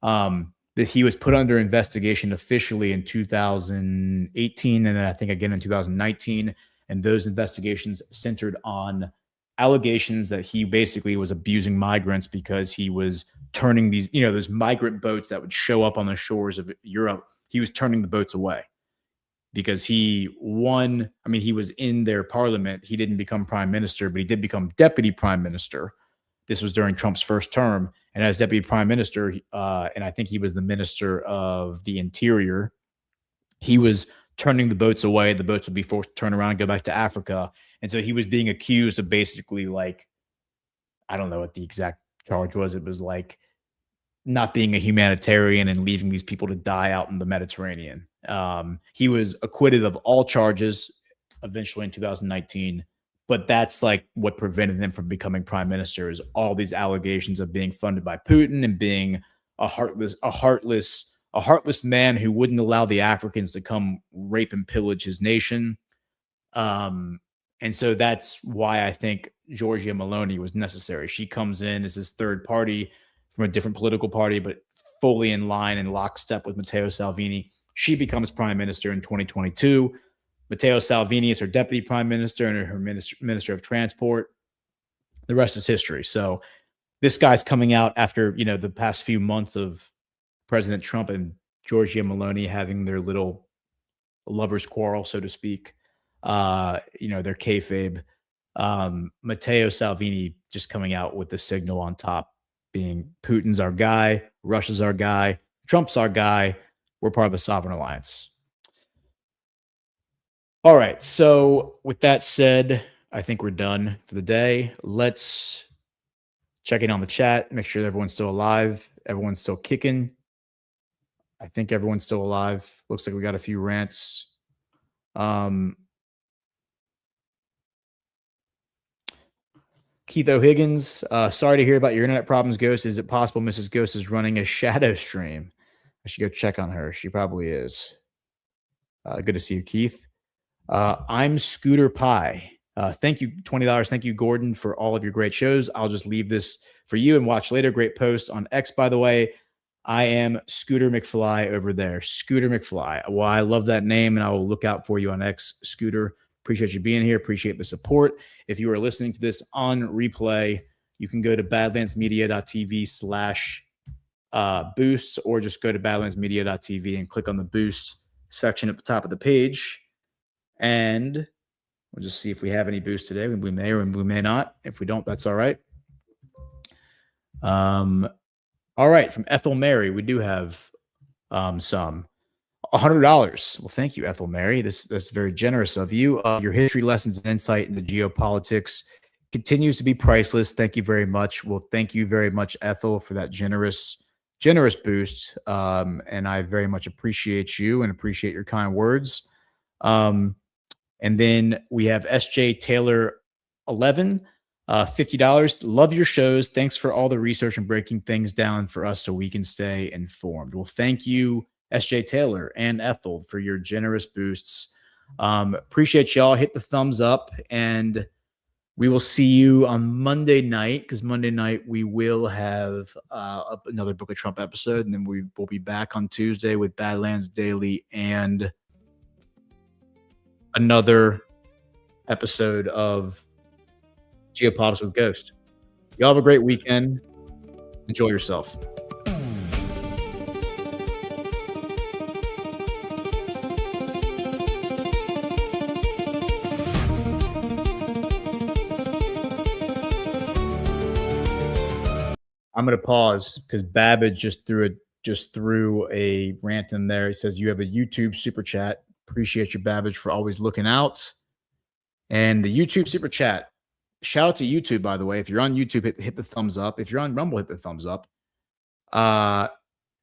That he was put under investigation officially in 2018, and then I think again in 2019, and those investigations centered on allegations that he basically was abusing migrants because he was turning these, those migrant boats that would show up on the shores of Europe. He was turning the boats away because he won. I mean, he was in their parliament. He didn't become prime minister, but he did become deputy prime minister. This was during Trump's first term. And as deputy prime minister, and I think he was the minister of the interior, he was turning the boats away. The boats would be forced to turn around and go back to Africa. And so he was being accused of basically, like, I don't know what the exact charge was. It was like not being a humanitarian and leaving these people to die out in the Mediterranean. He was acquitted of all charges eventually in 2019. But that's like what prevented him from becoming prime minister, is all these allegations of being funded by Putin and being a heartless man who wouldn't allow the Africans to come rape and pillage his nation. And so that's why I think Giorgia Meloni was necessary. She comes in as his third party from a different political party, but fully in line and lockstep with Matteo Salvini. She becomes prime minister in 2022. Matteo Salvini is her deputy prime minister and her minister of transport. The rest is history. So this guy's coming out after, the past few months of President Trump and Giorgia Meloni having their little lovers quarrel, so to speak. Their kayfabe. Matteo Salvini just coming out with the signal on top, being Putin's our guy, Russia's our guy, Trump's our guy. We're part of a sovereign alliance. All right. So with that said, I think we're done for the day. Let's check in on the chat, make sure everyone's still alive. Everyone's still kicking. I think everyone's still alive. Looks like we got a few rants. Keith O'Higgins, sorry to hear about your internet problems, Ghost. Is it possible Mrs. Ghost is running a shadow stream? I should go check on her. She probably is. Good to see you, Keith. I'm Scooter Pie. Thank you, $20. Thank you, Gordon, for all of your great shows. I'll just leave this for you and watch later. Great posts on X, by the way. I am Scooter McFly over there. Scooter McFly. Well, I love that name, and I will look out for you on X, Scooter. Appreciate you being here. Appreciate the support. If you are listening to this on replay, you can go to badlandsmedia.tv/boosts, or just go to badlandsmedia.tv and click on the boost section at the top of the page. And we'll just see if we have any boosts today. We may or we may not. If we don't, that's all right. All right. From Ethel Mary, we do have some. $100. Well, thank you, Ethel Mary. That's very generous of you. Your history lessons and insight into geopolitics continues to be priceless. Thank you very much. Well, thank you very much, Ethel, for that generous boost. And I very much appreciate you and appreciate your kind words. And then we have SJ Taylor 11, $50. Love your shows. Thanks for all the research and breaking things down for us so we can stay informed. Well, thank you, SJ Taylor and Ethel, for your generous boosts. Appreciate y'all. Hit the thumbs up, and we will see you on Monday night, because Monday night we will have another Book of Trump episode, and then we will be back on Tuesday with Badlands Daily and another episode of Geopolitics with Ghost. Y'all have a great weekend. Enjoy yourself. I'm going to pause because Babbage just threw a rant in there. He says, you have a YouTube super chat. Appreciate you, Babbage, for always looking out. And the YouTube super chat, shout out to YouTube, by the way. If you're on YouTube, hit the thumbs up. If you're on Rumble, hit the thumbs up.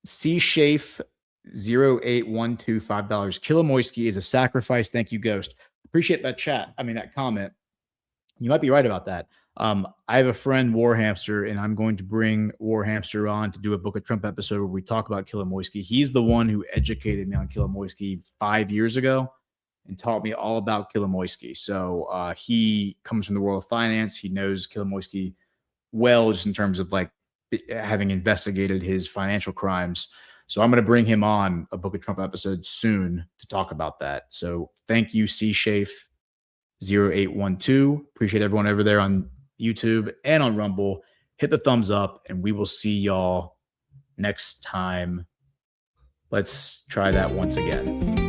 C-Shafe 0812, $5. Kolomoisky is a sacrifice. Thank you, Ghost. Appreciate that that comment. You might be right about that. I have a friend, Warhamster, and I'm going to bring Warhamster on to do a Book of Trump episode where we talk about Kolomoisky. He's the one who educated me on Kolomoisky 5 years ago and taught me all about Kolomoisky. So he comes from the world of finance. He knows Kolomoisky well, just in terms of like having investigated his financial crimes. So I'm going to bring him on a Book of Trump episode soon to talk about that. So thank you, C-Shafe 0812. Appreciate everyone over there on YouTube and on Rumble. Hit the thumbs up, and we will see y'all next time. Let's try that once again.